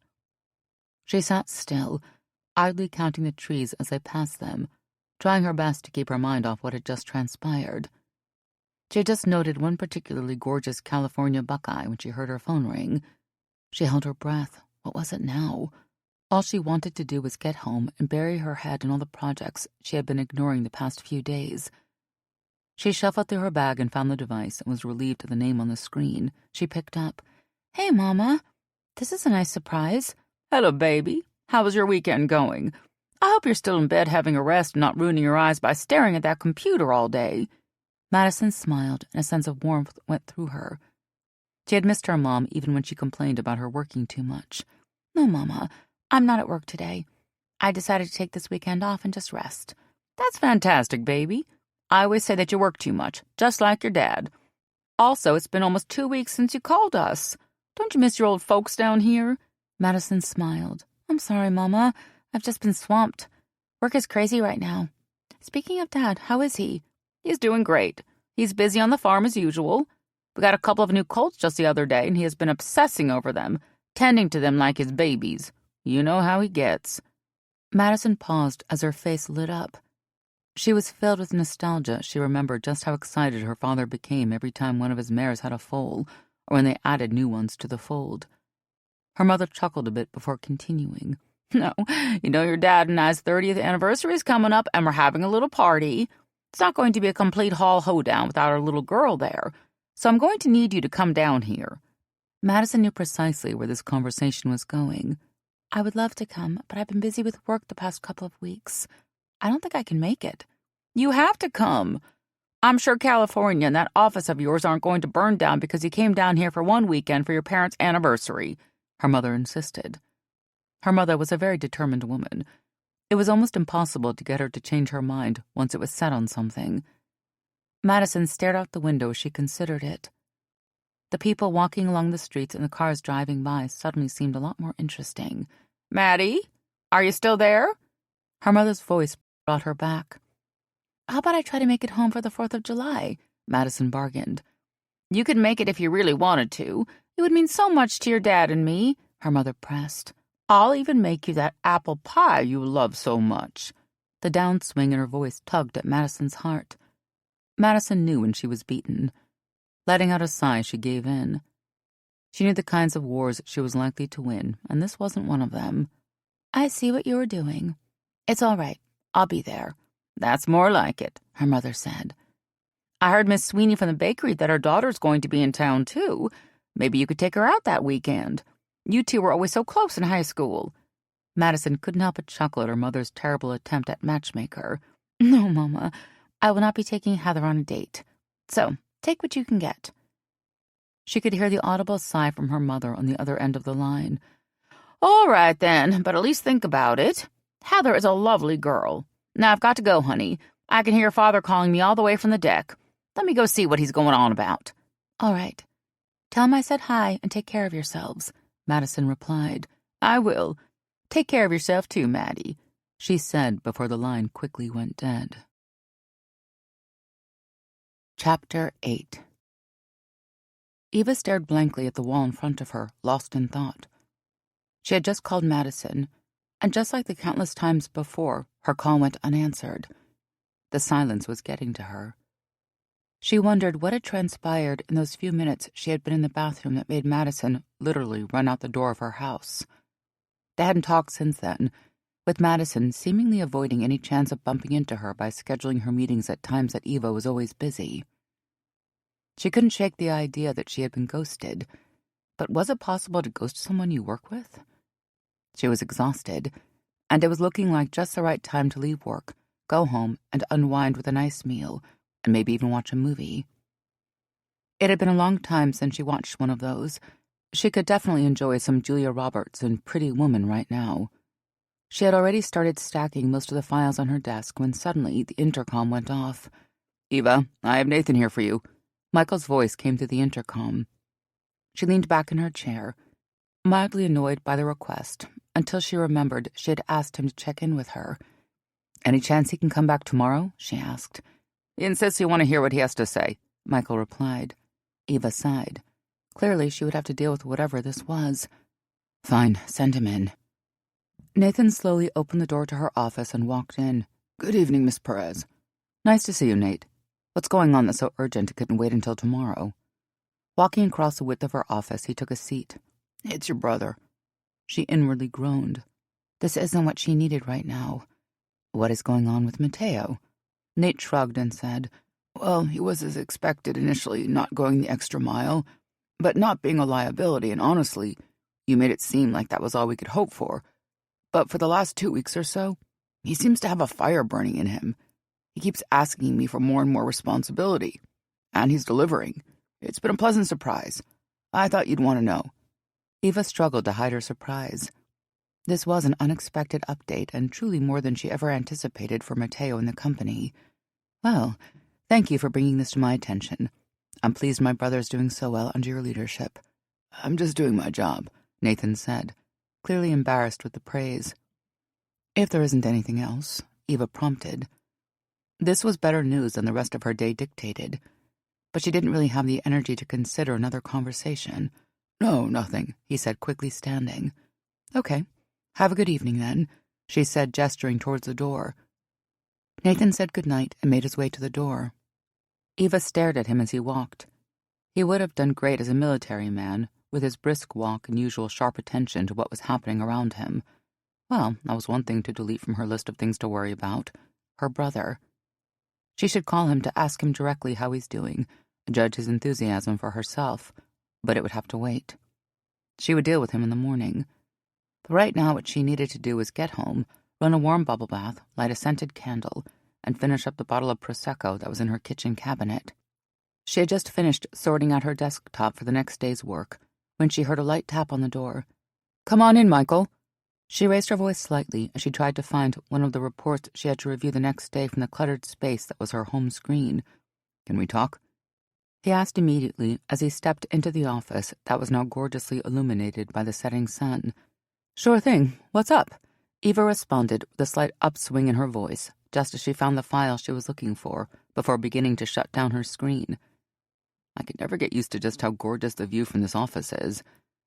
She sat still, idly counting the trees as they passed them, trying her best to keep her mind off what had just transpired. She had just noted one particularly gorgeous California buckeye when she heard her phone ring. She held her breath. What was it now? All she wanted to do was get home and bury her head in all the projects she had been ignoring the past few days. She shuffled through her bag and found the device and was relieved at the name on the screen. She picked up. "Hey, Mama. This is a nice surprise." "Hello, baby. How was your weekend going? I hope you're still in bed having a rest and not ruining your eyes by staring at that computer all day." Madison smiled, and a sense of warmth went through her. She had missed her mom even when she complained about her working too much. "No, Mama. I'm not at work today. I decided to take this weekend off and just rest." "That's fantastic, baby. I always say that you work too much, just like your dad. Also, it's been almost 2 weeks since you called us. Don't you miss your old folks down here?" Madison smiled. "I'm sorry, Mama. I've just been swamped. Work is crazy right now. Speaking of Dad, how is he?" "He's doing great. He's busy on the farm as usual. We got a couple of new colts just the other day, and he has been obsessing over them, tending to them like his babies. You know how he gets." Madison paused as her face lit up. She was filled with nostalgia. She remembered just how excited her father became every time one of his mares had a foal, or when they added new ones to the fold. Her mother chuckled a bit before continuing. "No, you know your dad and I's 30th anniversary is coming up, and we're having a little party. It's not going to be a complete haul hoedown without our little girl there, so I'm going to need you to come down here." Madison knew precisely where this conversation was going. I would love to come, but I've been busy with work the past couple of weeks. I don't think I can make it. You have to come. I'm sure California and that office of yours aren't going to burn down because you came down here for one weekend for your parents' anniversary, her mother insisted. Her mother was a very determined woman. It was almost impossible to get her to change her mind once it was set on something. Madison stared out the window as she considered it. The people walking along the streets and the cars driving by suddenly seemed a lot more interesting. "Maddie, are you still there?" Her mother's voice brought her back. How about I try to make it home for the 4th of July? Madison bargained. "You could make it if you really wanted to. It would mean so much to your dad and me," her mother pressed. "I'll even make you that apple pie you love so much." The downswing in her voice tugged at Madison's heart. Madison knew when she was beaten. Letting out a sigh, she gave in. She knew the kinds of wars she was likely to win, and this wasn't one of them. I see what you were doing. It's all right. I'll be there. That's more like it, her mother said. I heard Miss Sweeney from the bakery that her daughter's going to be in town, too. Maybe you could take her out that weekend. You two were always so close in high school. Madison couldn't help but chuckle at her mother's terrible attempt at matchmaker. No, Mama, I will not be taking Heather on a date. So, take what you can get. She could hear the audible sigh from her mother on the other end of the line. All right, then, but at least think about it. Heather is a lovely girl. Now I've got to go, honey. I can hear your father calling me all the way from the deck. Let me go see what he's going on about. All right. Tell him I said hi and take care of yourselves, Madison replied. I will. Take care of yourself too, Maddie, she said before the line quickly went dead. Chapter 8. Eva stared blankly at the wall in front of her, lost in thought. She had just called Madison, and just like the countless times before, her call went unanswered. The silence was getting to her. She wondered what had transpired in those few minutes she had been in the bathroom that made Madison literally run out the door of her house. They hadn't talked since then, with Madison seemingly avoiding any chance of bumping into her by scheduling her meetings at times that Eva was always busy. She couldn't shake the idea that she had been ghosted, but was it possible to ghost someone you work with? She was exhausted, and it was looking like just the right time to leave work, go home, and unwind with a nice meal, and maybe even watch a movie. It had been a long time since she watched one of those. She could definitely enjoy some Julia Roberts and Pretty Woman right now. She had already started stacking most of the files on her desk when suddenly the intercom went off. Eva, I have Nathan here for you. Michael's voice came through the intercom. She leaned back in her chair, mildly annoyed by the request, until she remembered she had asked him to check in with her. Any chance he can come back tomorrow? She asked. He insists you want to hear what he has to say, Michael replied. Eva sighed. Clearly she would have to deal with whatever this was. Fine, send him in. Nathan slowly opened the door to her office and walked in. Good evening, Miss Perez. Nice to see you, Nate. What's going on that's so urgent it couldn't wait until tomorrow? Walking across the width of her office, he took a seat. It's your brother. She inwardly groaned. This isn't what she needed right now. What is going on with Mateo? Nate shrugged and said, Well, he was as expected initially, not going the extra mile, but not being a liability, and honestly, you made it seem like that was all we could hope for. But for the last 2 weeks or so, he seems to have a fire burning in him. He keeps asking me for more and more responsibility, and he's delivering. It's been a pleasant surprise. I thought you'd want to know. Eva struggled to hide her surprise. This was an unexpected update and truly more than she ever anticipated for Mateo and the company. Well, thank you for bringing this to my attention. I'm pleased my brother is doing so well under your leadership. I'm just doing my job, Nathan said, clearly embarrassed with the praise. If there isn't anything else, Eva prompted. This was better news than the rest of her day dictated, but she didn't really have the energy to consider another conversation. No, nothing, he said, quickly standing. Okay, have a good evening then, she said, gesturing towards the door. Nathan said good night and made his way to the door. Eva stared at him as he walked. He would have done great as a military man, with his brisk walk and usual sharp attention to what was happening around him. Well, that was one thing to delete from her list of things to worry about. Her brother. She should call him to ask him directly how he's doing, judge his enthusiasm for herself, but it would have to wait. She would deal with him in the morning. But right now what she needed to do was get home, run a warm bubble bath, light a scented candle, and finish up the bottle of Prosecco that was in her kitchen cabinet. She had just finished sorting out her desktop for the next day's work when she heard a light tap on the door. "Come on in, Michael." She raised her voice slightly as she tried to find one of the reports she had to review the next day from the cluttered space that was her home screen. "Can we talk?" he asked immediately as he stepped into the office that was now gorgeously illuminated by the setting sun. "Sure thing. What's up?" Eva responded with a slight upswing in her voice, just as she found the file she was looking for, before beginning to shut down her screen. "I could never get used to just how gorgeous the view from this office is,"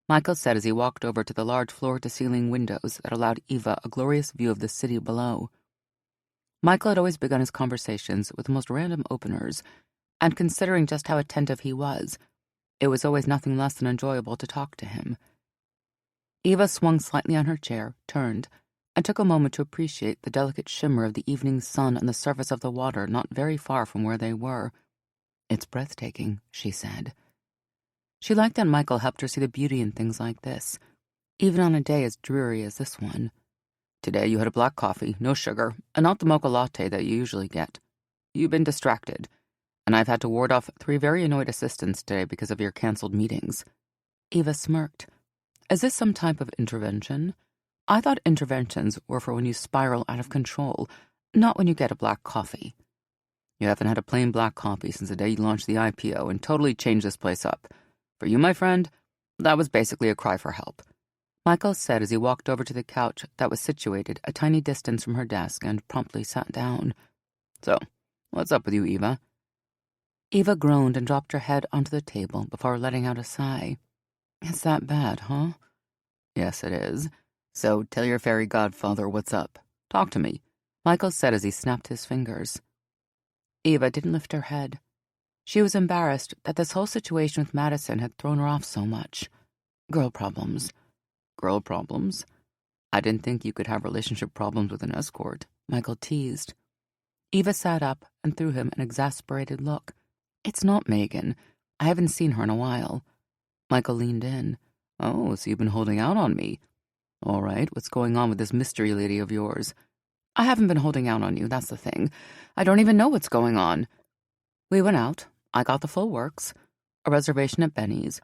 Michael said as he walked over to the large floor-to-ceiling windows that allowed Eva a glorious view of the city below. Michael had always begun his conversations with the most random openers, and considering just how attentive he was, it was always nothing less than enjoyable to talk to him. Eva swung slightly on her chair, turned, and took a moment to appreciate the delicate shimmer of the evening sun on the surface of the water not very far from where they were. "It's breathtaking," she said. She liked that Michael helped her see the beauty in things like this, even on a day as dreary as this one. "Today you had a black coffee, no sugar, and not the mocha latte that you usually get. You've been distracted, and I've had to ward off 3 very annoyed assistants today because of your canceled meetings." Eva smirked. "Is this some type of intervention? I thought interventions were for when you spiral out of control, not when you get a black coffee." "You haven't had a plain black coffee since the day you launched the IPO and totally changed this place up. For you, my friend, that was basically a cry for help," Michael said as he walked over to the couch that was situated a tiny distance from her desk and promptly sat down. "So, what's up with you, Eva?" Eva groaned and dropped her head onto the table before letting out a sigh. "It's that bad, huh?" "Yes, it is. So tell your fairy godfather what's up. Talk to me," Michael said as he snapped his fingers. Eva didn't lift her head. She was embarrassed that this whole situation with Madison had thrown her off so much. Girl problems. "Girl problems? I didn't think you could have relationship problems with an escort," Michael teased. Eva sat up and threw him an exasperated look. "It's not Megan. I haven't seen her in a while." Michael leaned in. "Oh, so you've been holding out on me. All right, what's going on with this mystery lady of yours?" "I haven't been holding out on you, that's the thing. I don't even know what's going on. We went out. I got the full works. A reservation at Benny's.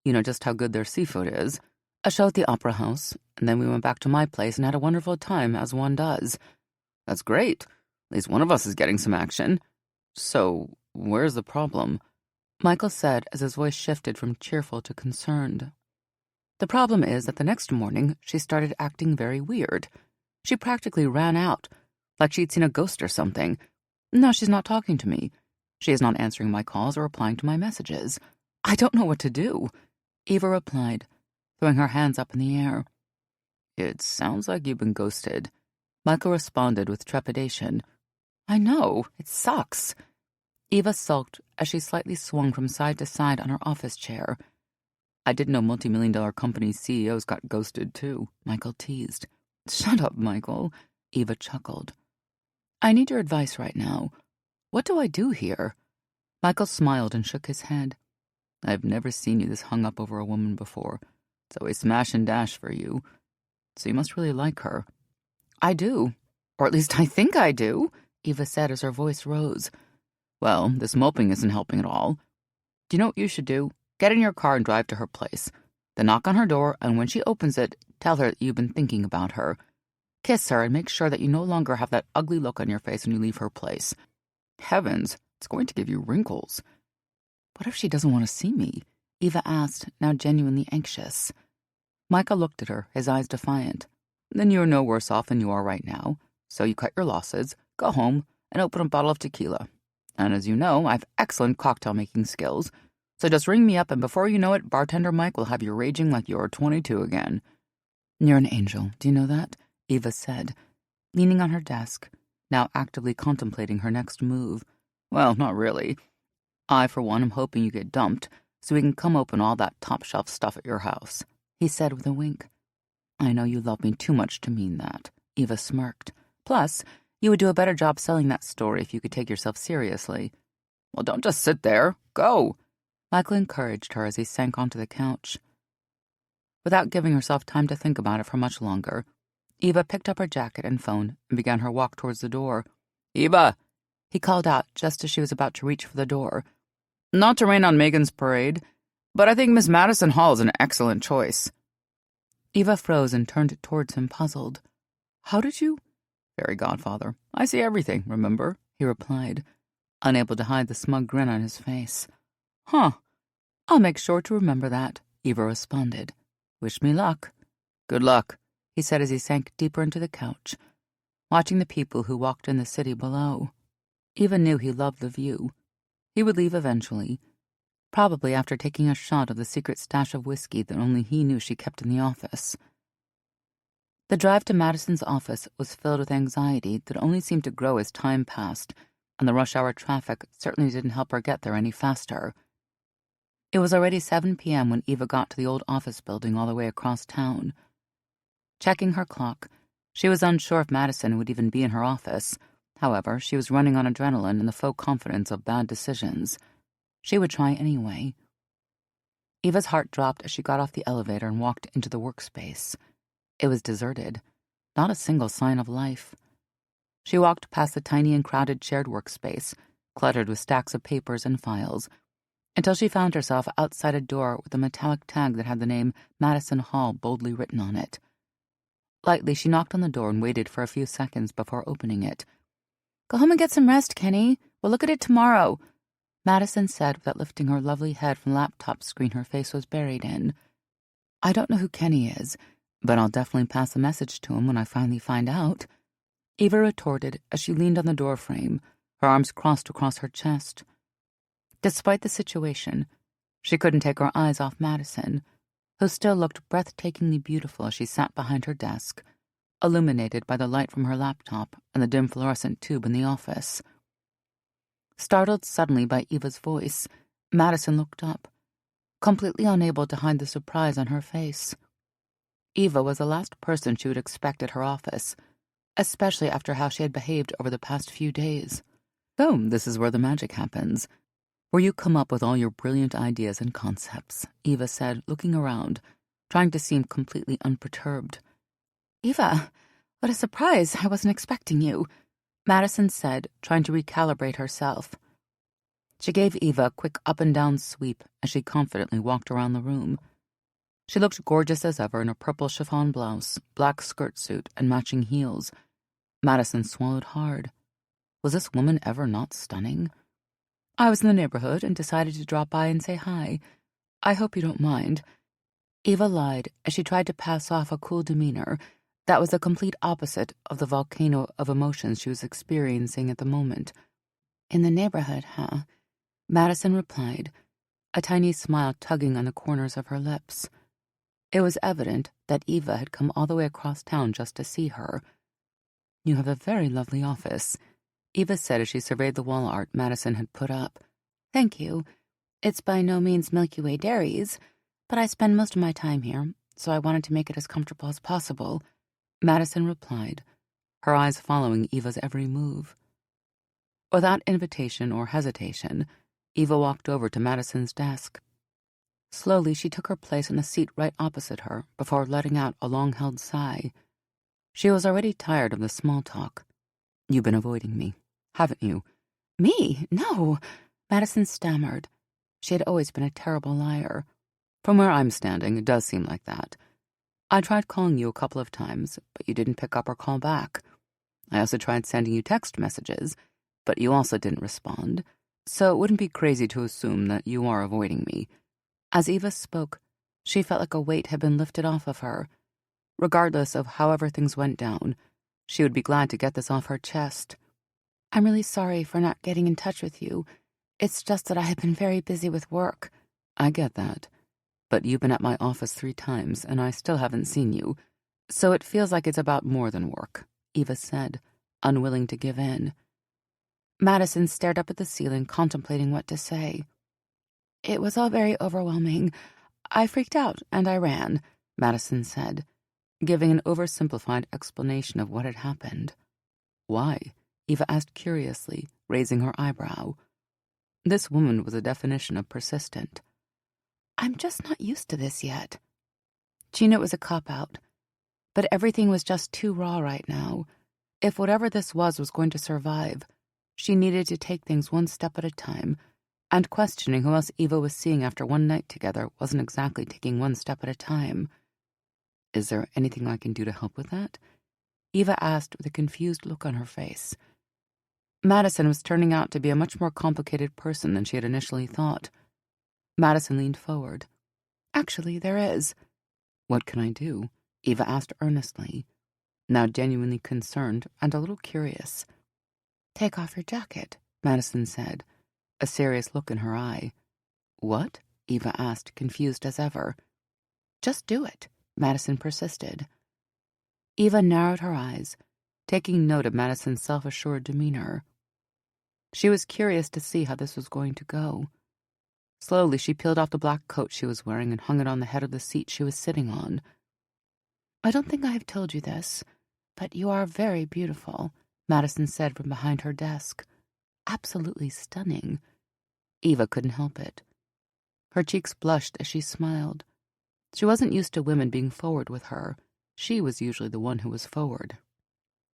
You know just how good their seafood is. A show at the Opera House. And then we went back to my place and had a wonderful time, as one does." "That's great. At least one of us is getting some action. So, where's the problem?" Michael said as his voice shifted from cheerful to concerned. "The problem is that the next morning she started acting very weird. She practically ran out, like she'd seen a ghost or something. Now she's not talking to me. She is not answering my calls or replying to my messages. I don't know what to do," Eva replied, throwing her hands up in the air. "It sounds like you've been ghosted," Michael responded with trepidation. "I know, it sucks." Eva sulked as she slightly swung from side to side on her office chair. "I didn't know multi-million-dollar company CEOs got ghosted too," Michael teased. "Shut up, Michael," Eva chuckled. "I need your advice right now. What do I do here?" Michael smiled and shook his head. "I've never seen you this hung up over a woman before. It's always smash and dash for you. So you must really like her." "I do. Or at least I think I do," Eva said as her voice rose. "Well, this moping isn't helping at all. Do you know what you should do? Get in your car and drive to her place. Then knock on her door, and when she opens it, tell her that you've been thinking about her. Kiss her and make sure that you no longer have that ugly look on your face when you leave her place. Heavens, it's going to give you wrinkles." "What if she doesn't want to see me?" Eva asked, now genuinely anxious. Michael looked at her, his eyes defiant. "Then you're no worse off than you are right now. So you cut your losses, go home, and open a bottle of tequila. And as you know, I have excellent cocktail-making skills. So just ring me up, and before you know it, Bartender Mike will have you raging like you're 22 again." "You're an angel, do you know that?" Eva said, leaning on her desk, now actively contemplating her next move. "Well, not really. I, for one, am hoping you get dumped so we can come open all that top-shelf stuff at your house," he said with a wink. "I know you love me too much to mean that," Eva smirked. "Plus, you would do a better job selling that story if you could take yourself seriously." "Well, don't just sit there. Go," Michael encouraged her as he sank onto the couch. Without giving herself time to think about it for much longer, Eva picked up her jacket and phone and began her walk towards the door. "Eva!" He called out just as she was about to reach for the door. "Not to rain on Megan's parade, but I think Miss Madison Hall is an excellent choice." Eva froze and turned towards him, puzzled. "How did you—" "Fairy godfather. I see everything, remember?" he replied, unable to hide the smug grin on his face. "Huh. I'll make sure to remember that," Eva responded. "Wish me luck." "Good luck," he said as he sank deeper into the couch, watching the people who walked in the city below. Eva knew he loved the view. He would leave eventually, probably after taking a shot of the secret stash of whiskey that only he knew she kept in the office. The drive to Madison's office was filled with anxiety that only seemed to grow as time passed, and the rush-hour traffic certainly didn't help her get there any faster. It was already 7 p.m. when Eva got to the old office building all the way across town. Checking her clock, she was unsure if Madison would even be in her office. However, she was running on adrenaline and the faux confidence of bad decisions. She would try anyway. Eva's heart dropped as she got off the elevator and walked into the workspace. It was deserted, not a single sign of life. She walked past the tiny and crowded shared workspace, cluttered with stacks of papers and files, until she found herself outside a door with a metallic tag that had the name Madison Hall boldly written on it. Lightly, she knocked on the door and waited for a few seconds before opening it. "Go home and get some rest, Kenny. We'll look at it tomorrow," Madison said without lifting her lovely head from the laptop screen her face was buried in. "I don't know who Kenny is, but I'll definitely pass a message to him when I finally find out," Eva retorted as she leaned on the doorframe, her arms crossed across her chest. Despite the situation, she couldn't take her eyes off Madison, who still looked breathtakingly beautiful as she sat behind her desk, illuminated by the light from her laptop and the dim fluorescent tube in the office. Startled suddenly by Eva's voice, Madison looked up, completely unable to hide the surprise on her face. Eva was the last person she would expect at her office, especially after how she had behaved over the past few days. "So, this is where the magic happens, where you come up with all your brilliant ideas and concepts," Eva said, looking around, trying to seem completely unperturbed. "Eva, what a surprise. I wasn't expecting you," Madison said, trying to recalibrate herself. She gave Eva a quick up-and-down sweep as she confidently walked around the room. She looked gorgeous as ever in a purple chiffon blouse, black skirt suit, and matching heels. Madison swallowed hard. Was this woman ever not stunning? "I was in the neighborhood and decided to drop by and say hi. I hope you don't mind," Eva lied as she tried to pass off a cool demeanor that was the complete opposite of the volcano of emotions she was experiencing at the moment. "In the neighborhood, huh?" Madison replied, a tiny smile tugging on the corners of her lips. It was evident that Eva had come all the way across town just to see her. "You have a very lovely office," Eva said as she surveyed the wall art Madison had put up. "Thank you. It's by no means Milky Way Dairies, but I spend most of my time here, so I wanted to make it as comfortable as possible," Madison replied, her eyes following Eva's every move. Without invitation or hesitation, Eva walked over to Madison's desk. Slowly, she took her place in the seat right opposite her before letting out a long-held sigh. She was already tired of the small talk. "You've been avoiding me, haven't you?" "Me? No," Madison stammered. She had always been a terrible liar. "From where I'm standing, it does seem like that. I tried calling you a couple of times, but you didn't pick up or call back. I also tried sending you text messages, but you also didn't respond, so it wouldn't be crazy to assume that you are avoiding me." As Eva spoke, she felt like a weight had been lifted off of her. Regardless of however things went down, she would be glad to get this off her chest. "I'm really sorry for not getting in touch with you. It's just that I have been very busy with work." "I get that. But you've been at my office 3 times, and I still haven't seen you. So it feels like it's about more than work," Eva said, unwilling to give in. Madison stared up at the ceiling, contemplating what to say. "It was all very overwhelming. I freaked out, and I ran," Madison said, giving an oversimplified explanation of what had happened. "Why?" Eva asked curiously, raising her eyebrow. This woman was a definition of persistent. "I'm just not used to this yet." She knew it was a cop-out, but everything was just too raw right now. If whatever this was going to survive, she needed to take things one step at a time, and questioning who else Eva was seeing after one night together wasn't exactly taking one step at a time. "Is there anything I can do to help with that?" Eva asked with a confused look on her face. Madison was turning out to be a much more complicated person than she had initially thought. Madison leaned forward. "Actually, there is." "What can I do?" Eva asked earnestly, now genuinely concerned and a little curious. "Take off your jacket," Madison said, a serious look in her eye. "What?" Eva asked, confused as ever. "Just do it," Madison persisted. Eva narrowed her eyes, taking note of Madison's self-assured demeanor. She was curious to see how this was going to go. Slowly, she peeled off the black coat she was wearing and hung it on the head of the seat she was sitting on. "I don't think I have told you this, but you are very beautiful," Madison said from behind her desk. "Absolutely stunning." Eva couldn't help it. Her cheeks blushed as she smiled. She wasn't used to women being forward with her. She was usually the one who was forward.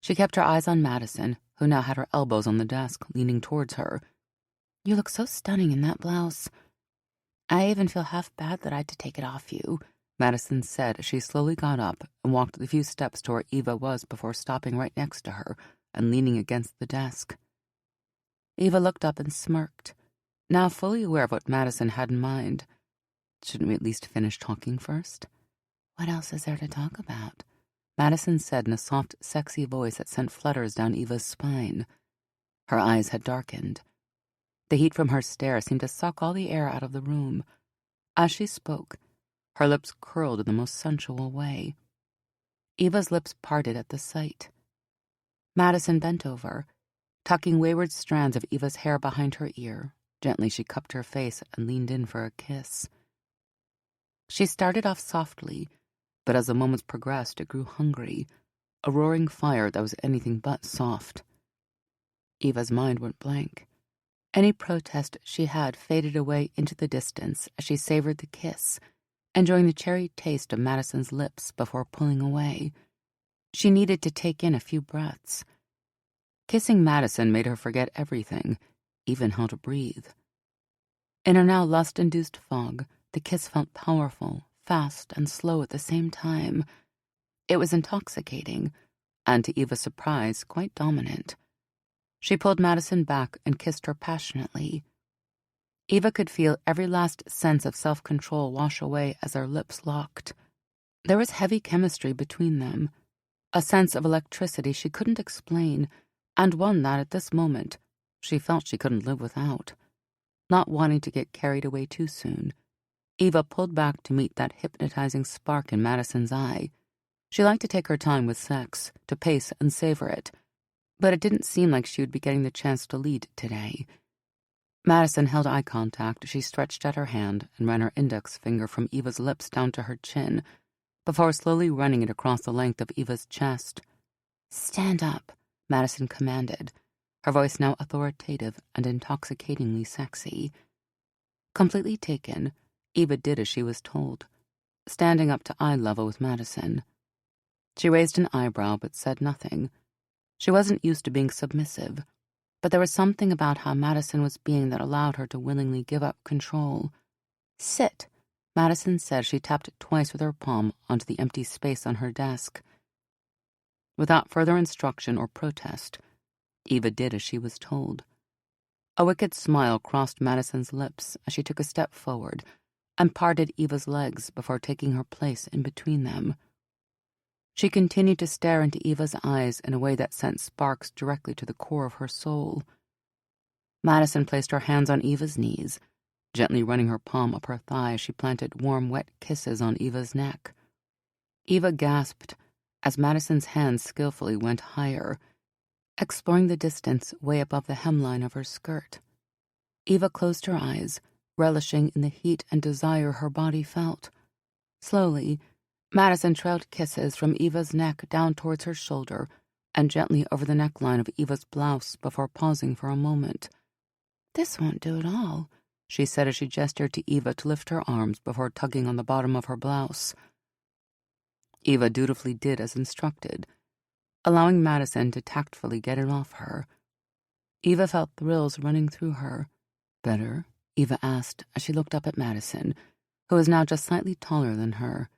She kept her eyes on Madison, who now had her elbows on the desk, leaning towards her. "You look so stunning in that blouse. I even feel half bad that I had to take it off you," Madison said as she slowly got up and walked the few steps to where Eva was before stopping right next to her and leaning against the desk. Eva looked up and smirked, now fully aware of what Madison had in mind. "Shouldn't we at least finish talking first?" "What else is there to talk about?" Madison said in a soft, sexy voice that sent flutters down Eva's spine. Her eyes had darkened. The heat from her stare seemed to suck all the air out of the room. As she spoke, her lips curled in the most sensual way. Eva's lips parted at the sight. Madison bent over, tucking wayward strands of Eva's hair behind her ear. Gently she cupped her face and leaned in for a kiss. She started off softly, but as the moments progressed, it grew hungry, a roaring fire that was anything but soft. Eva's mind went blank. Any protest she had faded away into the distance as she savored the kiss, enjoying the cherry taste of Madison's lips before pulling away. She needed to take in a few breaths. Kissing Madison made her forget everything, even how to breathe. In her now lust-induced fog, the kiss felt powerful, fast, and slow at the same time. It was intoxicating, and to Eva's surprise, quite dominant. She pulled Madison back and kissed her passionately. Eva could feel every last sense of self-control wash away as their lips locked. There was heavy chemistry between them, a sense of electricity she couldn't explain, and one that, at this moment, she felt she couldn't live without. Not wanting to get carried away too soon, Eva pulled back to meet that hypnotizing spark in Madison's eye. She liked to take her time with sex, to pace and savor it, but it didn't seem like she would be getting the chance to lead today. Madison held eye contact as she stretched out her hand and ran her index finger from Eva's lips down to her chin, before slowly running it across the length of Eva's chest. "Stand up," Madison commanded, her voice now authoritative and intoxicatingly sexy. Completely taken, Eva did as she was told, standing up to eye level with Madison. She raised an eyebrow but said nothing. She wasn't used to being submissive, but there was something about how Madison was being that allowed her to willingly give up control. "Sit," Madison said. She tapped twice with her palm onto the empty space on her desk. Without further instruction or protest, Eva did as she was told. A wicked smile crossed Madison's lips as she took a step forward and parted Eva's legs before taking her place in between them. She continued to stare into Eva's eyes in a way that sent sparks directly to the core of her soul. Madison placed her hands on Eva's knees, gently running her palm up her thigh as she planted warm, wet kisses on Eva's neck. Eva gasped as Madison's hands skillfully went higher, exploring the distance way above the hemline of her skirt. Eva closed her eyes, relishing in the heat and desire her body felt. Slowly, Madison trailed kisses from Eva's neck down towards her shoulder and gently over the neckline of Eva's blouse before pausing for a moment. "This won't do at all," she said as she gestured to Eva to lift her arms before tugging on the bottom of her blouse. Eva dutifully did as instructed, allowing Madison to tactfully get it off her. Eva felt thrills running through her. Better? Eva asked as she looked up at Madison, who was now just slightly taller than her.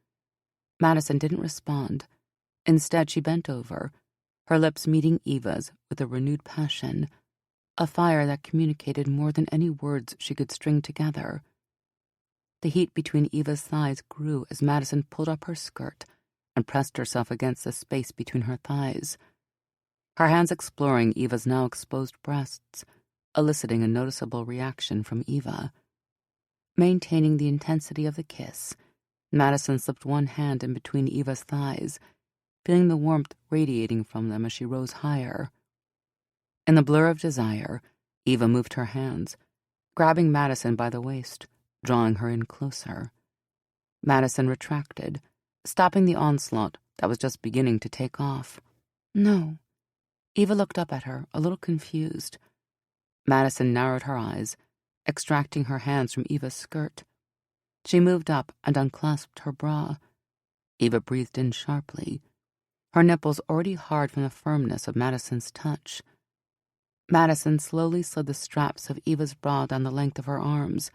Madison didn't respond. Instead, she bent over, her lips meeting Eva's with a renewed passion, a fire that communicated more than any words she could string together. The heat between Eva's thighs grew as Madison pulled up her skirt and pressed herself against the space between her thighs, her hands exploring Eva's now exposed breasts, eliciting a noticeable reaction from Eva. Maintaining the intensity of the kiss, Madison slipped one hand in between Eva's thighs, feeling the warmth radiating from them as she rose higher. In the blur of desire, Eva moved her hands, grabbing Madison by the waist, drawing her in closer. Madison retracted, stopping the onslaught that was just beginning to take off. No. Eva looked up at her, a little confused. Madison narrowed her eyes, extracting her hands from Eva's skirt. She moved up and unclasped her bra. Eva breathed in sharply, her nipples already hard from the firmness of Madison's touch. Madison slowly slid the straps of Eva's bra down the length of her arms,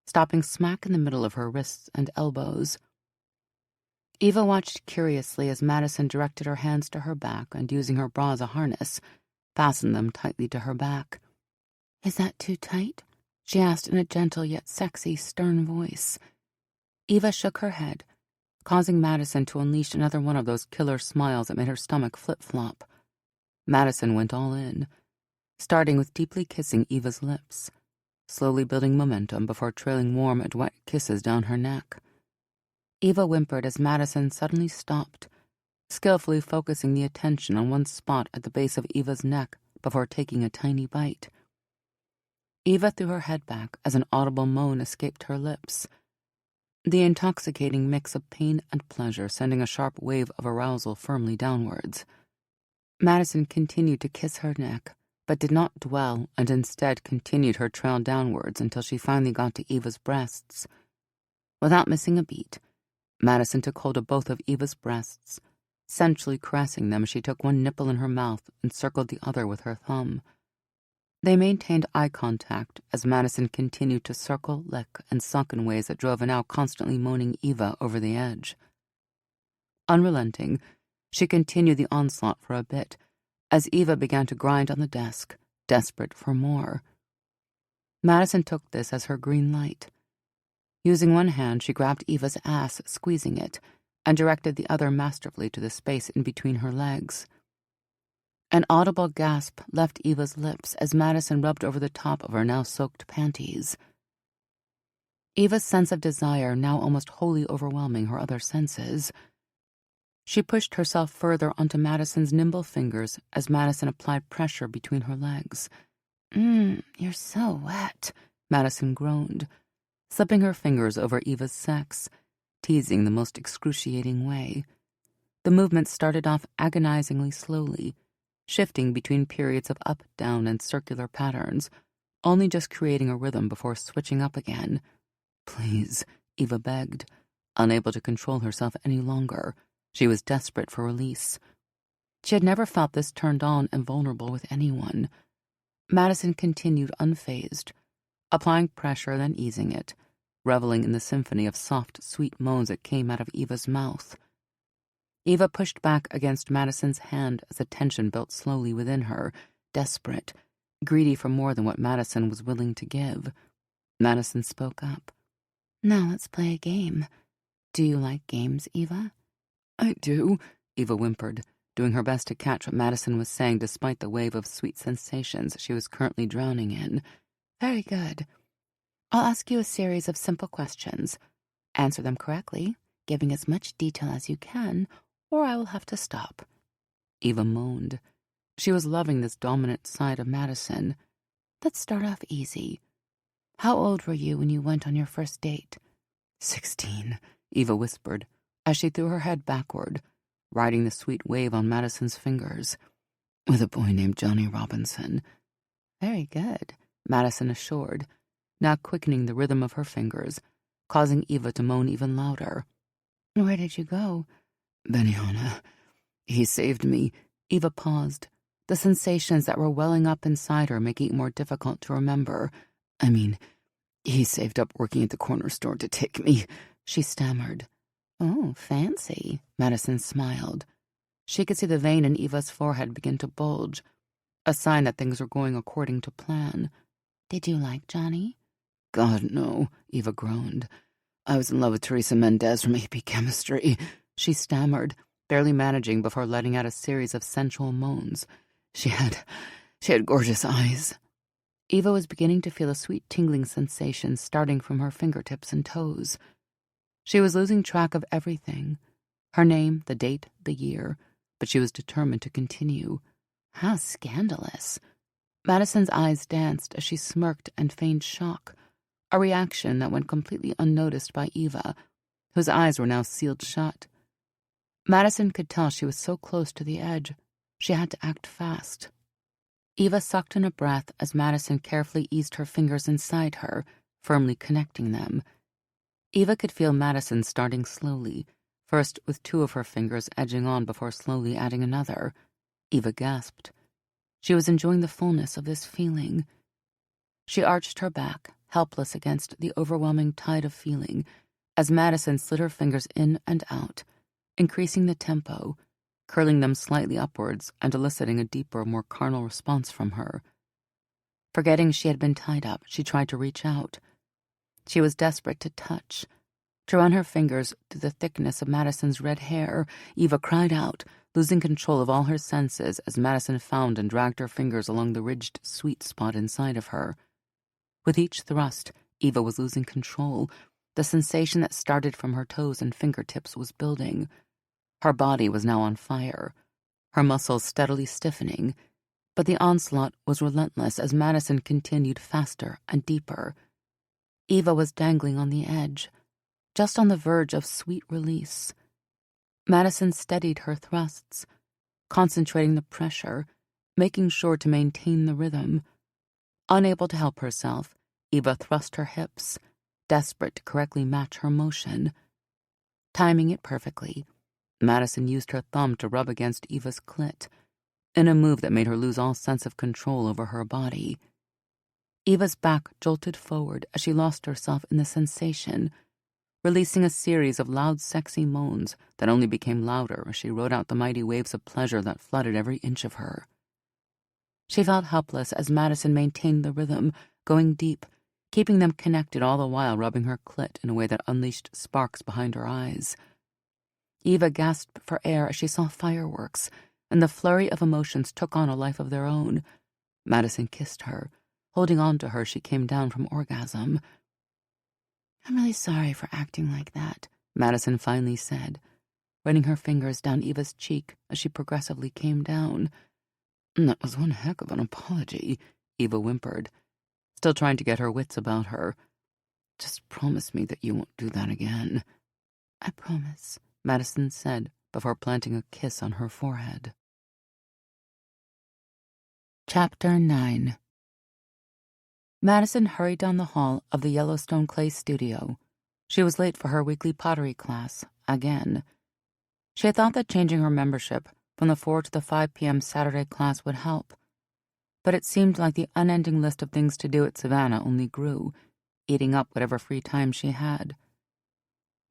stopping smack in the middle of her wrists and elbows. Eva watched curiously as Madison directed her hands to her back and, using her bra as a harness, fastened them tightly to her back. "Is that too tight?" she asked in a gentle yet sexy, stern voice. Eva shook her head, causing Madison to unleash another one of those killer smiles that made her stomach flip-flop. Madison went all in, starting with deeply kissing Eva's lips, slowly building momentum before trailing warm and wet kisses down her neck. Eva whimpered as Madison suddenly stopped, skillfully focusing the attention on one spot at the base of Eva's neck before taking a tiny bite. Eva threw her head back as an audible moan escaped her lips, the intoxicating mix of pain and pleasure sending a sharp wave of arousal firmly downwards. Madison continued to kiss her neck, but did not dwell and instead continued her trail downwards until she finally got to Eva's breasts. Without missing a beat, Madison took hold of both of Eva's breasts, sensually caressing them as she took one nipple in her mouth and circled the other with her thumb. They maintained eye contact as Madison continued to circle, lick, and suck in ways that drove a now constantly moaning Eva over the edge. Unrelenting, she continued the onslaught for a bit, as Eva began to grind on the desk, desperate for more. Madison took this as her green light. Using one hand, she grabbed Eva's ass, squeezing it, and directed the other masterfully to the space in between her legs. An audible gasp left Eva's lips as Madison rubbed over the top of her now soaked panties. Eva's sense of desire now almost wholly overwhelming her other senses. She pushed herself further onto Madison's nimble fingers as Madison applied pressure between her legs. You're so wet," Madison groaned, slipping her fingers over Eva's sex, teasing the most excruciating way. The movement started off agonizingly slowly, shifting between periods of up, down, and circular patterns, only just creating a rhythm before switching up again. "Please," Eva begged, unable to control herself any longer. She was desperate for release. She had never felt this turned on and vulnerable with anyone. Madison continued unfazed, applying pressure then easing it, reveling in the symphony of soft, sweet moans that came out of Eva's mouth. Eva pushed back against Madison's hand as the tension built slowly within her, desperate, greedy for more than what Madison was willing to give. Madison spoke up. "Now let's play a game. Do you like games, Eva?" "I do," Eva whimpered, doing her best to catch what Madison was saying despite the wave of sweet sensations she was currently drowning in. "Very good. I'll ask you a series of simple questions. Answer them correctly, giving as much detail as you can, or I will have to stop." Eva moaned. She was loving this dominant side of Madison. "Let's start off easy. How old were you when you went on your first date?" 16, Eva whispered, as she threw her head backward, riding the sweet wave on Madison's fingers. "With a boy named Johnny Robinson." "Very good," Madison assured, now quickening the rhythm of her fingers, causing Eva to moan even louder. "Where did you go? Benihana, he saved me. Eva paused, the sensations that were welling up inside her making it more difficult to remember. I mean, he saved up working at the corner store to take me, she stammered. Oh, fancy, Madison smiled. She could see the vein in Eva's forehead begin to bulge, a sign that things were going according to plan. Did you like Johnny? God, no, Eva groaned. I was in love with Teresa Mendez from AP Chemistry, she stammered, barely managing before letting out a series of sensual moans. She had gorgeous eyes. Eva was beginning to feel a sweet tingling sensation starting from her fingertips and toes. She was losing track of everything. Her name, the date, the year, but she was determined to continue. How scandalous. Madison's eyes danced as she smirked and feigned shock, a reaction that went completely unnoticed by Eva, whose eyes were now sealed shut. Madison could tell she was so close to the edge. She had to act fast. Eva sucked in a breath as Madison carefully eased her fingers inside her, firmly connecting them. Eva could feel Madison starting slowly, first with two of her fingers edging on before slowly adding another. Eva gasped. She was enjoying the fullness of this feeling. She arched her back, helpless against the overwhelming tide of feeling, as Madison slid her fingers in and out, increasing the tempo, curling them slightly upwards and eliciting a deeper, more carnal response from her. Forgetting she had been tied up, she tried to reach out. She was desperate to touch, to run her fingers through the thickness of Madison's red hair. Eva cried out, losing control of all her senses as Madison found and dragged her fingers along the ridged sweet spot inside of her. With each thrust, Eva was losing control. The sensation that started from her toes and fingertips was building. Her body was now on fire, her muscles steadily stiffening, but the onslaught was relentless as Madison continued faster and deeper. Eva was dangling on the edge, just on the verge of sweet release. Madison steadied her thrusts, concentrating the pressure, making sure to maintain the rhythm. Unable to help herself, Eva thrust her hips, desperate to correctly match her motion. Timing it perfectly, Madison used her thumb to rub against Eva's clit, in a move that made her lose all sense of control over her body. Eva's back jolted forward as she lost herself in the sensation, releasing a series of loud, sexy moans that only became louder as she rode out the mighty waves of pleasure that flooded every inch of her. She felt helpless as Madison maintained the rhythm, going deep, keeping them connected all the while rubbing her clit in a way that unleashed sparks behind her eyes. Eva gasped for air as she saw fireworks, and the flurry of emotions took on a life of their own. Madison kissed her. Holding on to her, she came down from orgasm. I'm really sorry for acting like that, Madison finally said, running her fingers down Eva's cheek as she progressively came down. That was one heck of an apology, Eva whimpered, still trying to get her wits about her. Just promise me that you won't do that again. I promise, Madison said before planting a kiss on her forehead. Chapter 9. Madison hurried down the hall of the Yellowstone Clay studio. She was late for her weekly pottery class, again. She had thought that changing her membership from the 4 to the 5 p.m. Saturday class would help, but it seemed like the unending list of things to do at Savannah only grew, eating up whatever free time she had.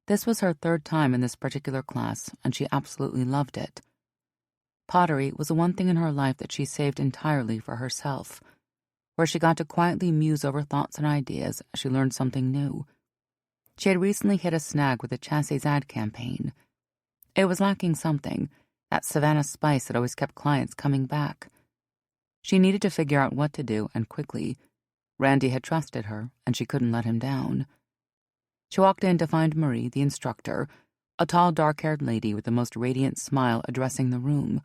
This was her third time in this particular class, and she absolutely loved it. Pottery was the one thing in her life that she saved entirely for herself, where she got to quietly muse over thoughts and ideas as she learned something new. She had recently hit a snag with the chassis ad campaign. It was lacking something, that Savannah spice that always kept clients coming back. She needed to figure out what to do, and quickly. Randy had trusted her, and she couldn't let him down. She walked in to find Marie, the instructor, a tall, dark-haired lady with the most radiant smile addressing the room.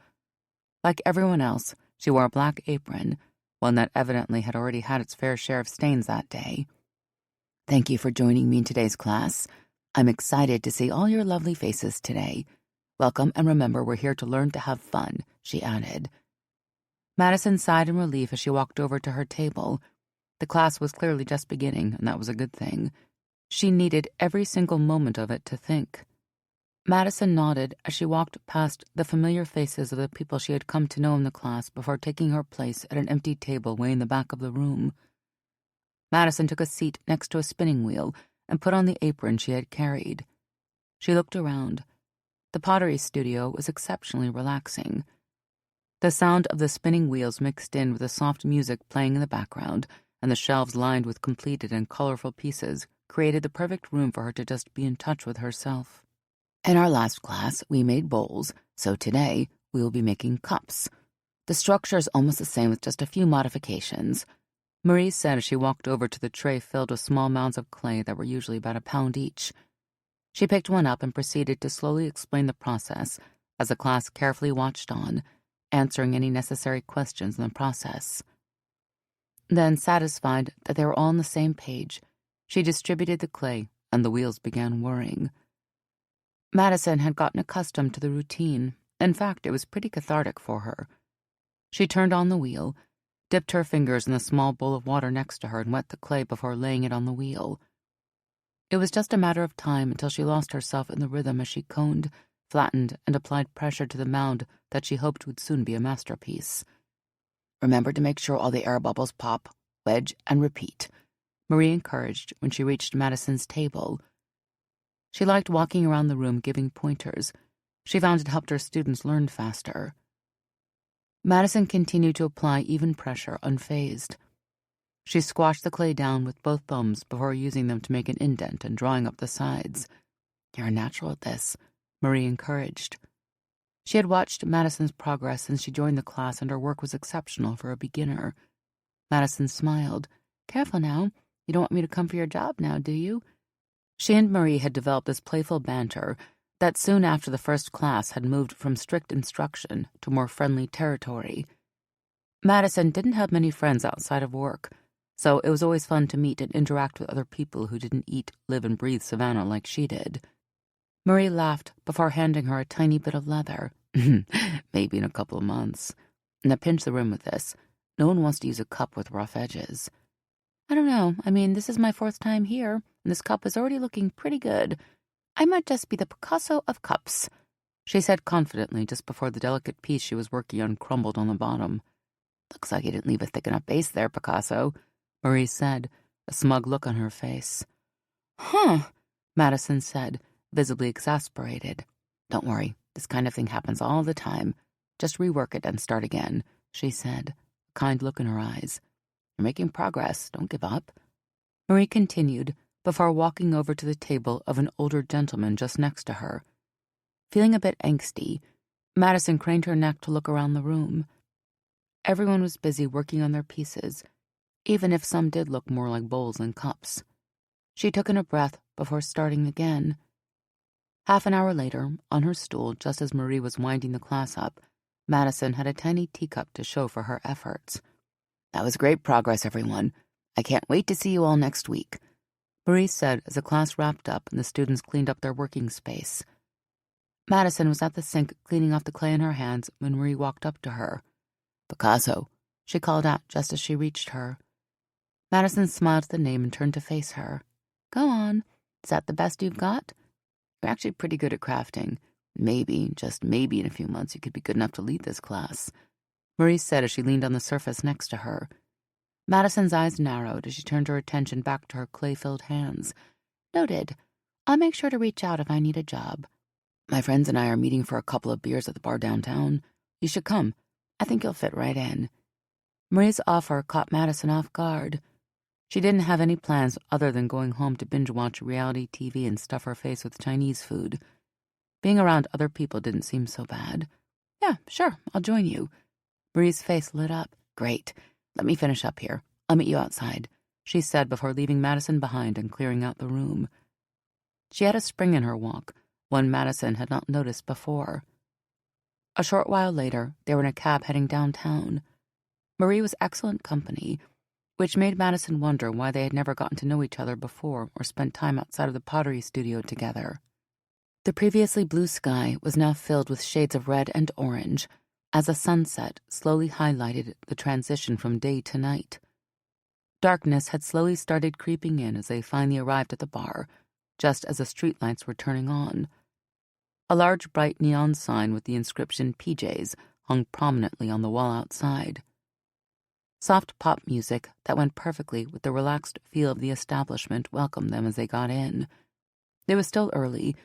Like everyone else, she wore a black apron, one that evidently had already had its fair share of stains that day. Thank you for joining me in today's class. I'm excited to see all your lovely faces today. Welcome, and remember, we're here to learn to have fun, she added. Madison sighed in relief as she walked over to her table. The class was clearly just beginning, and that was a good thing. She needed every single moment of it to think. Madison nodded as she walked past the familiar faces of the people she had come to know in the class before taking her place at an empty table way in the back of the room. Madison took a seat next to a spinning wheel and put on the apron she had carried. She looked around. The pottery studio was exceptionally relaxing. The sound of the spinning wheels mixed in with the soft music playing in the background and the shelves lined with completed and colorful pieces created the perfect room for her to just be in touch with herself. In our last class, we made bowls, so today we will be making cups. The structure is almost the same with just a few modifications. Marie said as she walked over to the tray filled with small mounds of clay that were usually about a pound each. She picked one up and proceeded to slowly explain the process as the class carefully watched on, answering any necessary questions in the process. Then, satisfied that they were all on the same page, she distributed the clay and the wheels began whirring. Madison had gotten accustomed to the routine. In fact, it was pretty cathartic for her. She turned on the wheel, dipped her fingers in the small bowl of water next to her and wet the clay before laying it on the wheel. It was just a matter of time until she lost herself in the rhythm as she coned, flattened, and applied pressure to the mound that she hoped would soon be a masterpiece. Remember to make sure all the air bubbles pop, wedge, and repeat, Marie encouraged when she reached Madison's table. She liked walking around the room giving pointers. She found it helped her students learn faster. Madison continued to apply even pressure unfazed. She squashed the clay down with both thumbs before using them to make an indent and drawing up the sides. "You're a natural at this," Marie encouraged. She had watched Madison's progress since she joined the class, and her work was exceptional for a beginner. Madison smiled. "Careful now. You don't want me to come for your job now, do you?" She and Marie had developed this playful banter that soon after the first class had moved from strict instruction to more friendly territory. Madison didn't have many friends outside of work, so it was always fun to meet and interact with other people who didn't eat, live, and breathe Savannah like she did. Marie laughed before handing her a tiny bit of leather. "Maybe in a couple of months. Now pinch the rim with this. No one wants to use a cup with rough edges." "I don't know. I mean, this is my 4th time here, and this cup is already looking pretty good. I might just be the Picasso of cups," she said confidently just before the delicate piece she was working on crumbled on the bottom. "Looks like you didn't leave a thick enough base there, Picasso," Marie said, a smug look on her face. "Huh," Madison said, visibly exasperated. "Don't worry, this kind of thing happens all the time. Just rework it and start again," she said, a kind look in her eyes. "You're making progress. Don't give up." Marie continued before walking over to the table of an older gentleman just next to her. Feeling a bit angsty, Madison craned her neck to look around the room. Everyone was busy working on their pieces, even if some did look more like bowls than cups. She took in a breath before starting again. Half an hour later, on her stool, just as Marie was winding the class up, Madison had a tiny teacup to show for her efforts. "That was great progress, everyone. I can't wait to see you all next week," Marie said as the class wrapped up and the students cleaned up their working space. Madison was at the sink cleaning off the clay in her hands when Marie walked up to her. "Picasso," she called out just as she reached her. Madison smiled at the name and turned to face her. "Go on. Is that the best you've got? You're actually pretty good at crafting. Maybe, just maybe in a few months you could be good enough to lead this class," Marie said as she leaned on the surface next to her. Madison's eyes narrowed as she turned her attention back to her clay-filled hands. "Noted. I'll make sure to reach out if I need a job. My friends and I are meeting for a couple of beers at the bar downtown. You should come. I think you'll fit right in." Marie's offer caught Madison off guard. She didn't have any plans other than going home to binge-watch reality TV and stuff her face with Chinese food. Being around other people didn't seem so bad. "Yeah, sure, I'll join you." Marie's face lit up. "Great. Let me finish up here. I'll meet you outside," she said before leaving Madison behind and clearing out the room. She had a spring in her walk, one Madison had not noticed before. A short while later, they were in a cab heading downtown. Marie was excellent company, which made Madison wonder why they had never gotten to know each other before or spent time outside of the pottery studio together. The previously blue sky was now filled with shades of red and orange, as a sunset slowly highlighted the transition from day to night. Darkness had slowly started creeping in as they finally arrived at the bar, just as the streetlights were turning on. A large bright neon sign with the inscription PJs hung prominently on the wall outside. Soft pop music that went perfectly with the relaxed feel of the establishment welcomed them as they got in. It was still early,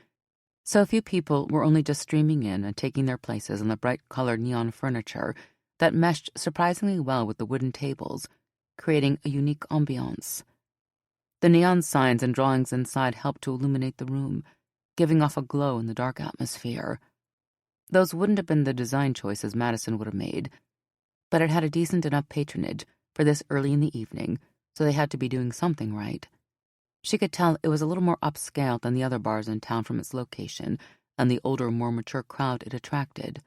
so a few people were only just streaming in and taking their places on the bright-colored neon furniture that meshed surprisingly well with the wooden tables, creating a unique ambiance. The neon signs and drawings inside helped to illuminate the room, giving off a glow in the dark atmosphere. Those wouldn't have been the design choices Madison would have made, but it had a decent enough patronage for this early in the evening, so they had to be doing something right. She could tell it was a little more upscale than the other bars in town from its location and the older, more mature crowd it attracted.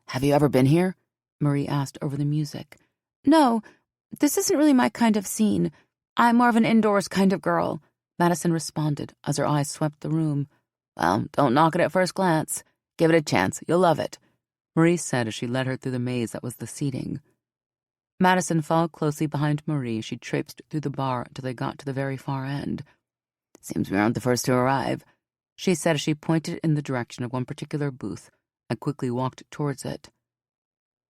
"Have you ever been here?" Marie asked over the music. "No, this isn't really my kind of scene. I'm more of an indoors kind of girl," Madison responded as her eyes swept the room. "Well, don't knock it at first glance. Give it a chance. You'll love it," Marie said as she led her through the maze that was the seating. Madison followed closely behind Marie as she traipsed through the bar until they got to the very far end. "Seems we aren't the first to arrive," she said as she pointed in the direction of one particular booth and quickly walked towards it.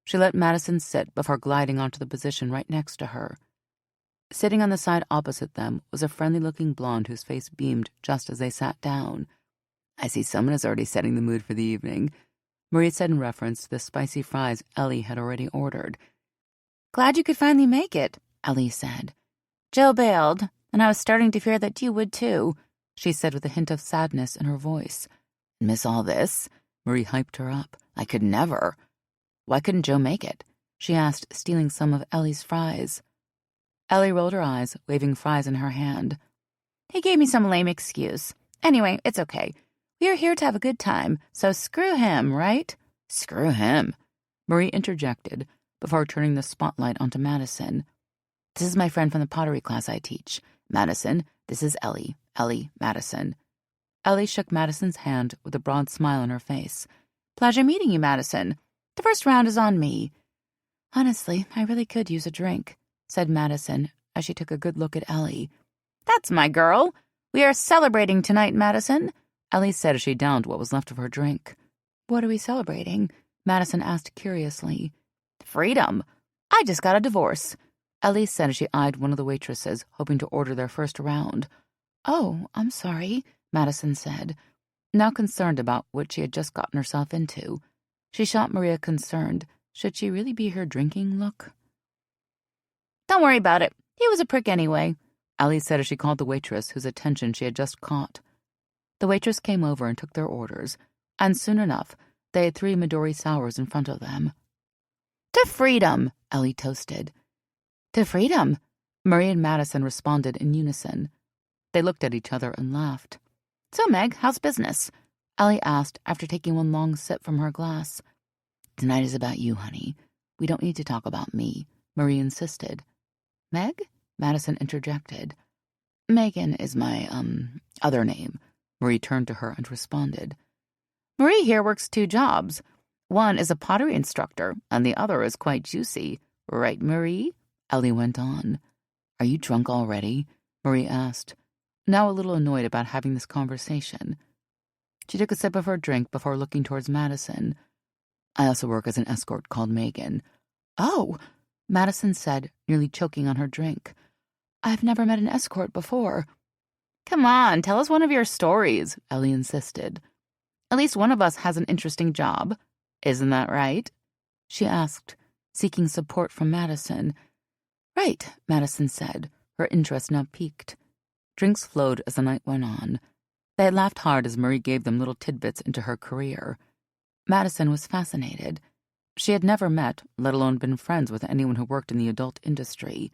She let Madison sit before gliding onto the position right next to her. Sitting on the side opposite them was a friendly-looking blonde whose face beamed just as they sat down. "I see someone is already setting the mood for the evening," Marie said in reference to the spicy fries Ellie had already ordered. "Glad you could finally make it," Ellie said. "Joe bailed, and I was starting to fear that you would too," she said with a hint of sadness in her voice. "Miss all this?" Marie hyped her up. "I could never." "Why couldn't Joe make it?" she asked, stealing some of Ellie's fries. Ellie rolled her eyes, waving fries in her hand. "He gave me some lame excuse. Anyway, it's okay. We are here to have a good time, so screw him, right?" "Screw him," Marie interjected, before turning the spotlight onto Madison. "This is my friend from the pottery class I teach. Madison, this is Ellie. Ellie, Madison." Ellie shook Madison's hand with a broad smile on her face. "Pleasure meeting you, Madison. The first round is on me." "Honestly, I really could use a drink," said Madison as she took a good look at Ellie. "That's my girl. We are celebrating tonight, Madison," Ellie said as she downed what was left of her drink. "What are we celebrating?" Madison asked curiously. "Freedom. I just got a divorce," Ellie said as she eyed one of the waitresses, hoping to order their first round. "Oh, I'm sorry," Madison said, now concerned about what she had just gotten herself into. She shot Maria concerned. Should she really be her drinking look? "Don't worry about it. He was a prick anyway," Ellie said as she called the waitress whose attention she had just caught. The waitress came over and took their orders, and soon enough, they had 3 Midori sours in front of them. "To freedom," Ellie toasted. "To freedom," Marie and Madison responded in unison. They looked at each other and laughed. "So, Meg, how's business?" Ellie asked after taking one long sip from her glass. "Tonight is about you, honey. We don't need to talk about me," Marie insisted. "Meg?" Madison interjected. "Megan is my, other name." Marie turned to her and responded. "Marie here works 2 jobs. One is a pottery instructor, and the other is quite juicy. Right, Marie?" Ellie went on. "Are you drunk already?" Marie asked, now a little annoyed about having this conversation. She took a sip of her drink before looking towards Madison. "I also work as an escort called Megan." "Oh," Madison said, nearly choking on her drink. "I've never met an escort before." "Come on, tell us one of your stories," Ellie insisted. "At least one of us has an interesting job. Isn't that right?" she asked, seeking support from Madison. "Right," Madison said, her interest now piqued. Drinks flowed as the night went on. They had laughed hard as Marie gave them little tidbits into her career. Madison was fascinated. She had never met, let alone been friends with anyone who worked in the adult industry.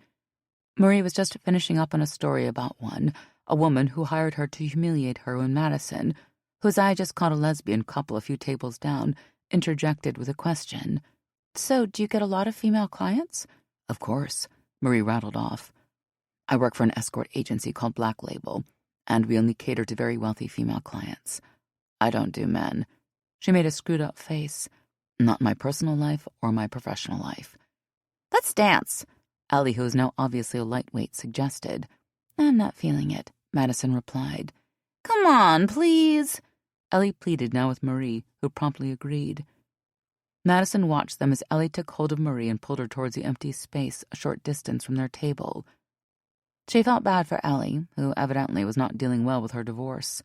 Marie was just finishing up on a story about one, a woman who hired her to humiliate her when Madison, whose eye just caught a lesbian couple a few tables down, interjected with a question. "So, do you get a lot of female clients?" "Of course," Marie rattled off. "I work for an escort agency called Black Label, and we only cater to very wealthy female clients. I don't do men." She made a screwed-up face. "Not in my personal life or my professional life." "Let's dance," Ellie, who was now obviously a lightweight, suggested. "I'm not feeling it," Madison replied. "Come on, please." Ellie pleaded now with Marie, who promptly agreed. Madison watched them as Ellie took hold of Marie and pulled her towards the empty space a short distance from their table. She felt bad for Ellie, who evidently was not dealing well with her divorce.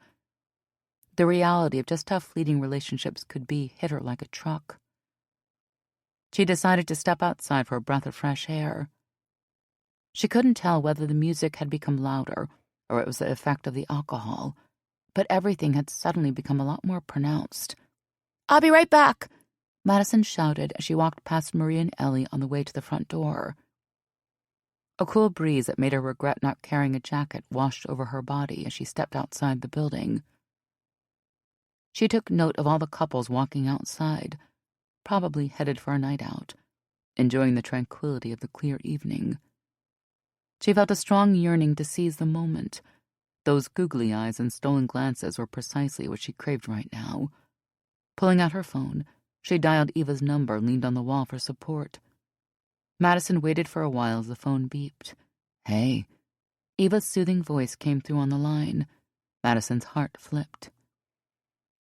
The reality of just how fleeting relationships could be hit her like a truck. She decided to step outside for a breath of fresh air. She couldn't tell whether the music had become louder or it was the effect of the alcohol, but everything had suddenly become a lot more pronounced. "I'll be right back," Madison shouted as she walked past Marie and Ellie on the way to the front door. A cool breeze that made her regret not carrying a jacket washed over her body as she stepped outside the building. She took note of all the couples walking outside, probably headed for a night out, enjoying the tranquility of the clear evening. She felt a strong yearning to seize the moment. Those googly eyes and stolen glances were precisely what she craved right now. Pulling out her phone, she dialed Eva's number and leaned on the wall for support. Madison waited for a while as the phone beeped. "Hey." Eva's soothing voice came through on the line. Madison's heart flipped.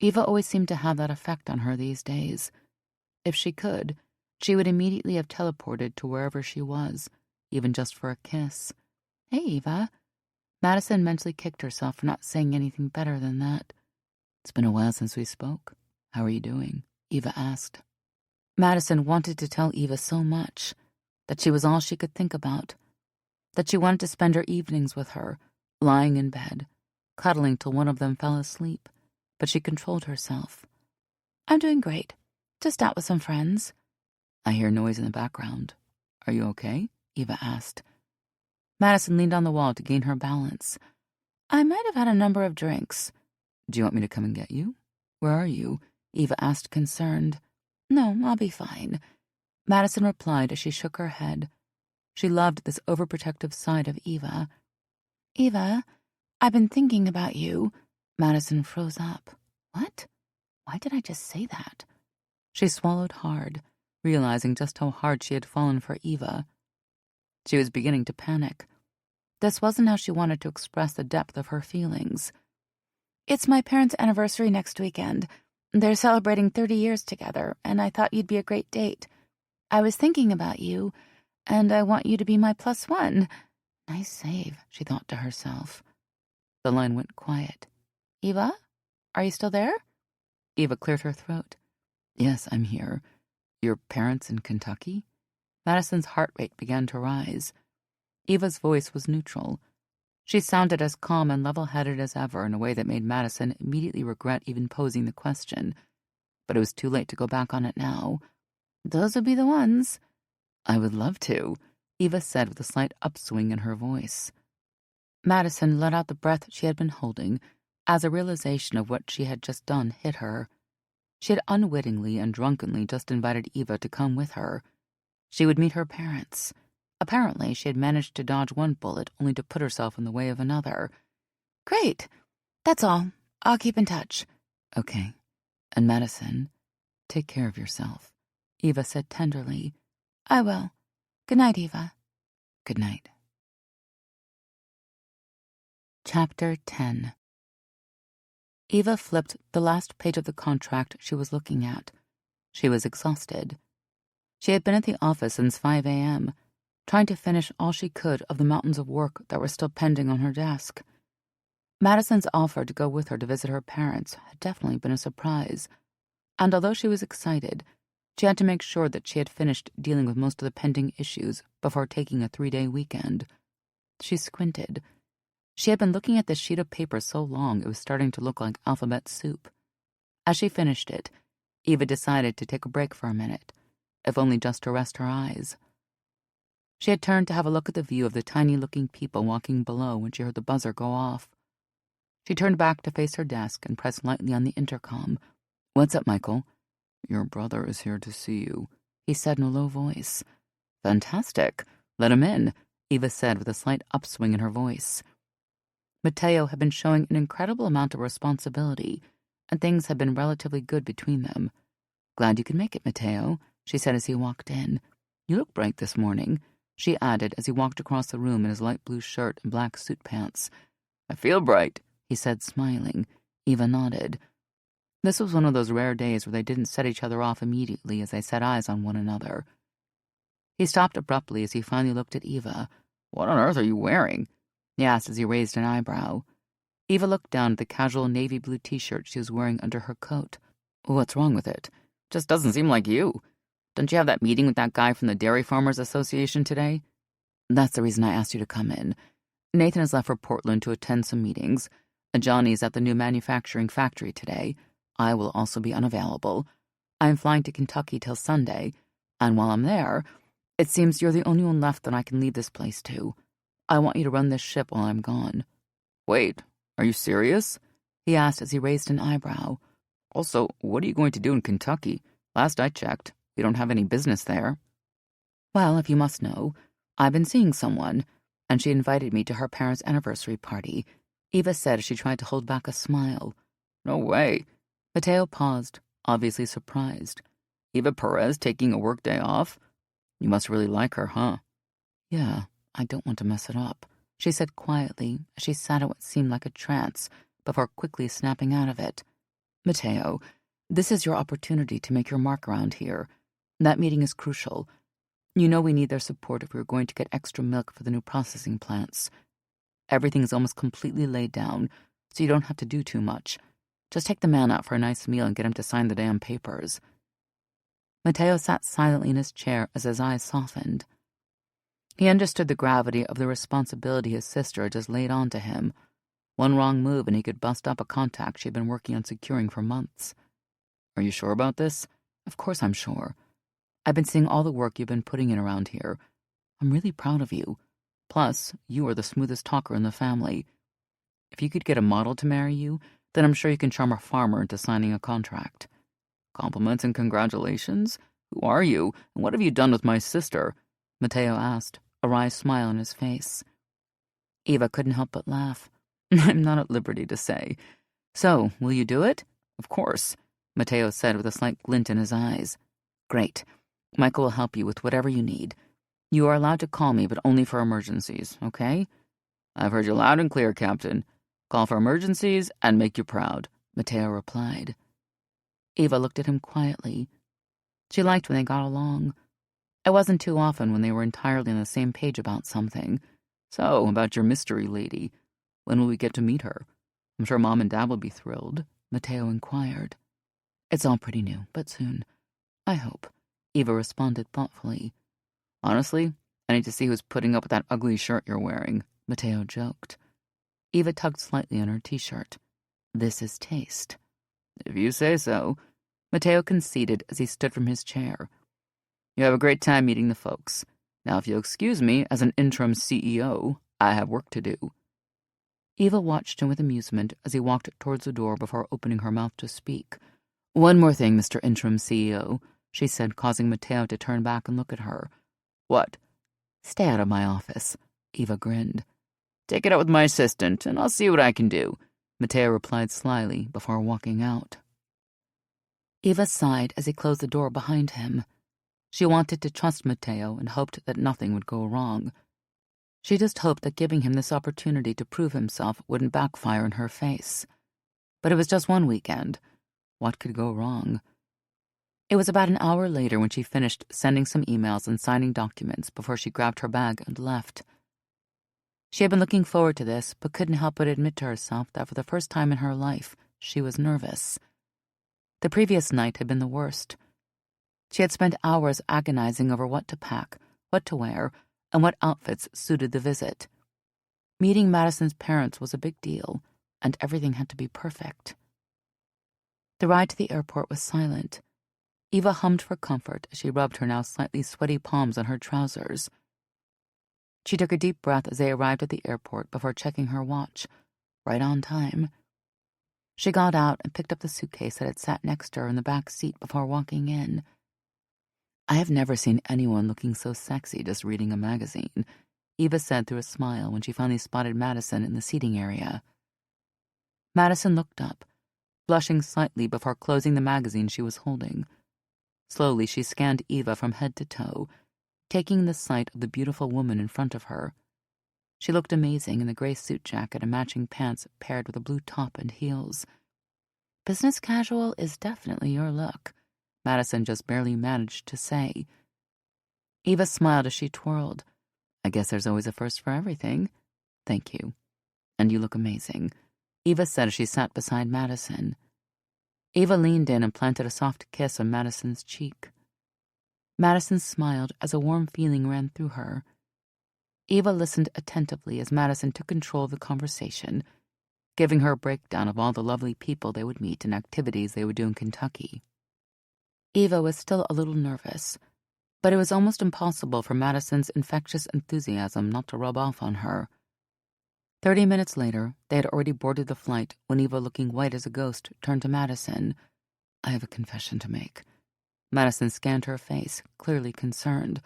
Eva always seemed to have that effect on her these days. If she could, she would immediately have teleported to wherever she was, even just for a kiss. "Hey, Eva." Madison mentally kicked herself for not saying anything better than that. "It's been a while since we spoke. How are you doing?" Eva asked. Madison wanted to tell Eva so much, that she was all she could think about, that she wanted to spend her evenings with her, lying in bed, cuddling till one of them fell asleep, but she controlled herself. "I'm doing great. Just out with some friends." "I hear noise in the background. Are you okay?" Eva asked. Madison leaned on the wall to gain her balance. "I might have had a number of drinks." "Do you want me to come and get you?" "Where are you?" Eva asked, concerned. "No, I'll be fine," Madison replied as she shook her head. She loved this overprotective side of Eva. "Eva, I've been thinking about you." Madison froze up. "What? Why did I just say that?" She swallowed hard, realizing just how hard she had fallen for Eva. She was beginning to panic. This wasn't how she wanted to express the depth of her feelings. "It's my parents' anniversary next weekend. They're celebrating 30 years together, and I thought you'd be a great date. I was thinking about you, and I want you to be my +1. Nice save," she thought to herself. The line went quiet. "Eva? Are you still there?" Eva cleared her throat. "Yes, I'm here. Your parents in Kentucky?" Madison's heart rate began to rise. Eva's voice was neutral. She sounded as calm and level-headed as ever in a way that made Madison immediately regret even posing the question. But it was too late to go back on it now. "Those would be the ones." "I would love to," Eva said with a slight upswing in her voice. Madison let out the breath she had been holding as a realization of what she had just done hit her. She had unwittingly and drunkenly just invited Eva to come with her. She would meet her parents. Apparently, she had managed to dodge one bullet only to put herself in the way of another. "Great. That's all. I'll keep in touch." "Okay. And Madison, take care of yourself," Eva said tenderly. "I will. Good night, Eva." "Good night." Chapter 10. Eva flipped the last page of the contract she was looking at. She was exhausted. She had been at the office since 5 a.m., trying to finish all she could of the mountains of work that were still pending on her desk. Madison's offer to go with her to visit her parents had definitely been a surprise, and although she was excited, she had to make sure that she had finished dealing with most of the pending issues before taking a 3-day weekend. She squinted. She had been looking at the sheet of paper so long it was starting to look like alphabet soup. As she finished it, Eva decided to take a break for a minute, if only just to rest her eyes. She had turned to have a look at the view of the tiny-looking people walking below when she heard the buzzer go off. She turned back to face her desk and pressed lightly on the intercom. "What's up, Michael?" "Your brother is here to see you," he said in a low voice. "Fantastic. Let him in," Eva said with a slight upswing in her voice. Matteo had been showing an incredible amount of responsibility, and things had been relatively good between them. "Glad you could make it, Matteo," she said as he walked in. "You look bright this morning," she added as he walked across the room in his light blue shirt and black suit pants. "I feel bright," he said, smiling. Eva nodded. This was one of those rare days where they didn't set each other off immediately as they set eyes on one another. He stopped abruptly as he finally looked at Eva. What on earth are you wearing? He asked as he raised an eyebrow. Eva looked down at the casual navy blue t-shirt she was wearing under her coat. What's wrong with it? Just doesn't seem like you. Don't you have that meeting with that guy from the Dairy Farmers Association today? That's the reason I asked you to come in. Nathan has left for Portland to attend some meetings. Johnny's at the new manufacturing factory today. I will also be unavailable. I'm flying to Kentucky till Sunday, and while I'm there, it seems you're the only one left that I can lead this place to. I want you to run this ship while I'm gone. Wait, are you serious? He asked as he raised an eyebrow. Also, what are you going to do in Kentucky? Last I checked, you don't have any business there. Well, if you must know, I've been seeing someone, and she invited me to her parents' anniversary party. Eva said as she tried to hold back a smile. No way. Mateo paused, obviously surprised. Eva Perez taking a workday off? You must really like her, huh? Yeah, I don't want to mess it up, she said quietly as she sat in what seemed like a trance before quickly snapping out of it. Mateo, this is your opportunity to make your mark around here. That meeting is crucial. You know we need their support if we're going to get extra milk for the new processing plants. Everything's almost completely laid down, so you don't have to do too much. Just take the man out for a nice meal and get him to sign the damn papers. Mateo sat silently in his chair as his eyes softened. He understood the gravity of the responsibility his sister had just laid onto him. One wrong move and he could bust up a contact she'd been working on securing for months. Are you sure about this? Of course I'm sure. I've been seeing all the work you've been putting in around here. I'm really proud of you. Plus, you are the smoothest talker in the family. If you could get a model to marry you, then I'm sure you can charm a farmer into signing a contract. Compliments and congratulations? Who are you, and what have you done with my sister? Mateo asked, a wry smile on his face. Eva couldn't help but laugh. I'm not at liberty to say. So, will you do it? Of course, Mateo said with a slight glint in his eyes. Great. Michael will help you with whatever you need. You are allowed to call me, but only for emergencies, okay? I've heard you loud and clear, Captain. Call for emergencies and make you proud, Mateo replied. Eva looked at him quietly. She liked when they got along. It wasn't too often when they were entirely on the same page about something. So, about your mystery lady. When will we get to meet her? I'm sure Mom and Dad will be thrilled, Mateo inquired. It's all pretty new, but soon. I hope, Eva responded thoughtfully. Honestly, I need to see who's putting up with that ugly shirt you're wearing, Mateo joked. Eva tugged slightly on her t-shirt. This is taste. If you say so, Mateo conceded as he stood from his chair. You have a great time meeting the folks. Now, if you'll excuse me, as an interim CEO, I have work to do. Eva watched him with amusement as he walked towards the door before opening her mouth to speak. One more thing, Mr. Interim CEO, she said, causing Mateo to turn back and look at her. What? Stay out of my office, Eva grinned. Take it out with my assistant, and I'll see what I can do, Mateo replied slyly before walking out. Eva sighed as he closed the door behind him. She wanted to trust Mateo and hoped that nothing would go wrong. She just hoped that giving him this opportunity to prove himself wouldn't backfire in her face. But it was just one weekend. What could go wrong? It was about an hour later when she finished sending some emails and signing documents before she grabbed her bag and left. She had been looking forward to this, but couldn't help but admit to herself that for the first time in her life, she was nervous. The previous night had been the worst. She had spent hours agonizing over what to pack, what to wear, and what outfits suited the visit. Meeting Madison's parents was a big deal, and everything had to be perfect. The ride to the airport was silent. Eva hummed for comfort as she rubbed her now slightly sweaty palms on her trousers. She took a deep breath as they arrived at the airport before checking her watch. Right on time. She got out and picked up the suitcase that had sat next to her in the back seat before walking in. I have never seen anyone looking so sexy just reading a magazine, Eva said through a smile when she finally spotted Madison in the seating area. Madison looked up, blushing slightly before closing the magazine she was holding. Slowly she scanned Eva from head to toe, taking the sight of the beautiful woman in front of her. She looked amazing in the gray suit jacket and matching pants paired with a blue top and heels. Business casual is definitely your look, Madison just barely managed to say. Eva smiled as she twirled. I guess there's always a first for everything. Thank you. And you look amazing, Eva said as she sat beside Madison. Eva leaned in and planted a soft kiss on Madison's cheek. Madison smiled as a warm feeling ran through her. Eva listened attentively as Madison took control of the conversation, giving her a breakdown of all the lovely people they would meet and activities they would do in Kentucky. Eva was still a little nervous, but it was almost impossible for Madison's infectious enthusiasm not to rub off on her. 30 minutes later, they had already boarded the flight when Eva, looking white as a ghost, turned to Madison. I have a confession to make. Madison scanned her face, clearly concerned.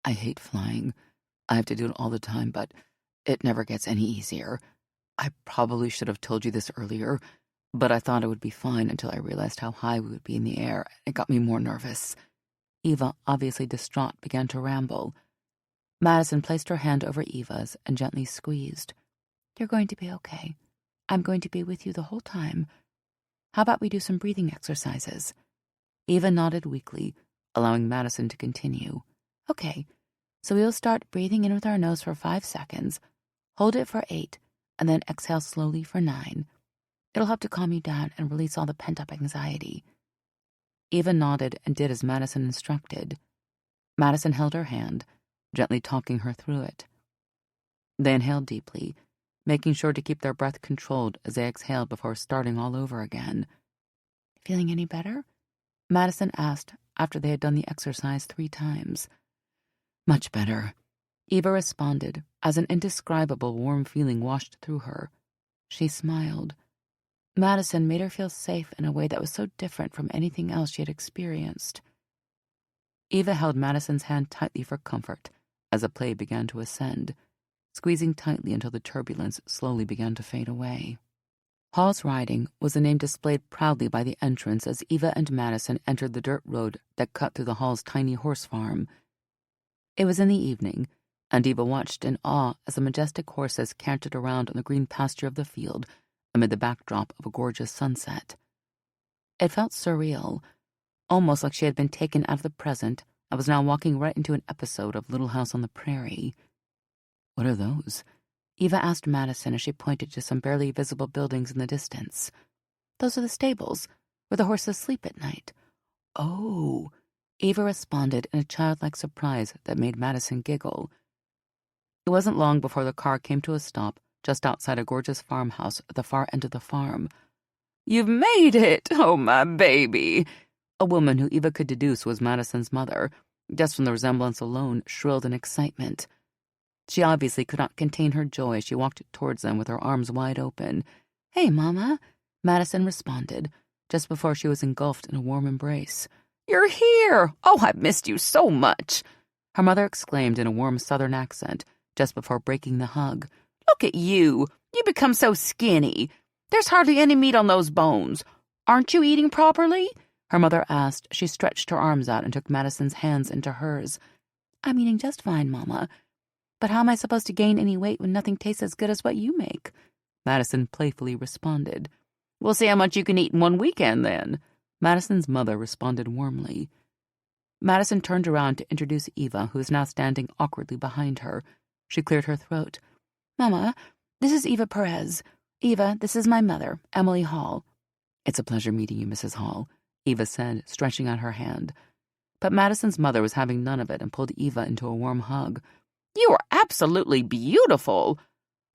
I hate flying. I have to do it all the time, but it never gets any easier. I probably should have told you this earlier, but I thought it would be fine until I realized how high we would be in the air. It got me more nervous. Eva, obviously distraught, began to ramble. Madison placed her hand over Eva's and gently squeezed. You're going to be okay. I'm going to be with you the whole time. How about we do some breathing exercises? Eva nodded weakly, allowing Madison to continue. Okay, so we'll start breathing in with our nose for 5 seconds, hold it for 8, and then exhale slowly for 9. It'll help to calm you down and release all the pent-up anxiety. Eva nodded and did as Madison instructed. Madison held her hand, gently talking her through it. They inhaled deeply, making sure to keep their breath controlled as they exhaled before starting all over again. Feeling any better? Madison asked after they had done the exercise 3 times. Much better, Eva responded as an indescribable warm feeling washed through her. She smiled. Madison made her feel safe in a way that was so different from anything else she had experienced. Eva held Madison's hand tightly for comfort as the plane began to ascend, squeezing tightly until the turbulence slowly began to fade away. Hall's Riding was the name displayed proudly by the entrance as Eva and Madison entered the dirt road that cut through the Hall's tiny horse farm. It was in the evening, and Eva watched in awe as the majestic horses cantered around on the green pasture of the field amid the backdrop of a gorgeous sunset. It felt surreal, almost like she had been taken out of the present and was now walking right into an episode of Little House on the Prairie. What are those? Eva asked Madison as she pointed to some barely visible buildings in the distance. Those are the stables, where the horses sleep at night. Oh, Eva responded in a childlike surprise that made Madison giggle. It wasn't long before the car came to a stop just outside a gorgeous farmhouse at the far end of the farm. You've made it! Oh, my baby! A woman who Eva could deduce was Madison's mother, just from the resemblance alone, shrilled in excitement. She obviously could not contain her joy as she walked towards them with her arms wide open. Hey, Mama, Madison responded, just before she was engulfed in a warm embrace. You're here! Oh, I've missed you so much! Her mother exclaimed in a warm southern accent, just before breaking the hug. Look at you! You become so skinny. There's hardly any meat on those bones. Aren't you eating properly? Her mother asked. She stretched her arms out and took Madison's hands into hers. I'm eating just fine, Mama. But how am I supposed to gain any weight when nothing tastes as good as what you make? Madison playfully responded. We'll see how much you can eat in one weekend, then. Madison's mother responded warmly. Madison turned around to introduce Eva, who was now standing awkwardly behind her. She cleared her throat. Mama, this is Eva Perez. Eva, this is my mother, Emily Hall. It's a pleasure meeting you, Mrs. Hall, Eva said, stretching out her hand. But Madison's mother was having none of it and pulled Eva into a warm hug. You are absolutely beautiful,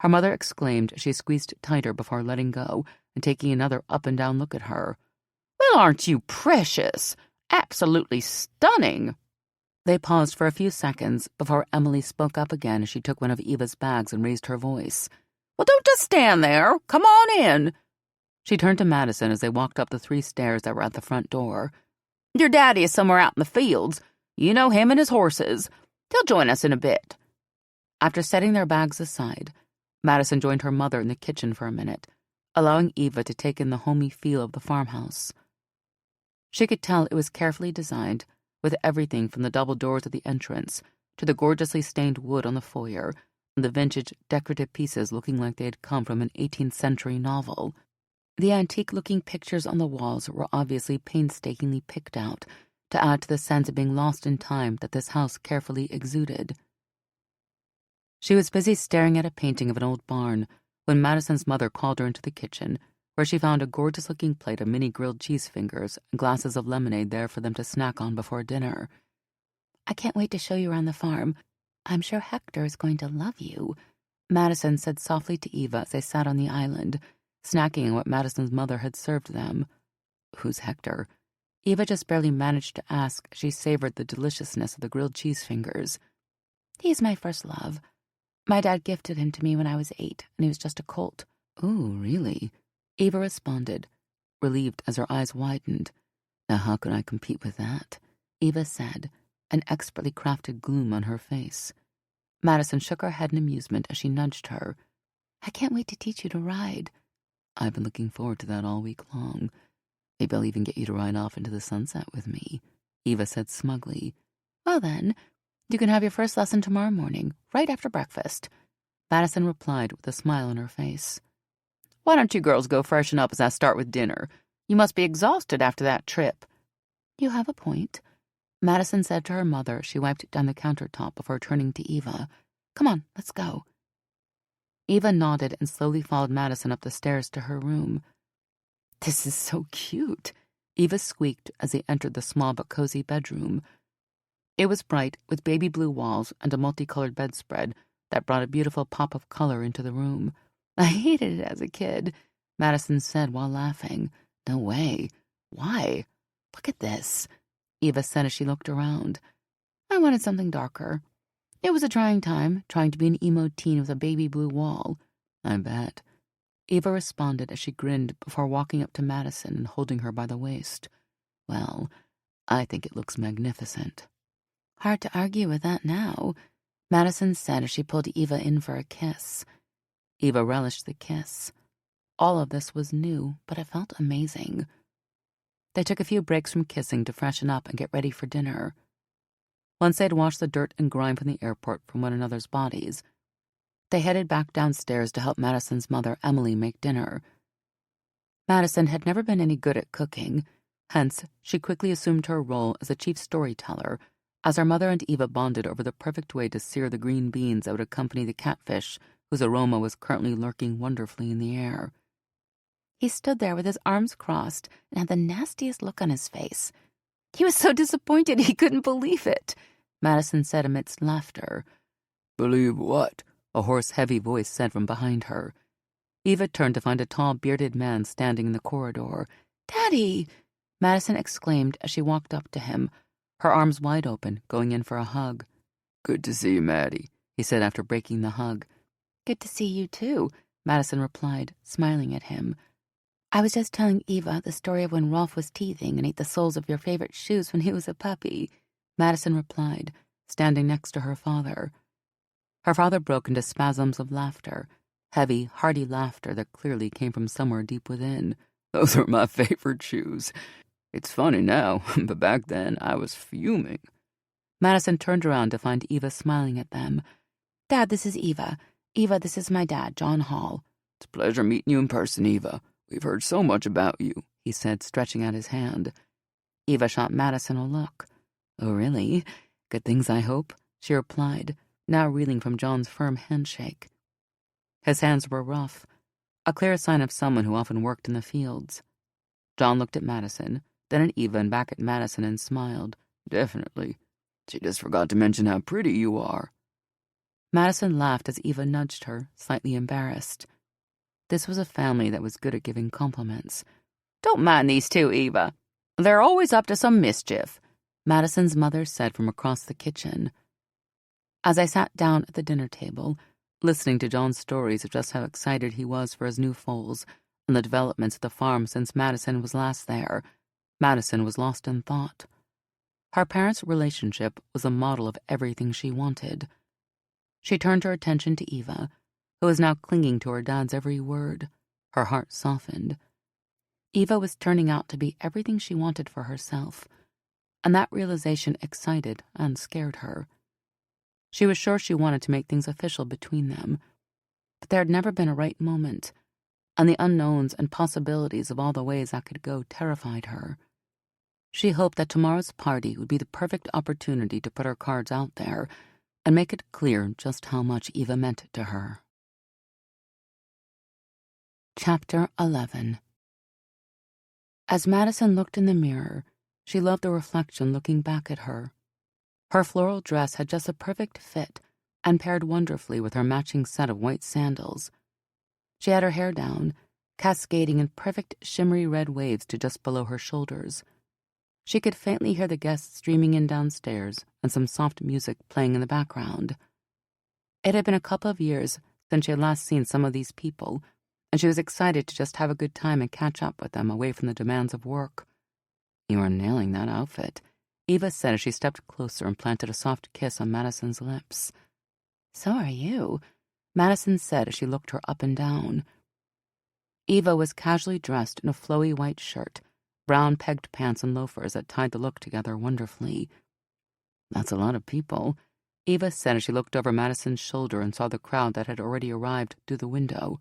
her mother exclaimed as she squeezed tighter before letting go and taking another up-and-down look at her. Well, aren't you precious? Absolutely stunning. They paused for a few seconds before Emily spoke up again as she took one of Eva's bags and raised her voice. Well, don't just stand there. Come on in. She turned to Madison as they walked up the 3 stairs that were at the front door. Your daddy is somewhere out in the fields. You know him and his horses. He'll join us in a bit. After setting their bags aside, Madison joined her mother in the kitchen for a minute, allowing Eva to take in the homey feel of the farmhouse. She could tell it was carefully designed, with everything from the double doors at the entrance to the gorgeously stained wood on the foyer and the vintage decorative pieces looking like they had come from an 18th century novel. The antique-looking pictures on the walls were obviously painstakingly picked out to add to the sense of being lost in time that this house carefully exuded. She was busy staring at a painting of an old barn when Madison's mother called her into the kitchen, where she found a gorgeous-looking plate of mini grilled cheese fingers and glasses of lemonade there for them to snack on before dinner. "I can't wait to show you around the farm. I'm sure Hector is going to love you," Madison said softly to Eva as they sat on the island, snacking on what Madison's mother had served them. "Who's Hector?" Eva just barely managed to ask as she savored the deliciousness of the grilled cheese fingers. "He's my first love. My dad gifted him to me when I was 8, and he was just a colt." "Oh, really?" Eva responded, relieved as her eyes widened. "Now how can I compete with that?" Eva said, an expertly crafted gloom on her face. Madison shook her head in amusement as she nudged her. "I can't wait to teach you to ride." "I've been looking forward to that all week long. Maybe I'll even get you to ride off into the sunset with me," Eva said smugly. "Well then, you can have your first lesson tomorrow morning, right after breakfast," Madison replied with a smile on her face. "Why don't you girls go freshen up as I start with dinner? You must be exhausted after that trip." "You have a point," Madison said to her mother as she wiped down the countertop before turning to Eva. "Come on, let's go." Eva nodded and slowly followed Madison up the stairs to her room. "This is so cute," Eva squeaked as they entered the small but cozy bedroom. It was bright, with baby blue walls and a multicolored bedspread that brought a beautiful pop of color into the room. "I hated it as a kid," Madison said while laughing. "No way. Why? Look at this," Eva said as she looked around. "I wanted something darker. It was a trying time, trying to be an emo teen with a baby blue wall." "I bet," Eva responded as she grinned before walking up to Madison and holding her by the waist. "Well, I think it looks magnificent." "Hard to argue with that now," Madison said as she pulled Eva in for a kiss. Eva relished the kiss. All of this was new, but it felt amazing. They took a few breaks from kissing to freshen up and get ready for dinner. Once they'd washed the dirt and grime from the airport from one another's bodies, they headed back downstairs to help Madison's mother, Emily, make dinner. Madison had never been any good at cooking, hence she quickly assumed her role as a chief storyteller, as her mother and Eva bonded over the perfect way to sear the green beans that would accompany the catfish, whose aroma was currently lurking wonderfully in the air. "He stood there with his arms crossed and had the nastiest look on his face. He was so disappointed he couldn't believe it," Madison said amidst laughter. "Believe what?" a hoarse, heavy voice said from behind her. Eva turned to find a tall, bearded man standing in the corridor. "Daddy!" Madison exclaimed as she walked up to him, her arms wide open, going in for a hug. "Good to see you, Maddie," he said after breaking the hug. "Good to see you, too," Madison replied, smiling at him. "I was just telling Eva the story of when Rolf was teething and ate the soles of your favorite shoes when he was a puppy," Madison replied, standing next to her father. Her father broke into spasms of laughter, heavy, hearty laughter that clearly came from somewhere deep within. "Those are my favorite shoes. It's funny now, but back then I was fuming." Madison turned around to find Eva smiling at them. "Dad, this is Eva. Eva, this is my dad, John Hall." "It's a pleasure meeting you in person, Eva. We've heard so much about you," he said, stretching out his hand. Eva shot Madison a look. "Oh, really? Good things, I hope," she replied, now reeling from John's firm handshake. His hands were rough, a clear sign of someone who often worked in the fields. John looked at Madison, then at Eva and back at Madison and smiled. "Definitely. She just forgot to mention how pretty you are." Madison laughed as Eva nudged her, slightly embarrassed. This was a family that was good at giving compliments. "Don't mind these two, Eva. They're always up to some mischief," Madison's mother said from across the kitchen. As I sat down at the dinner table, listening to John's stories of just how excited he was for his new foals and the developments at the farm since Madison was last there, Madison was lost in thought. Her parents' relationship was a model of everything she wanted. She turned her attention to Eva, who was now clinging to her dad's every word. Her heart softened. Eva was turning out to be everything she wanted for herself, and that realization excited and scared her. She was sure she wanted to make things official between them, but there had never been a right moment, and the unknowns and possibilities of all the ways that could go terrified her. She hoped that tomorrow's party would be the perfect opportunity to put her cards out there and make it clear just how much Eva meant to her. Chapter 11. As Madison looked in the mirror, she loved the reflection looking back at her. Her floral dress had just a perfect fit and paired wonderfully with her matching set of white sandals. She had her hair down, cascading in perfect shimmery red waves to just below her shoulders. She could faintly hear the guests streaming in downstairs and some soft music playing in the background. It had been a couple of years since she had last seen some of these people, and she was excited to just have a good time and catch up with them away from the demands of work. "You are nailing that outfit," Eva said as she stepped closer and planted a soft kiss on Madison's lips. "So are you," Madison said as she looked her up and down. Eva was casually dressed in a flowy white shirt, brown pegged pants and loafers that tied the look together wonderfully. "That's a lot of people," Eva said as she looked over Madison's shoulder and saw the crowd that had already arrived through the window.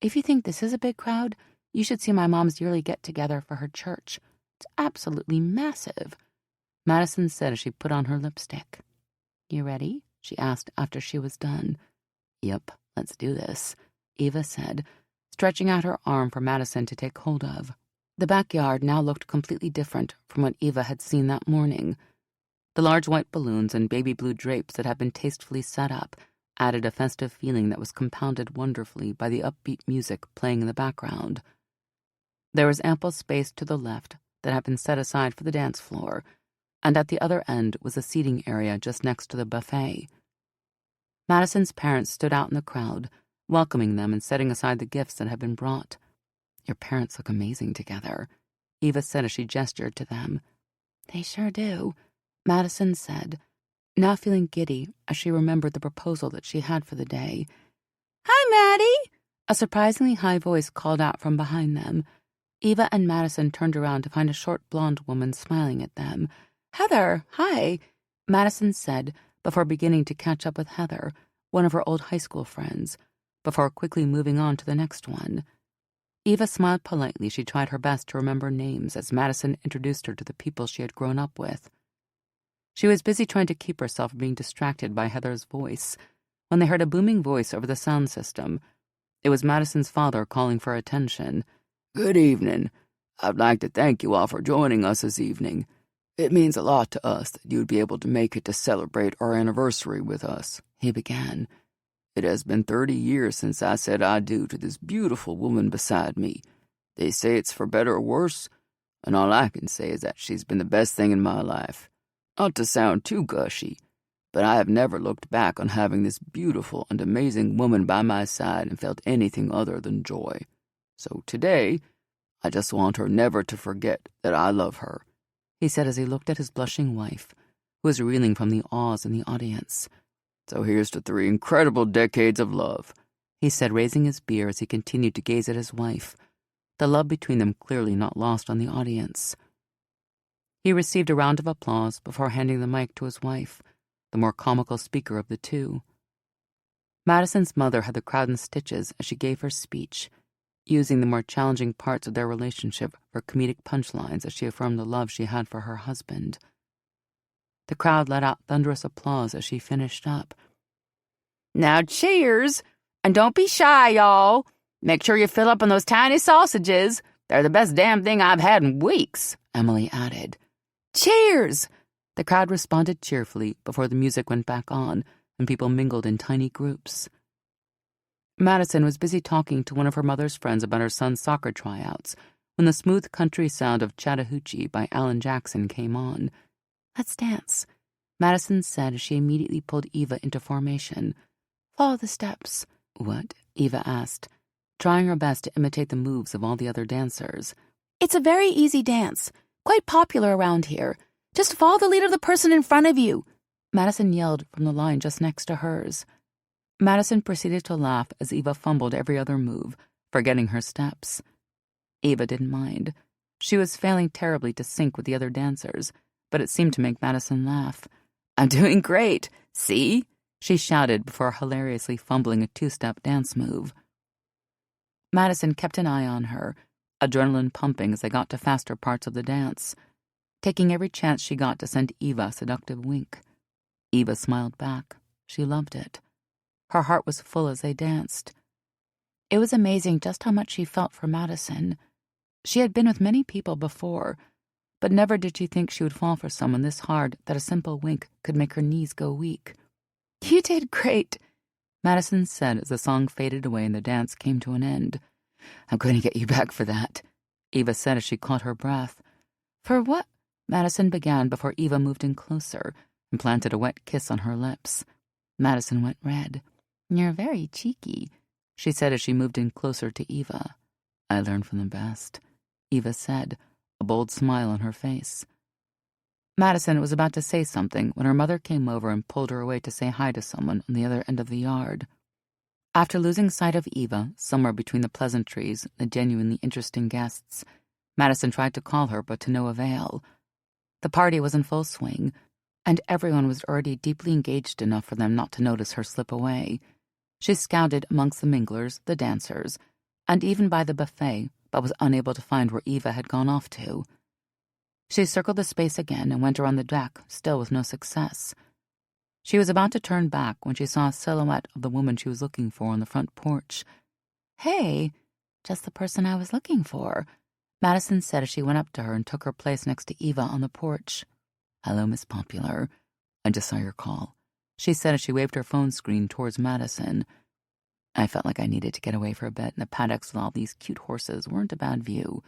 "If you think this is a big crowd, you should see my mom's yearly get-together for her church. It's absolutely massive," Madison said as she put on her lipstick. "You ready?" she asked after she was done. "Yep, let's do this," Eva said, stretching out her arm for Madison to take hold of. The backyard now looked completely different from what Eva had seen that morning. The large white balloons and baby blue drapes that had been tastefully set up added a festive feeling that was compounded wonderfully by the upbeat music playing in the background. There was ample space to the left that had been set aside for the dance floor, and at the other end was a seating area just next to the buffet. Madison's parents stood out in the crowd, welcoming them and setting aside the gifts that had been brought. "Your parents look amazing together," Eva said as she gestured to them. "They sure do," Madison said, now feeling giddy as she remembered the proposal that she had for the day. "Hi, Maddie!" A surprisingly high voice called out from behind them. Eva and Madison turned around to find a short blonde woman smiling at them. "Heather, hi," Madison said before beginning to catch up with Heather, one of her old high school friends, before quickly moving on to the next one. Eva smiled politely. She tried her best to remember names as Madison introduced her to the people she had grown up with. She was busy trying to keep herself from being distracted by Heather's voice when they heard a booming voice over the sound system. It was Madison's father calling for attention. "Good evening. I'd like to thank you all for joining us this evening. It means a lot to us that you'd be able to make it to celebrate our anniversary with us," he began. "It has been 30 years since I said I do to this beautiful woman beside me. They say it's for better or worse, and all I can say is that she's been the best thing in my life. Not to sound too gushy, but I have never looked back on having this beautiful and amazing woman by my side and felt anything other than joy. So today, I just want her never to forget that I love her," he said as he looked at his blushing wife, who was reeling from the awes in the audience. "So here's to 3 incredible decades of love," he said, raising his beer as he continued to gaze at his wife, the love between them clearly not lost on the audience. He received a round of applause before handing the mic to his wife, the more comical speaker of the two. Madison's mother had the crowd in stitches as she gave her speech, using the more challenging parts of their relationship for comedic punchlines as she affirmed the love she had for her husband. The crowd let out thunderous applause as she finished up. "Now cheers! And don't be shy, y'all. Make sure you fill up on those tiny sausages. They're the best damn thing I've had in weeks," Emily added. "Cheers!" The crowd responded cheerfully before the music went back on and people mingled in tiny groups. Madison was busy talking to one of her mother's friends about her son's soccer tryouts when the smooth country sound of Chattahoochee by Alan Jackson came on. "Let's dance," Madison said as she immediately pulled Eva into formation. "Follow the steps." "What?" Eva asked, trying her best to imitate the moves of all the other dancers. "It's a very easy dance, quite popular around here. Just follow the lead of the person in front of you," Madison yelled from the line just next to hers. Madison proceeded to laugh as Eva fumbled every other move, forgetting her steps. Eva didn't mind. She was failing terribly to sync with the other dancers, but it seemed to make Madison laugh. "I'm doing great. See?" she shouted before hilariously fumbling a 2-step dance move. Madison kept an eye on her, adrenaline pumping as they got to faster parts of the dance, taking every chance she got to send Eva a seductive wink. Eva smiled back. She loved it. Her heart was full as they danced. It was amazing just how much she felt for Madison. She had been with many people before, but never did she think she would fall for someone this hard that a simple wink could make her knees go weak. "You did great," Madison said as the song faded away and the dance came to an end. "I'm going to get you back for that," Eva said as she caught her breath. "For what?" Madison began before Eva moved in closer and planted a wet kiss on her lips. Madison went red. "You're very cheeky," she said as she moved in closer to Eva. "I learned from the best," Eva said, a bold smile on her face. Madison was about to say something when her mother came over and pulled her away to say hi to someone on the other end of the yard. After losing sight of Eva, somewhere between the pleasantries and the genuinely interesting guests, Madison tried to call her, but to no avail. The party was in full swing, and everyone was already deeply engaged enough for them not to notice her slip away. She scouted amongst the minglers, the dancers, and even by the buffet, but was unable to find where Eva had gone off to. She circled the space again and went around the deck, still with no success. She was about to turn back when she saw a silhouette of the woman she was looking for on the front porch. "Hey, just the person I was looking for," Madison said as she went up to her and took her place next to Eva on the porch. "Hello, Miss Popular. I just saw your call," she said as she waved her phone screen towards Madison. "I felt like I needed to get away for a bit, and the paddocks with all these cute horses weren't a bad view."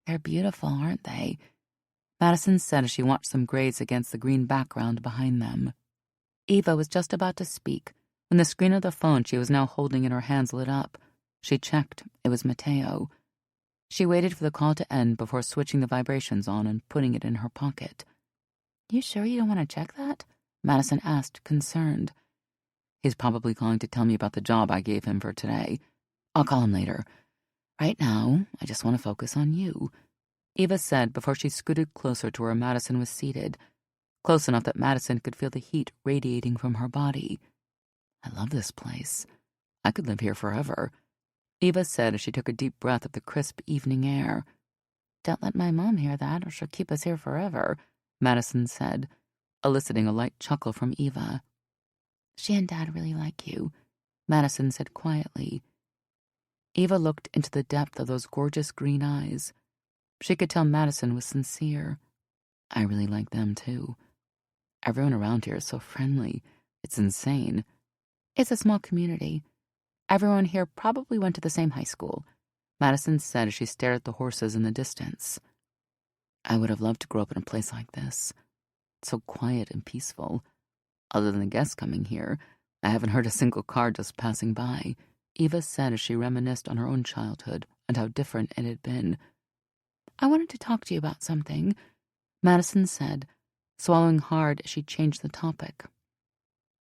"They're beautiful, aren't they?" Madison said as she watched them graze against the green background behind them. Eva was just about to speak when the screen of the phone she was now holding in her hands lit up. She checked. It was Mateo. She waited for the call to end before switching the vibrations on and putting it in her pocket. "You sure you don't want to check that?" Madison asked, concerned. "He's probably calling to tell me about the job I gave him for today. I'll call him later. Right now, I just want to focus on you," Eva said before she scooted closer to where Madison was seated, close enough that Madison could feel the heat radiating from her body. "I love this place. I could live here forever," Eva said as she took a deep breath of the crisp evening air. "Don't let my mom hear that, or she'll keep us here forever," Madison said, eliciting a light chuckle from Eva. "She and Dad really like you," Madison said quietly. Eva looked into the depth of those gorgeous green eyes. She could tell Madison was sincere. "I really like them, too. Everyone around here is so friendly. It's insane. It's a small community. Everyone here probably went to the same high school," Madison said as she stared at the horses in the distance. "I would have loved to grow up in a place like this. It's so quiet and peaceful. Other than the guests coming here, I haven't heard a single car just passing by," Eva said as she reminisced on her own childhood and how different it had been. "I wanted to talk to you about something," Madison said, swallowing hard as she changed the topic.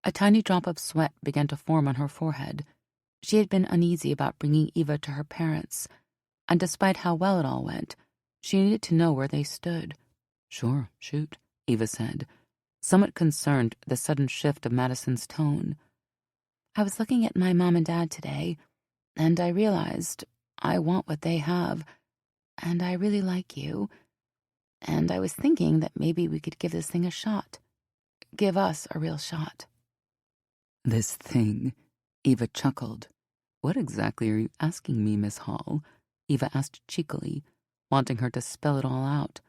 A tiny drop of sweat began to form on her forehead. She had been uneasy about bringing Eva to her parents, and despite how well it all went, she needed to know where they stood. "Sure, shoot," Eva said, somewhat concerned at the sudden shift of Madison's tone. "I was looking at my mom and dad today, and I realized I want what they have, and I really like you, and I was thinking that maybe we could give this thing a shot. Give us a real shot." "This thing," Eva chuckled. "What exactly are you asking me, Miss Hall?" Eva asked cheekily, wanting her to spell it all out.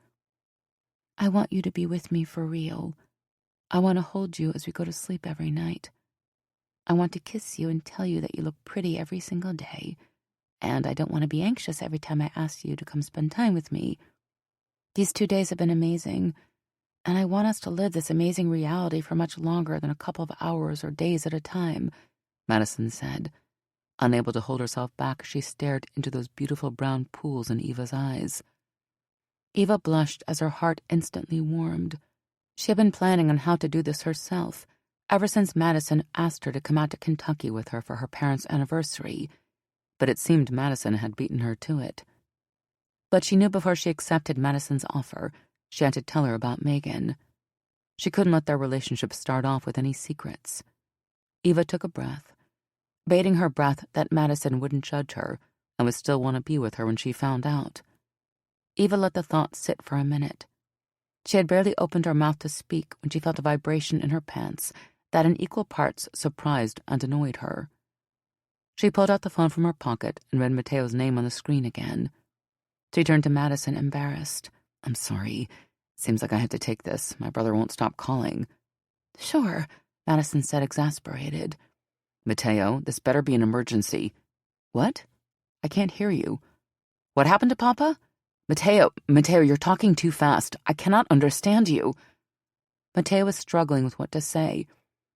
"I want you to be with me for real. I want to hold you as we go to sleep every night. I want to kiss you and tell you that you look pretty every single day, and I don't want to be anxious every time I ask you to come spend time with me. These 2 days have been amazing, and I want us to live this amazing reality for much longer than a couple of hours or days at a time," Madison said. Unable to hold herself back, she stared into those beautiful brown pools in Eva's eyes. Eva blushed as her heart instantly warmed. She had been planning on how to do this herself, ever since Madison asked her to come out to Kentucky with her for her parents' anniversary, but it seemed Madison had beaten her to it. But she knew before she accepted Madison's offer, she had to tell her about Megan. She couldn't let their relationship start off with any secrets. Eva took a breath, baiting her breath that Madison wouldn't judge her, and would still want to be with her when she found out. Eva let the thought sit for a minute. She had barely opened her mouth to speak when she felt a vibration in her pants that in equal parts surprised and annoyed her. She pulled out the phone from her pocket and read Mateo's name on the screen again. She turned to Madison, embarrassed. "I'm sorry. Seems like I have to take this. My brother won't stop calling." "Sure," Madison said, exasperated. "Mateo, this better be an emergency." "What? I can't hear you. What happened to Papa?" Mateo, you're talking too fast. I cannot understand you." Mateo was struggling with what to say,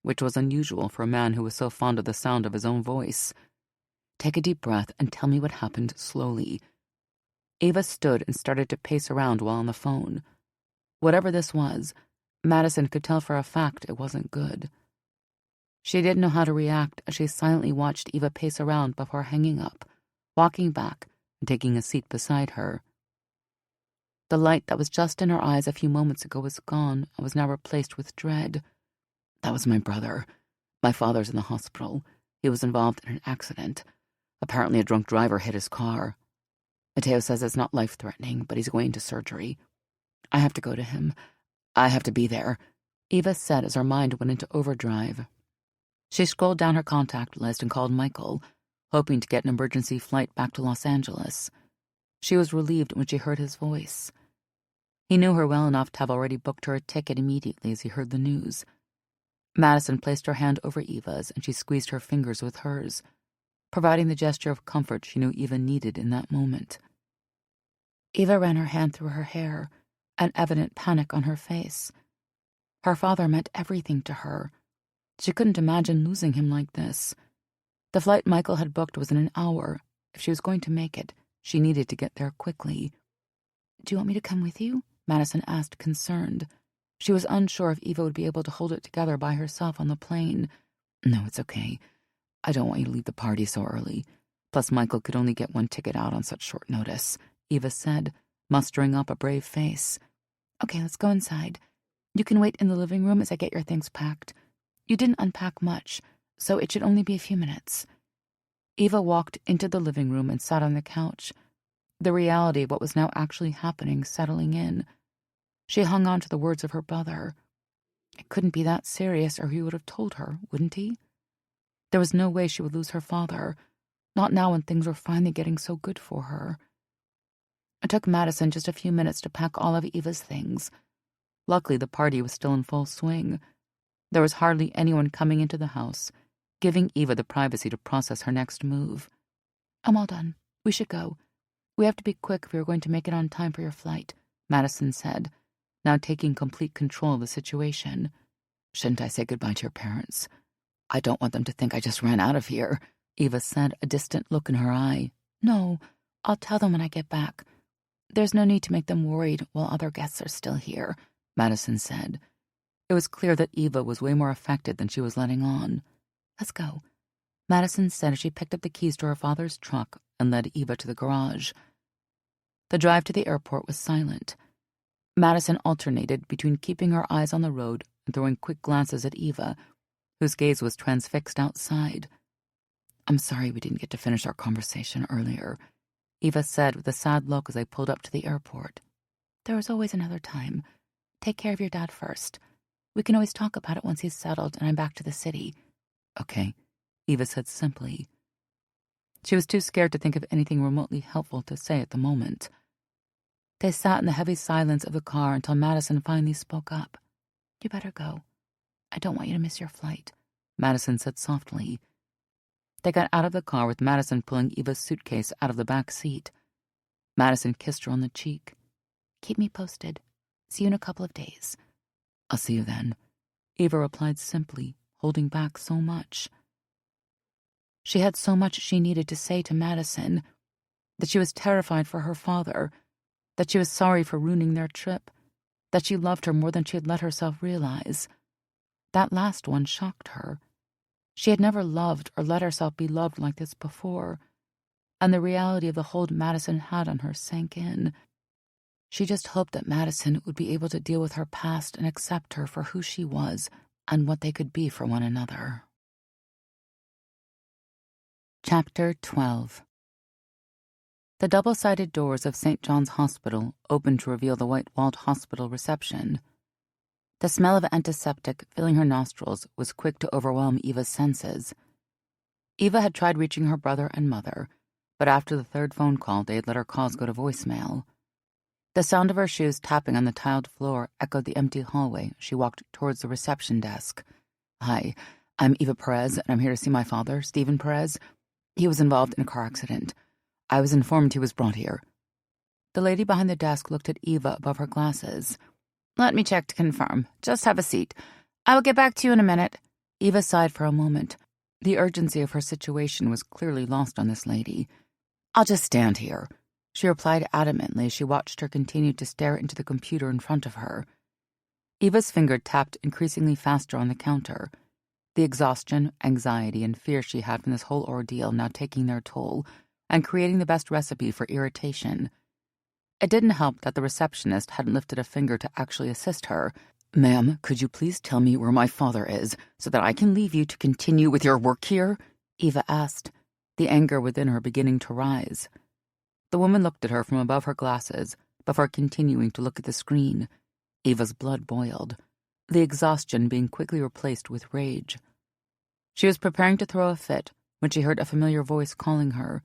which was unusual for a man who was so fond of the sound of his own voice. "Take a deep breath and tell me what happened slowly." Eva stood and started to pace around while on the phone. Whatever this was, Madison could tell for a fact it wasn't good. She didn't know how to react as she silently watched Eva pace around before hanging up, walking back, and taking a seat beside her. The light that was just in her eyes a few moments ago was gone and was now replaced with dread. "That was my brother. My father's in the hospital. He was involved in an accident. Apparently a drunk driver hit his car. Mateo says it's not life-threatening, but he's going to surgery. I have to go to him. I have to be there," Eva said as her mind went into overdrive. She scrolled down her contact list and called Michael, hoping to get an emergency flight back to Los Angeles. She was relieved when she heard his voice. He knew her well enough to have already booked her a ticket immediately as he heard the news. Madison placed her hand over Eva's and she squeezed her fingers with hers, providing the gesture of comfort she knew Eva needed in that moment. Eva ran her hand through her hair, an evident panic on her face. Her father meant everything to her. She couldn't imagine losing him like this. The flight Michael had booked was in an hour. If she was going to make it, she needed to get there quickly. "Do you want me to come with you?" Madison asked, concerned. She was unsure if Eva would be able to hold it together by herself on the plane. "No, it's okay. I don't want you to leave the party so early. Plus, Michael could only get one ticket out on such short notice," Eva said, mustering up a brave face. "Okay, let's go inside. You can wait in the living room as I get your things packed. You didn't unpack much, so it should only be a few minutes." Eva walked into the living room and sat on the couch, the reality of what was now actually happening settling in. She hung on to the words of her brother. It couldn't be that serious, or he would have told her, wouldn't he? There was no way she would lose her father, not now when things were finally getting so good for her. It took Madison just a few minutes to pack all of Eva's things. Luckily, the party was still in full swing. There was hardly anyone coming into the house, giving Eva the privacy to process her next move. "I'm all done. We should go. We have to be quick if we are going to make it on time for your flight," Madison said, now taking complete control of the situation. "Shouldn't I say goodbye to your parents? I don't want them to think I just ran out of here," Eva said, a distant look in her eye. "No, I'll tell them when I get back. There's no need to make them worried while other guests are still here," Madison said. It was clear that Eva was way more affected than she was letting on. "Let's go," Madison said as she picked up the keys to her father's truck and led Eva to the garage. The drive to the airport was silent. Madison alternated between keeping her eyes on the road and throwing quick glances at Eva, whose gaze was transfixed outside. "I'm sorry we didn't get to finish our conversation earlier," Eva said with a sad look as they pulled up to the airport. "There is always another time. Take care of your dad first. We can always talk about it once he's settled and I'm back to the city." "Okay," Eva said simply. She was too scared to think of anything remotely helpful to say at the moment. They sat in the heavy silence of the car until Madison finally spoke up. "You better go. I don't want you to miss your flight," Madison said softly. They got out of the car with Madison pulling Eva's suitcase out of the back seat. Madison kissed her on the cheek. "Keep me posted. See you in a couple of days." "I'll see you then," Eva replied simply, holding back so much. She had so much she needed to say to Madison, that she was terrified for her father, that she was sorry for ruining their trip, that she loved her more than she had let herself realize. That last one shocked her. She had never loved or let herself be loved like this before, and the reality of the hold Madison had on her sank in. She just hoped that Madison would be able to deal with her past and accept her for who she was and what they could be for one another. Chapter 12. The double-sided doors of St. John's Hospital opened to reveal the white-walled hospital reception. The smell of antiseptic filling her nostrils was quick to overwhelm Eva's senses. Eva had tried reaching her brother and mother, but after the third phone call, they had let her calls go to voicemail. The sound of her shoes tapping on the tiled floor echoed the empty hallway. She walked towards the reception desk. "Hi, I'm Eva Perez, and I'm here to see my father, Stephen Perez. He was involved in a car accident. I was informed he was brought here." The lady behind the desk looked at Eva above her glasses. "Let me check to confirm. Just have a seat. I will get back to you in a minute." Eva sighed for a moment. The urgency of her situation was clearly lost on this lady. "I'll just stand here," she replied adamantly as she watched her continue to stare into the computer in front of her. Eva's finger tapped increasingly faster on the counter. The exhaustion, anxiety, and fear she had from this whole ordeal now taking their toll and creating the best recipe for irritation. It didn't help that the receptionist hadn't lifted a finger to actually assist her. "Ma'am, could you please tell me where my father is so that I can leave you to continue with your work here?" Eva asked, the anger within her beginning to rise. The woman looked at her from above her glasses before continuing to look at the screen. Eva's blood boiled, the exhaustion being quickly replaced with rage. She was preparing to throw a fit when she heard a familiar voice calling her.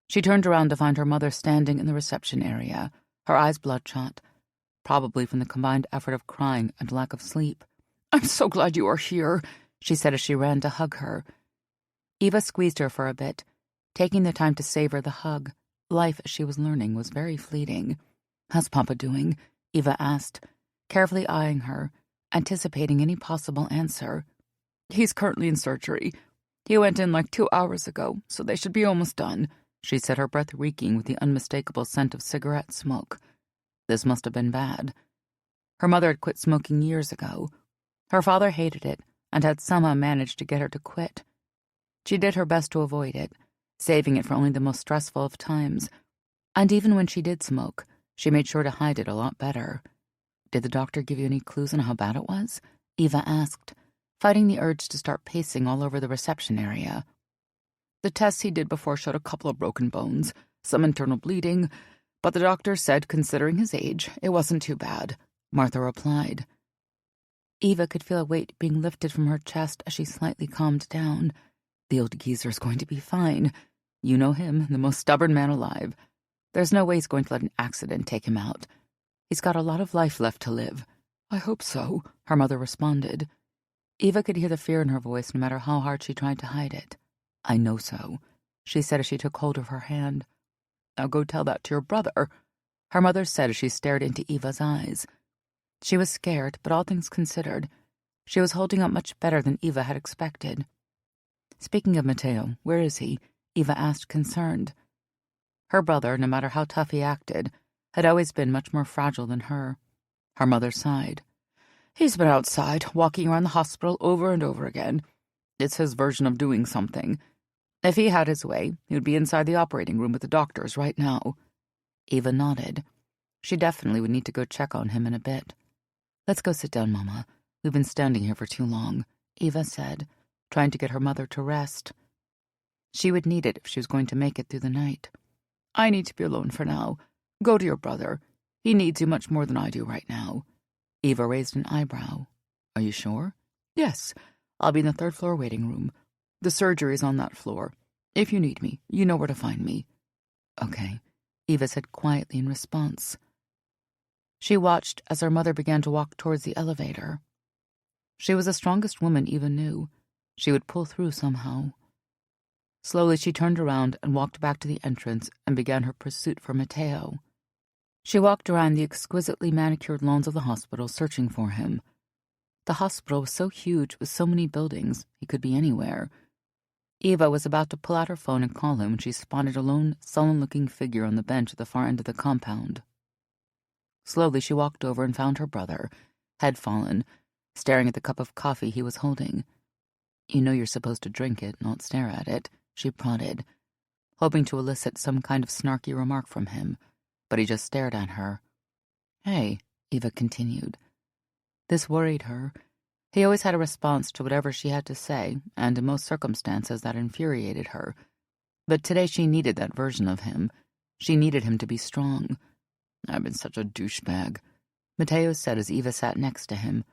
She turned around to find her mother standing in the reception area, her eyes bloodshot, probably from the combined effort of crying and lack of sleep. "I'm so glad you are here," she said as she ran to hug her. Eva squeezed her for a bit, taking the time to savor the hug. Life, as she was learning, was very fleeting. "How's Papa doing?" Eva asked, carefully eyeing her, anticipating any possible answer. "He's currently in surgery. He went in like 2 hours ago, so they should be almost done," she said, her breath reeking with the unmistakable scent of cigarette smoke. This must have been bad. Her mother had quit smoking years ago. Her father hated it and had somehow managed to get her to quit. She did her best to avoid it, saving it for only the most stressful of times. And even when she did smoke, she made sure to hide it a lot better. "Did the doctor give you any clues on how bad it was?" Eva asked, fighting the urge to start pacing all over the reception area. "The tests he did before showed a couple of broken bones, some internal bleeding, but the doctor said, considering his age, it wasn't too bad," Martha replied. Eva could feel a weight being lifted from her chest as she slightly calmed down. "The old geezer's going to be fine. You know him, the most stubborn man alive. There's no way he's going to let an accident take him out. He's got a lot of life left to live." "I hope so," her mother responded. Eva could hear the fear in her voice no matter how hard she tried to hide it. "I know so," she said as she took hold of her hand. "Now go tell that to your brother," her mother said as she stared into Eva's eyes. She was scared, but all things considered, she was holding up much better than Eva had expected. "Speaking of Mateo, where is he?" Eva asked, concerned. Her brother, no matter how tough he acted, had always been much more fragile than her. Her mother sighed. "He's been outside, walking around the hospital over and over again. It's his version of doing something. If he had his way, he would be inside the operating room with the doctors right now." Eva nodded. She definitely would need to go check on him in a bit. "Let's go sit down, Mama. We've been standing here for too long," Eva said, trying to get her mother to rest. She would need it if she was going to make it through the night. "I need to be alone for now. Go to your brother. He needs you much more than I do right now." Eva raised an eyebrow. "Are you sure?" "Yes. I'll be in the third-floor waiting room. The surgery is on that floor. If you need me, you know where to find me." "Okay," Eva said quietly in response. She watched as her mother began to walk towards the elevator. She was the strongest woman Eva knew. She would pull through somehow. Slowly she turned around and walked back to the entrance and began her pursuit for Mateo. She walked around the exquisitely manicured lawns of the hospital searching for him. The hospital was so huge with so many buildings, he could be anywhere. Eva was about to pull out her phone and call him when she spotted a lone, sullen-looking figure on the bench at the far end of the compound. Slowly she walked over and found her brother, head fallen, staring at the cup of coffee he was holding. "You know you're supposed to drink it, not stare at it," she prodded, hoping to elicit some kind of snarky remark from him, but he just stared at her. "Hey," Eva continued. This worried her. He always had a response to whatever she had to say, and in most circumstances that infuriated her. But today she needed that version of him. She needed him to be strong. I've been such a douchebag, Mateo said as Eva sat next to him.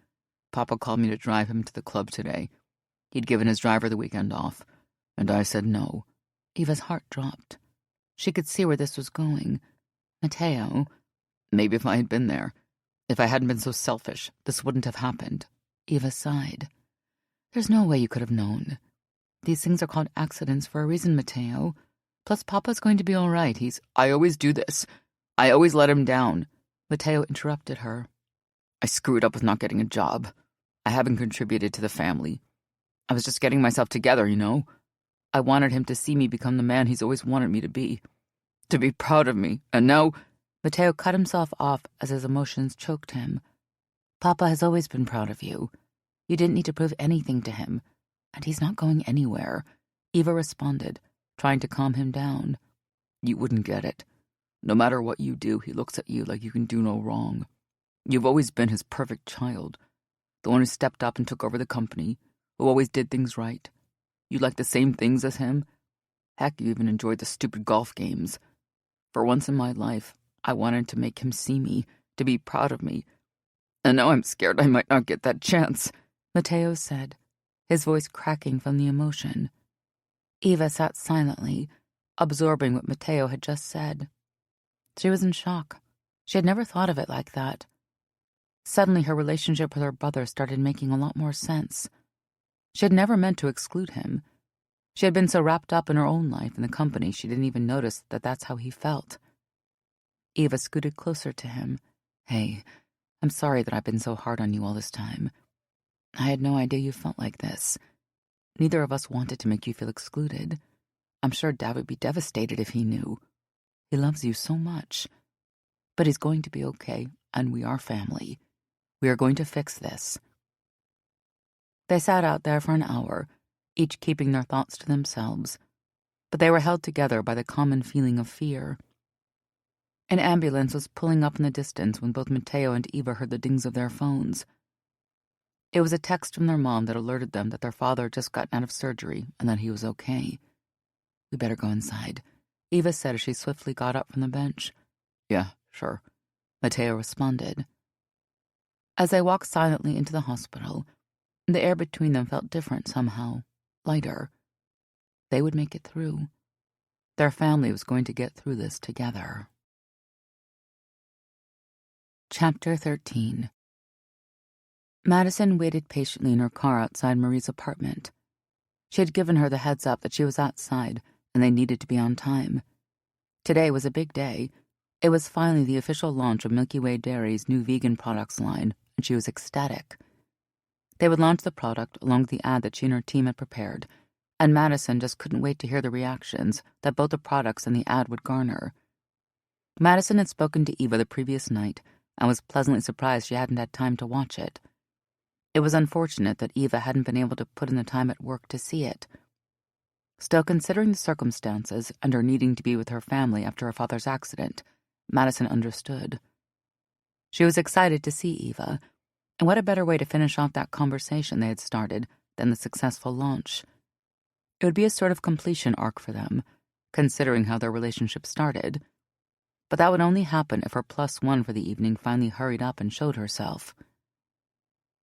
Papa called me to drive him to the club today. He'd given his driver the weekend off, and I said no. Eva's heart dropped. She could see where this was going. Mateo. Maybe if I had been there, if I hadn't been so selfish, this wouldn't have happened. Eva sighed. There's no way you could have known. These things are called accidents for a reason, Mateo. Plus, Papa's going to be all right. I always do this. I always let him down. Mateo interrupted her. I screwed up with not getting a job. I haven't contributed to the family. I was just getting myself together, you know? I wanted him to see me become the man he's always wanted me to be proud of me, and now... Mateo cut himself off as his emotions choked him. Papa has always been proud of you. You didn't need to prove anything to him, and he's not going anywhere, Eva responded, trying to calm him down. You wouldn't get it. No matter what you do, he looks at you like you can do no wrong. You've always been his perfect child, the one who stepped up and took over the company, who always did things right. You like the same things as him. Heck, you even enjoyed the stupid golf games. For once in my life, I wanted to make him see me, to be proud of me. And now I'm scared I might not get that chance, Mateo said, his voice cracking from the emotion. Eva sat silently, absorbing what Mateo had just said. She was in shock. She had never thought of it like that. Suddenly, her relationship with her brother started making a lot more sense. She had never meant to exclude him. She had been so wrapped up in her own life and the company she didn't even notice that that's how he felt. Eva scooted closer to him. Hey, I'm sorry that I've been so hard on you all this time. I had no idea you felt like this. Neither of us wanted to make you feel excluded. I'm sure Dad would be devastated if he knew. He loves you so much. But he's going to be okay, and we are family. We are going to fix this. They sat out there for an hour, each keeping their thoughts to themselves, but they were held together by the common feeling of fear. An ambulance was pulling up in the distance when both Mateo and Eva heard the dings of their phones. It was a text from their mom that alerted them that their father had just gotten out of surgery and that he was okay. We better go inside, Eva said as she swiftly got up from the bench. Yeah, sure, Mateo responded. As they walked silently into the hospital, the air between them felt different somehow, lighter. They would make it through. Their family was going to get through this together. Chapter 13. Madison waited patiently in her car outside Marie's apartment. She had given her the heads up that she was outside and they needed to be on time. Today was a big day. It was finally the official launch of Milky Way Dairy's new vegan products line, and she was ecstatic. They would launch the product along with the ad that she and her team had prepared, and Madison just couldn't wait to hear the reactions that both the products and the ad would garner. Madison had spoken to Eva the previous night and was pleasantly surprised she hadn't had time to watch it. It was unfortunate that Eva hadn't been able to put in the time at work to see it. Still, considering the circumstances and her needing to be with her family after her father's accident, Madison understood. She was excited to see Eva, and what a better way to finish off that conversation they had started than the successful launch. It would be a sort of completion arc for them, considering how their relationship started. But that would only happen if her +1 for the evening finally hurried up and showed herself.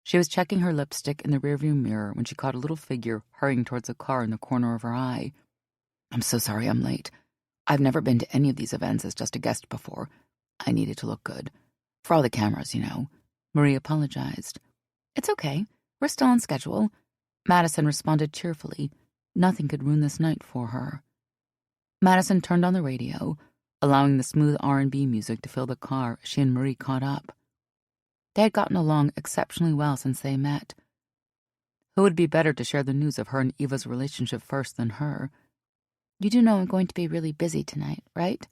She was checking her lipstick in the rearview mirror when she caught a little figure hurrying towards a car in the corner of her eye. I'm so sorry I'm late. I've never been to any of these events as just a guest before. I needed to look good. For all the cameras, you know. Marie apologized. It's okay. We're still on schedule. Madison responded cheerfully. Nothing could ruin this night for her. Madison turned on the radio, allowing the smooth R&B music to fill the car as she and Marie caught up. They had gotten along exceptionally well since they met. Who would be better to share the news of her and Eva's relationship first than her? You do know I'm going to be really busy tonight, right?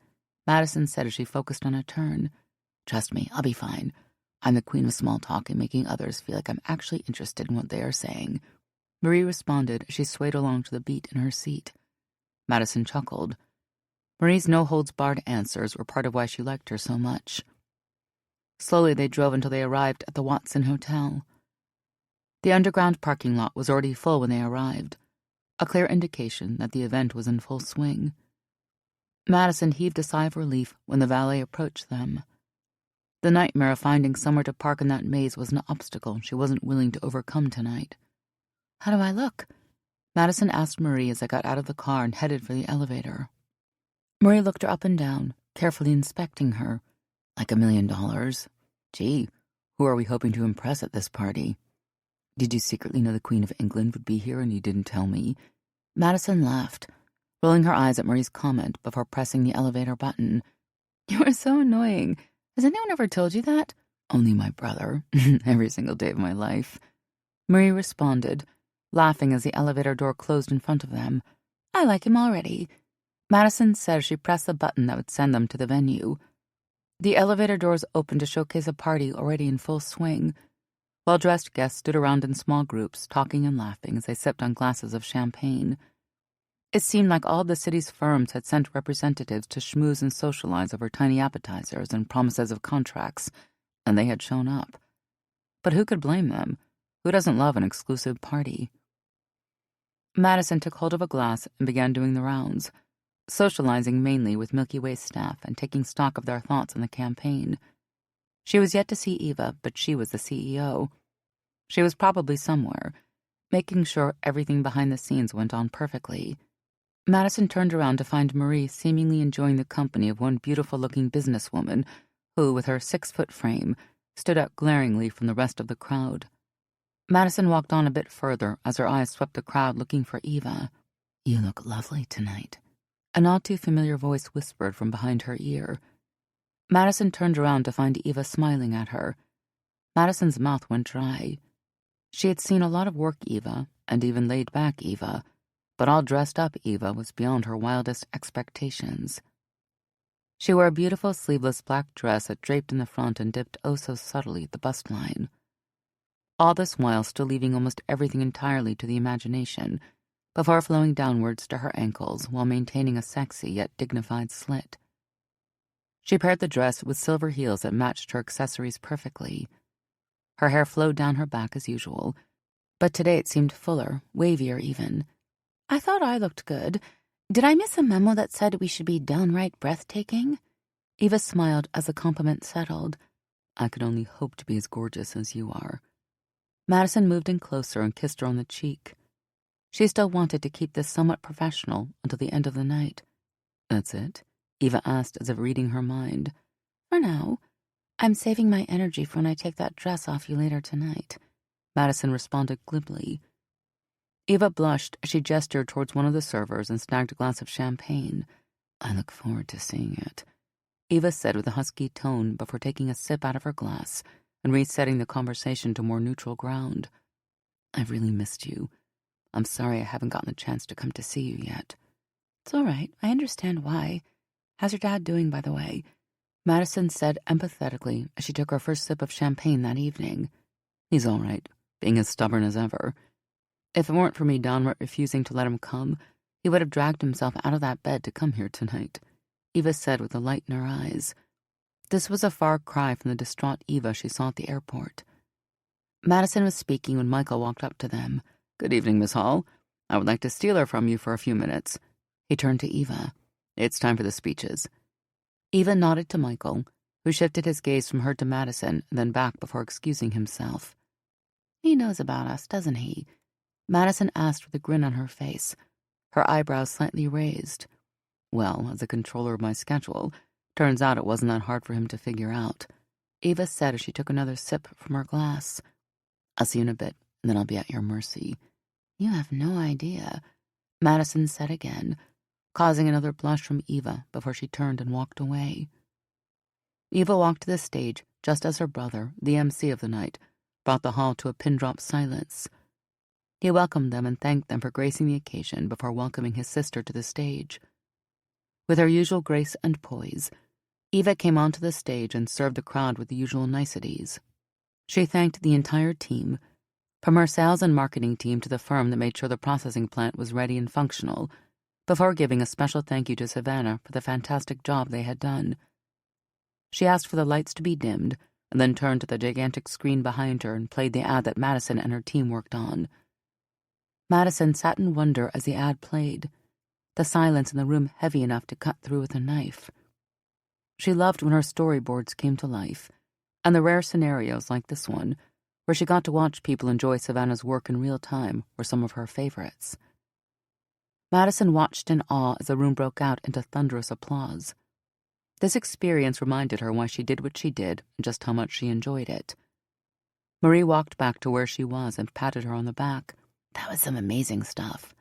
Madison said as she focused on a turn. Trust me, I'll be fine. I'm the queen of small talk and making others feel like I'm actually interested in what they are saying. Marie responded as she swayed along to the beat in her seat. Madison chuckled. Marie's no-holds-barred answers were part of why she liked her so much. Slowly they drove until they arrived at the Watson Hotel. The underground parking lot was already full when they arrived, a clear indication that the event was in full swing. Madison heaved a sigh of relief when the valet approached them. The nightmare of finding somewhere to park in that maze was an obstacle she wasn't willing to overcome tonight. "How do I look?" Madison asked Marie as they got out of the car and headed for the elevator. Marie looked her up and down, carefully inspecting her. "Like $1 million. Gee, who are we hoping to impress at this party? Did you secretly know the Queen of England would be here and you didn't tell me?" Madison laughed, rolling her eyes at Marie's comment before pressing the elevator button. "You are so annoying. Has anyone ever told you that?" "Only my brother, every single day of my life." Marie responded, laughing as the elevator door closed in front of them. "I like him already," Madison said as she pressed the button that would send them to the venue. The elevator doors opened to showcase a party already in full swing. Well-dressed guests stood around in small groups, talking and laughing as they sipped on glasses of champagne. It seemed like all the city's firms had sent representatives to schmooze and socialize over tiny appetizers and promises of contracts, and they had shown up. But who could blame them? Who doesn't love an exclusive party? Madison took hold of a glass and began doing the rounds, socializing mainly with Milky Way staff and taking stock of their thoughts on the campaign. She was yet to see Eva, but she was the CEO. She was probably somewhere, making sure everything behind the scenes went on perfectly. Madison turned around to find Marie seemingly enjoying the company of one beautiful-looking businesswoman who, with her 6-foot frame, stood out glaringly from the rest of the crowd. Madison walked on a bit further as her eyes swept the crowd looking for Eva. "You look lovely tonight," a not too familiar voice whispered from behind her ear. Madison turned around to find Eva smiling at her. Madison's mouth went dry. She had seen a lot of work Eva, and even laid-back Eva, but all dressed-up Eva was beyond her wildest expectations. She wore a beautiful sleeveless black dress that draped in the front and dipped oh so subtly at the bust line. All this while still leaving almost everything entirely to the imagination, before flowing downwards to her ankles while maintaining a sexy yet dignified slit. She paired the dress with silver heels that matched her accessories perfectly. Her hair flowed down her back as usual, but today it seemed fuller, wavier even. "I thought I looked good. Did I miss a memo that said we should be downright breathtaking?" Eva smiled as the compliment settled. "I could only hope to be as gorgeous as you are." Madison moved in closer and kissed her on the cheek. She still wanted to keep this somewhat professional until the end of the night. "That's it?" Eva asked as if reading her mind. "For now. I'm saving my energy for when I take that dress off you later tonight," Madison responded glibly. Eva blushed as she gestured towards one of the servers and snagged a glass of champagne. "I look forward to seeing it," Eva said with a husky tone before taking a sip out of her glass and resetting the conversation to more neutral ground. "I've really missed you. I'm sorry I haven't gotten the chance to come to see you yet." "It's all right. I understand why. How's your dad doing, by the way?" Madison said empathetically as she took her first sip of champagne that evening. "He's all right, being as stubborn as ever. If it weren't for me downright refusing to let him come, he would have dragged himself out of that bed to come here tonight," Eva said with a light in her eyes. This was a far cry from the distraught Eva she saw at the airport. Madison was speaking when Michael walked up to them. "Good evening, Miss Hall. I would like to steal her from you for a few minutes." He turned to Eva. "It's time for the speeches." Eva nodded to Michael, who shifted his gaze from her to Madison and then back before excusing himself. "He knows about us, doesn't he?" Madison asked with a grin on her face, her eyebrows slightly raised. "Well, as a controller of my schedule, turns out it wasn't that hard for him to figure out," Eva said as she took another sip from her glass. "I'll see you in a bit, and then I'll be at your mercy." "You have no idea," Madison said again, causing another blush from Eva before she turned and walked away. Eva walked to the stage just as her brother, the MC of the night, brought the hall to a pin-drop silence. He welcomed them and thanked them for gracing the occasion before welcoming his sister to the stage. With her usual grace and poise, Eva came onto the stage and served the crowd with the usual niceties. She thanked the entire team, from her sales and marketing team to the firm that made sure the processing plant was ready and functional, before giving a special thank you to Savannah for the fantastic job they had done. She asked for the lights to be dimmed, and then turned to the gigantic screen behind her and played the ad that Madison and her team worked on. Madison sat in wonder as the ad played. the silence in the room heavy enough to cut through with a knife. She loved when her storyboards came to life, and the rare scenarios like this one, where she got to watch people enjoy Savannah's work in real time, were some of her favorites. Madison watched in awe as the room broke out into thunderous applause. This experience reminded her why she did what she did and just how much she enjoyed it. Marie walked back to where she was and patted her on the back. That was some amazing stuff.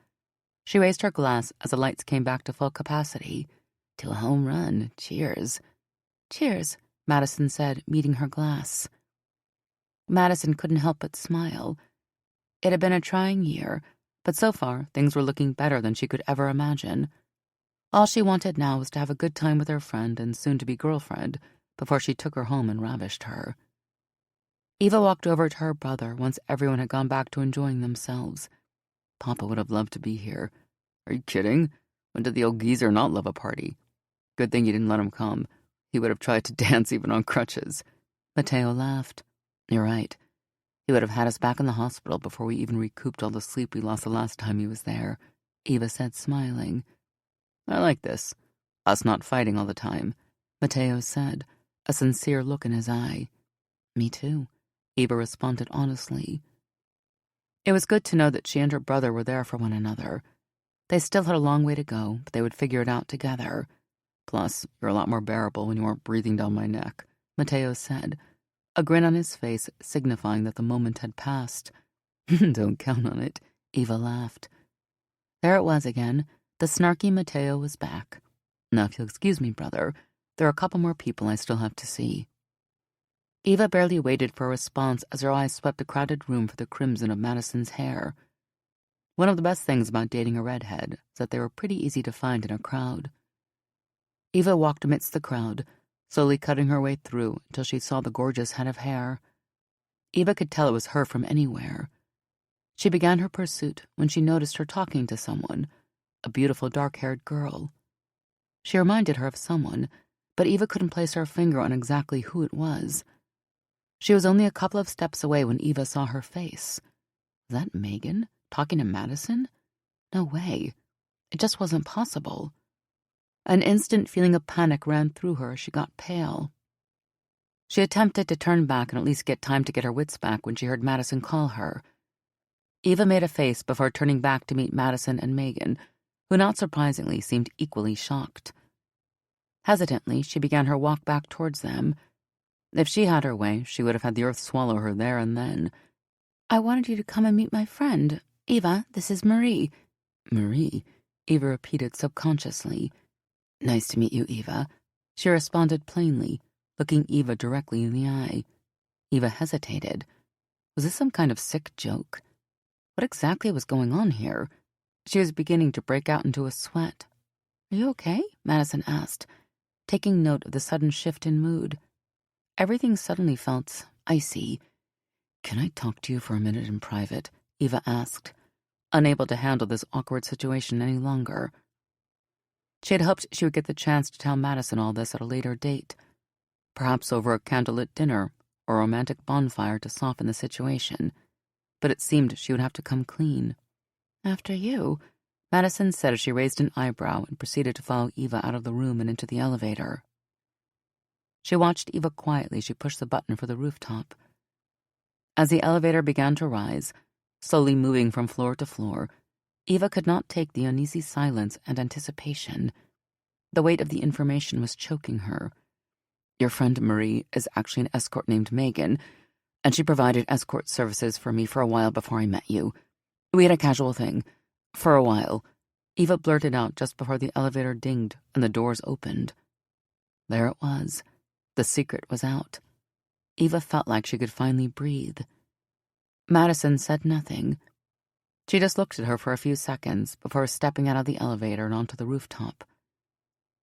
She raised her glass as the lights came back to full capacity. To a home run. Cheers. Cheers, Madison said, meeting her glass. Madison couldn't help but smile. It had been a trying year, but so far things were looking better than she could ever imagine. All she wanted now was to have a good time with her friend and soon-to-be girlfriend before she took her home and ravished her. Eva walked over to her brother once everyone had gone back to enjoying themselves. Papa would have loved to be here. Are you kidding? When did the old geezer not love a party? Good thing you didn't let him come. He would have tried to dance even on crutches. Mateo laughed. You're right. He would have had us back in the hospital before we even recouped all the sleep we lost the last time he was there, Eva said, smiling. I like this. Us not fighting all the time, Mateo said, a sincere look in his eye. Me too, Eva responded honestly. It was good to know that she and her brother were there for one another. They still had a long way to go, but they would figure it out together. Plus, you're a lot more bearable when you aren't breathing down my neck, Mateo said, a grin on his face signifying that the moment had passed. Don't count on it, Eva laughed. There it was again. The snarky Mateo was back. Now, if you'll excuse me, brother, there are a couple more people I still have to see. Eva barely waited for a response as her eyes swept the crowded room for the crimson of Madison's hair. One of the best things about dating a redhead is that they were pretty easy to find in a crowd. Eva walked amidst the crowd, slowly cutting her way through until she saw the gorgeous head of hair. Eva could tell it was her from anywhere. She began her pursuit when she noticed her talking to someone, a beautiful dark-haired girl. She reminded her of someone, but Eva couldn't place her finger on exactly who it was. She was only a couple of steps away when Eva saw her face. Was that Megan, talking to Madison? No way. It just wasn't possible. An instant feeling of panic ran through her as she got pale. She attempted to turn back and at least get time to get her wits back when she heard Madison call her. Eva made a face before turning back to meet Madison and Megan, who not surprisingly seemed equally shocked. Hesitantly, she began her walk back towards them. If she had her way, she would have had the earth swallow her there and then. I wanted you to come and meet my friend. Eva, this is Marie. Marie, Eva repeated subconsciously. Nice to meet you, Eva, she responded plainly, looking Eva directly in the eye. Eva hesitated. Was this some kind of sick joke? What exactly was going on here? She was beginning to break out into a sweat. Are you okay? Madison asked, taking note of the sudden shift in mood. Everything suddenly felt icy. Can I talk to you for a minute in private? Eva asked, unable to handle this awkward situation any longer. She had hoped she would get the chance to tell Madison all this at a later date, perhaps over a candlelit dinner or a romantic bonfire to soften the situation, but it seemed she would have to come clean. After you, Madison said as she raised an eyebrow and proceeded to follow Eva out of the room and into the elevator. She watched Eva quietly as she pushed the button for the rooftop. As the elevator began to rise, slowly moving from floor to floor, Eva could not take the uneasy silence and anticipation. The weight of the information was choking her. Your friend Marie is actually an escort named Megan, and she provided escort services for me for a while before I met you. We had a casual thing. For a while. Eva blurted out just before the elevator dinged and the doors opened. There it was. The secret was out. Eva felt like she could finally breathe. Madison said nothing. She just looked at her for a few seconds before stepping out of the elevator and onto the rooftop.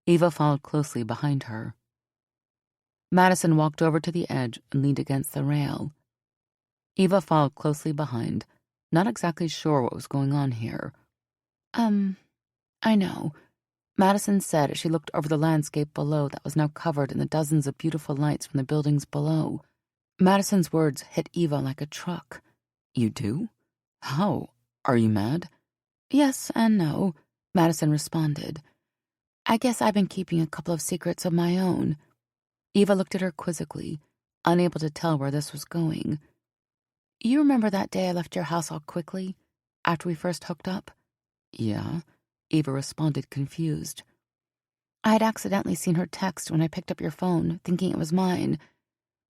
Eva followed closely behind her. Madison walked over to the edge and leaned against the rail. Eva followed closely behind, not exactly sure what was going on here. I know, Madison said as she looked over the landscape below that was now covered in the dozens of beautiful lights from the buildings below. Madison's words hit Eva like a truck. You do? How? Are you mad? Yes and no. Madison responded. I guess I've been keeping a couple of secrets of my own. Eva looked at her quizzically, unable to tell where this was going. You remember that day I left your house all quickly, after we first hooked up? Yeah, Eva responded, confused. I had accidentally seen her text when I picked up your phone, thinking it was mine.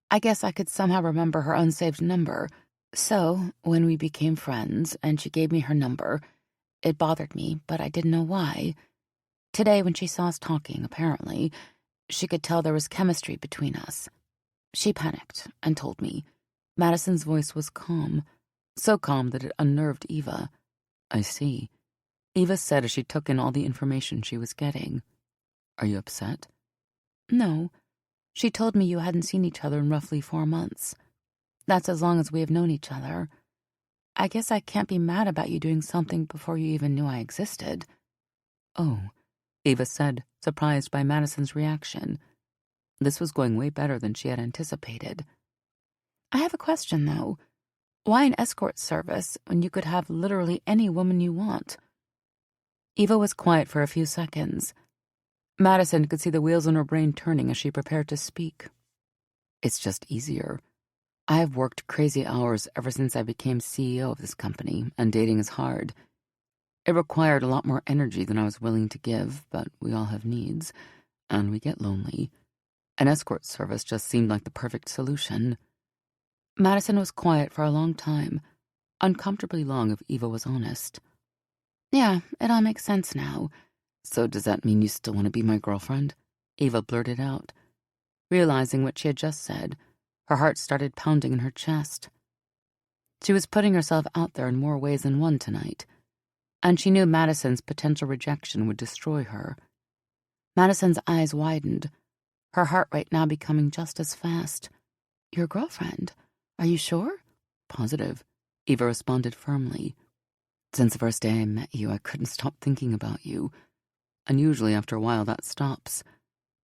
I guess I could somehow remember her unsaved number. So, when we became friends and she gave me her number, it bothered me, but I didn't know why. Today, when she saw us talking, apparently, she could tell there was chemistry between us. She panicked and told me. Madison's voice was calm, so calm that it unnerved Eva. I see, Eva said as she took in all the information she was getting. Are you upset? No. She told me you hadn't seen each other in roughly 4 months. That's as long as we have known each other. I guess I can't be mad about you doing something before you even knew I existed. Oh, Eva said, surprised by Madison's reaction. This was going way better than she had anticipated. I have a question, though. Why an escort service when you could have literally any woman you want? Eva was quiet for a few seconds. Madison could see the wheels in her brain turning as she prepared to speak. It's just easier. I have worked crazy hours ever since I became CEO of this company, and dating is hard. It required a lot more energy than I was willing to give, but we all have needs, and we get lonely. An escort service just seemed like the perfect solution. Madison was quiet for a long time, uncomfortably long if Eva was honest. Yeah, it all makes sense now. So does that mean you still want to be my girlfriend? Eva blurted out. Realizing what she had just said, her heart started pounding in her chest. She was putting herself out there in more ways than one tonight, and she knew Madison's potential rejection would destroy her. Madison's eyes widened, her heart rate now becoming just as fast. Your girlfriend? Are you sure? Positive, Eva responded firmly. Since the first day I met you, I couldn't stop thinking about you. And usually after a while that stops.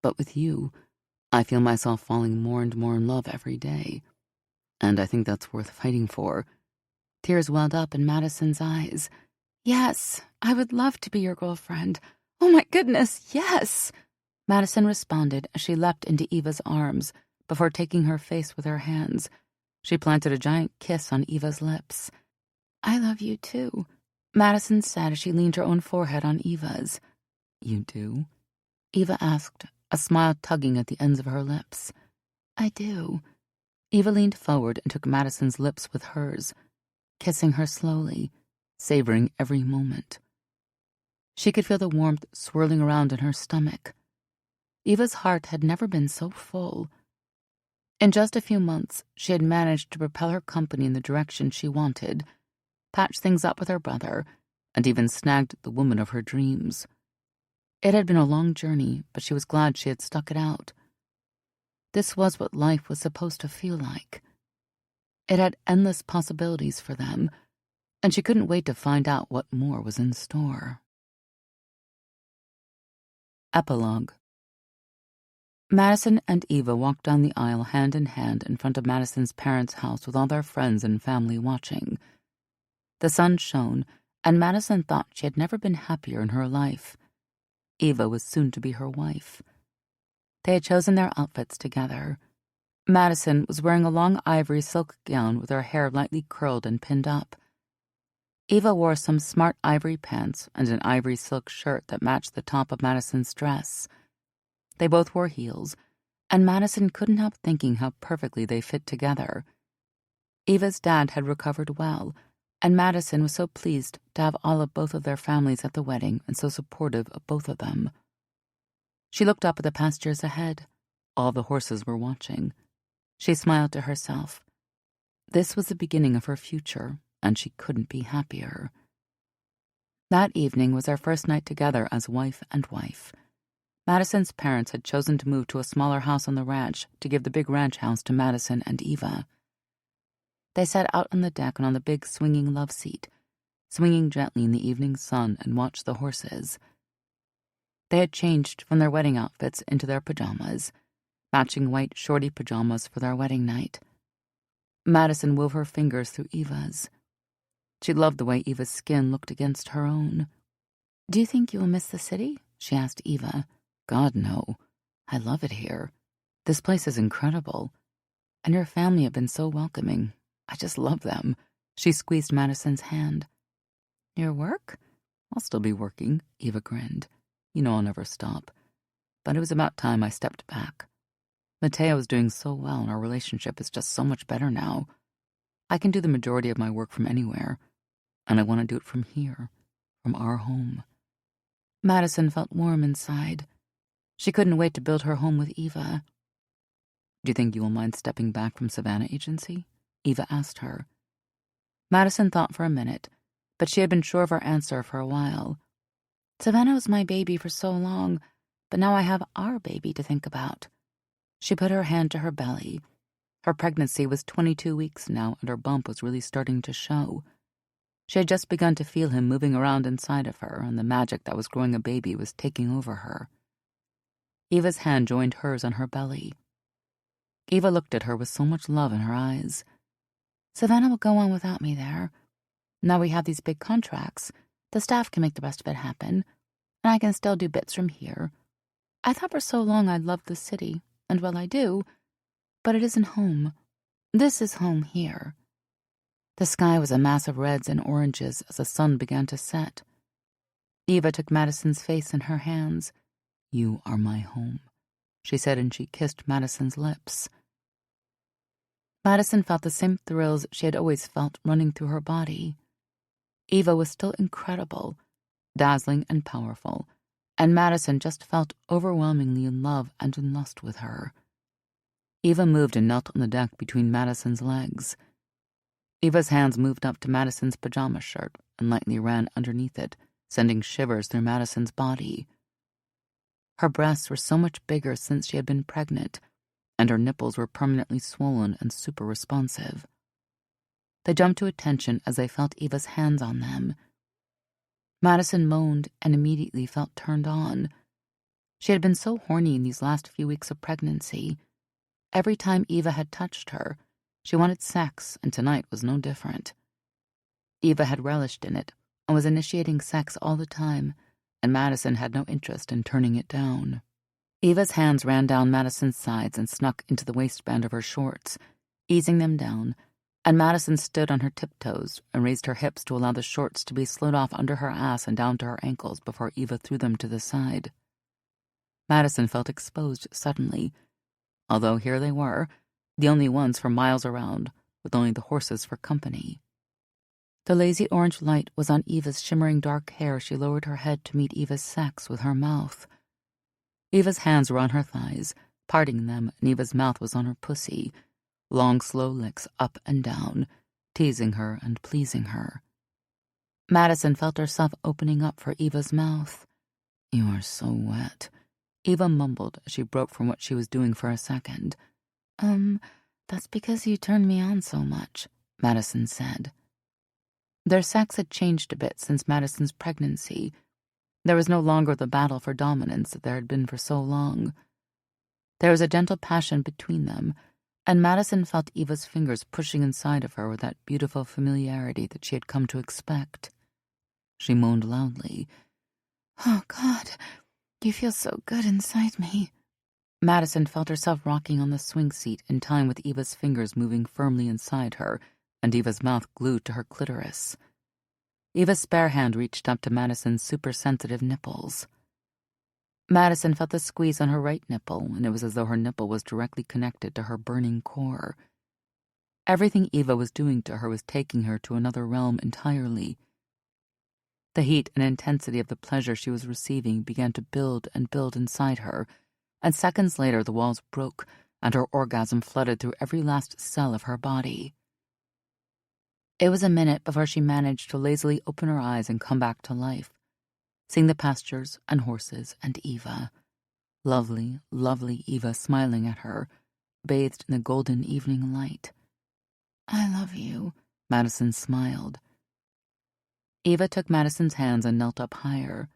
But with you, I feel myself falling more and more in love every day. And I think that's worth fighting for. Tears welled up in Madison's eyes. Yes, I would love to be your girlfriend. Oh my goodness, yes! Madison responded as she leapt into Eva's arms before taking her face with her hands. She planted a giant kiss on Eva's lips. I love you too, Madison said as she leaned her own forehead on Eva's. You do? Eva asked, a smile tugging at the ends of her lips. I do. Eva leaned forward and took Madison's lips with hers, kissing her slowly, savoring every moment. She could feel the warmth swirling around in her stomach. Eva's heart had never been so full. In just a few months, she had managed to propel her company in the direction she wanted, patch things up with her brother, and even snagged the woman of her dreams. It had been a long journey, but she was glad she had stuck it out. This was what life was supposed to feel like. It had endless possibilities for them, and she couldn't wait to find out what more was in store. Epilogue. Madison and Eva walked down the aisle hand in hand in front of Madison's parents' house with all their friends and family watching. The sun shone, and Madison thought she had never been happier in her life. Eva was soon to be her wife. They had chosen their outfits together. Madison was wearing a long ivory silk gown with her hair lightly curled and pinned up. Eva wore some smart ivory pants and an ivory silk shirt that matched the top of Madison's dress. They both wore heels, and Madison couldn't help thinking how perfectly they fit together. Eva's dad had recovered well, and Madison was so pleased to have all of both of their families at the wedding and so supportive of both of them. She looked up at the pastures ahead. All the horses were watching. She smiled to herself. This was the beginning of her future, and she couldn't be happier. That evening was their first night together as wife and wife. Madison's parents had chosen to move to a smaller house on the ranch to give the big ranch house to Madison and Eva. They sat out on the deck and on the big swinging love seat, swinging gently in the evening sun, and watched the horses. They had changed from their wedding outfits into their pajamas, matching white shorty pajamas for their wedding night. Madison wove her fingers through Eva's. She loved the way Eva's skin looked against her own. Do you think you will miss the city? She asked Eva. God, no. I love it here. This place is incredible. And your family have been so welcoming. I just love them. She squeezed Madison's hand. Your work? I'll still be working, Eva grinned. You know I'll never stop. But it was about time I stepped back. Mateo is doing so well and our relationship is just so much better now. I can do the majority of my work from anywhere. And I want to do it from here, from our home. Madison felt warm inside. She couldn't wait to build her home with Eva. Do you think you will mind stepping back from Savannah Agency? Eva asked her. Madison thought for a minute, but she had been sure of her answer for a while. Savannah was my baby for so long, but now I have our baby to think about. She put her hand to her belly. Her pregnancy was 22 weeks now, and her bump was really starting to show. She had just begun to feel him moving around inside of her, and the magic that was growing a baby was taking over her. Eva's hand joined hers on her belly. Eva looked at her with so much love in her eyes. Savannah will go on without me there. Now we have these big contracts. The staff can make the rest of it happen, and I can still do bits from here. I thought for so long I loved the city, and well, I do, but it isn't home. This is home here. The sky was a mass of reds and oranges as the sun began to set. Eva took Madison's face in her hands. You are my home, she said, and she kissed Madison's lips. Madison felt the same thrills she had always felt running through her body. Eva was still incredible, dazzling and powerful, and Madison just felt overwhelmingly in love and in lust with her. Eva moved and knelt on the deck between Madison's legs. Eva's hands moved up to Madison's pajama shirt and lightly ran underneath it, sending shivers through Madison's body. Her breasts were so much bigger since she had been pregnant, and her nipples were permanently swollen and super responsive. They jumped to attention as they felt Eva's hands on them. Madison moaned and immediately felt turned on. She had been so horny in these last few weeks of pregnancy. Every time Eva had touched her, she wanted sex, and tonight was no different. Eva had relished in it and was initiating sex all the time, and Madison had no interest in turning it down. Eva's hands ran down Madison's sides and snuck into the waistband of her shorts, easing them down, and Madison stood on her tiptoes and raised her hips to allow the shorts to be slid off under her ass and down to her ankles before Eva threw them to the side. Madison felt exposed suddenly, although here they were, the only ones for miles around, with only the horses for company. The lazy orange light was on Eva's shimmering dark hair. She lowered her head to meet Eva's sex with her mouth. Eva's hands were on her thighs, parting them, and Eva's mouth was on her pussy, long, slow licks up and down, teasing her and pleasing her. Madison felt herself opening up for Eva's mouth. You are so wet, Eva mumbled as she broke from what she was doing for a second. That's because you turned me on so much, Madison said. Their sex had changed a bit since Madison's pregnancy. There was no longer the battle for dominance that there had been for so long. There was a gentle passion between them, and Madison felt Eva's fingers pushing inside of her with that beautiful familiarity that she had come to expect. She moaned loudly. Oh, God, you feel so good inside me. Madison felt herself rocking on the swing seat in time with Eva's fingers moving firmly inside her and Eva's mouth glued to her clitoris. Eva's spare hand reached up to Madison's super-sensitive nipples. Madison felt the squeeze on her right nipple, and it was as though her nipple was directly connected to her burning core. Everything Eva was doing to her was taking her to another realm entirely. The heat and intensity of the pleasure she was receiving began to build and build inside her, and seconds later the walls broke and her orgasm flooded through every last cell of her body. It was a minute before she managed to lazily open her eyes and come back to life, seeing the pastures and horses and Eva. Lovely, lovely Eva smiling at her, bathed in the golden evening light. I love you, Madison smiled. Eva took Madison's hands and knelt up higher.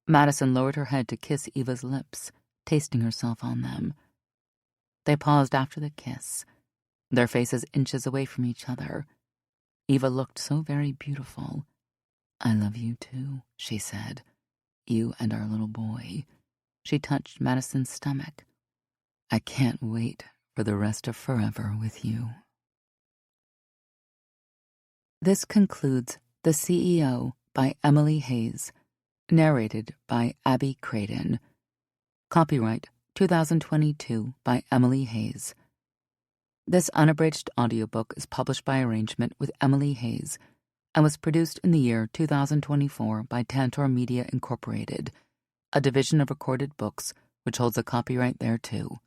Madison lowered her head to kiss Eva's lips, tasting herself on them. They paused after the kiss, their faces inches away from each other. Eva looked so very beautiful. I love you too, she said. You and our little boy. She touched Madison's stomach. I can't wait for the rest of forever with you. This concludes The CEO by Emily Hayes, narrated by Abby Craden. Copyright 2022 by Emily Hayes. This unabridged audiobook is published by arrangement with Emily Hayes and was produced in the year 2024 by Tantor Media Incorporated, a division of Recorded Books which holds a copyright thereto.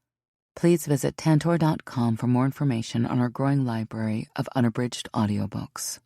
Please visit tantor.com for more information on our growing library of unabridged audiobooks.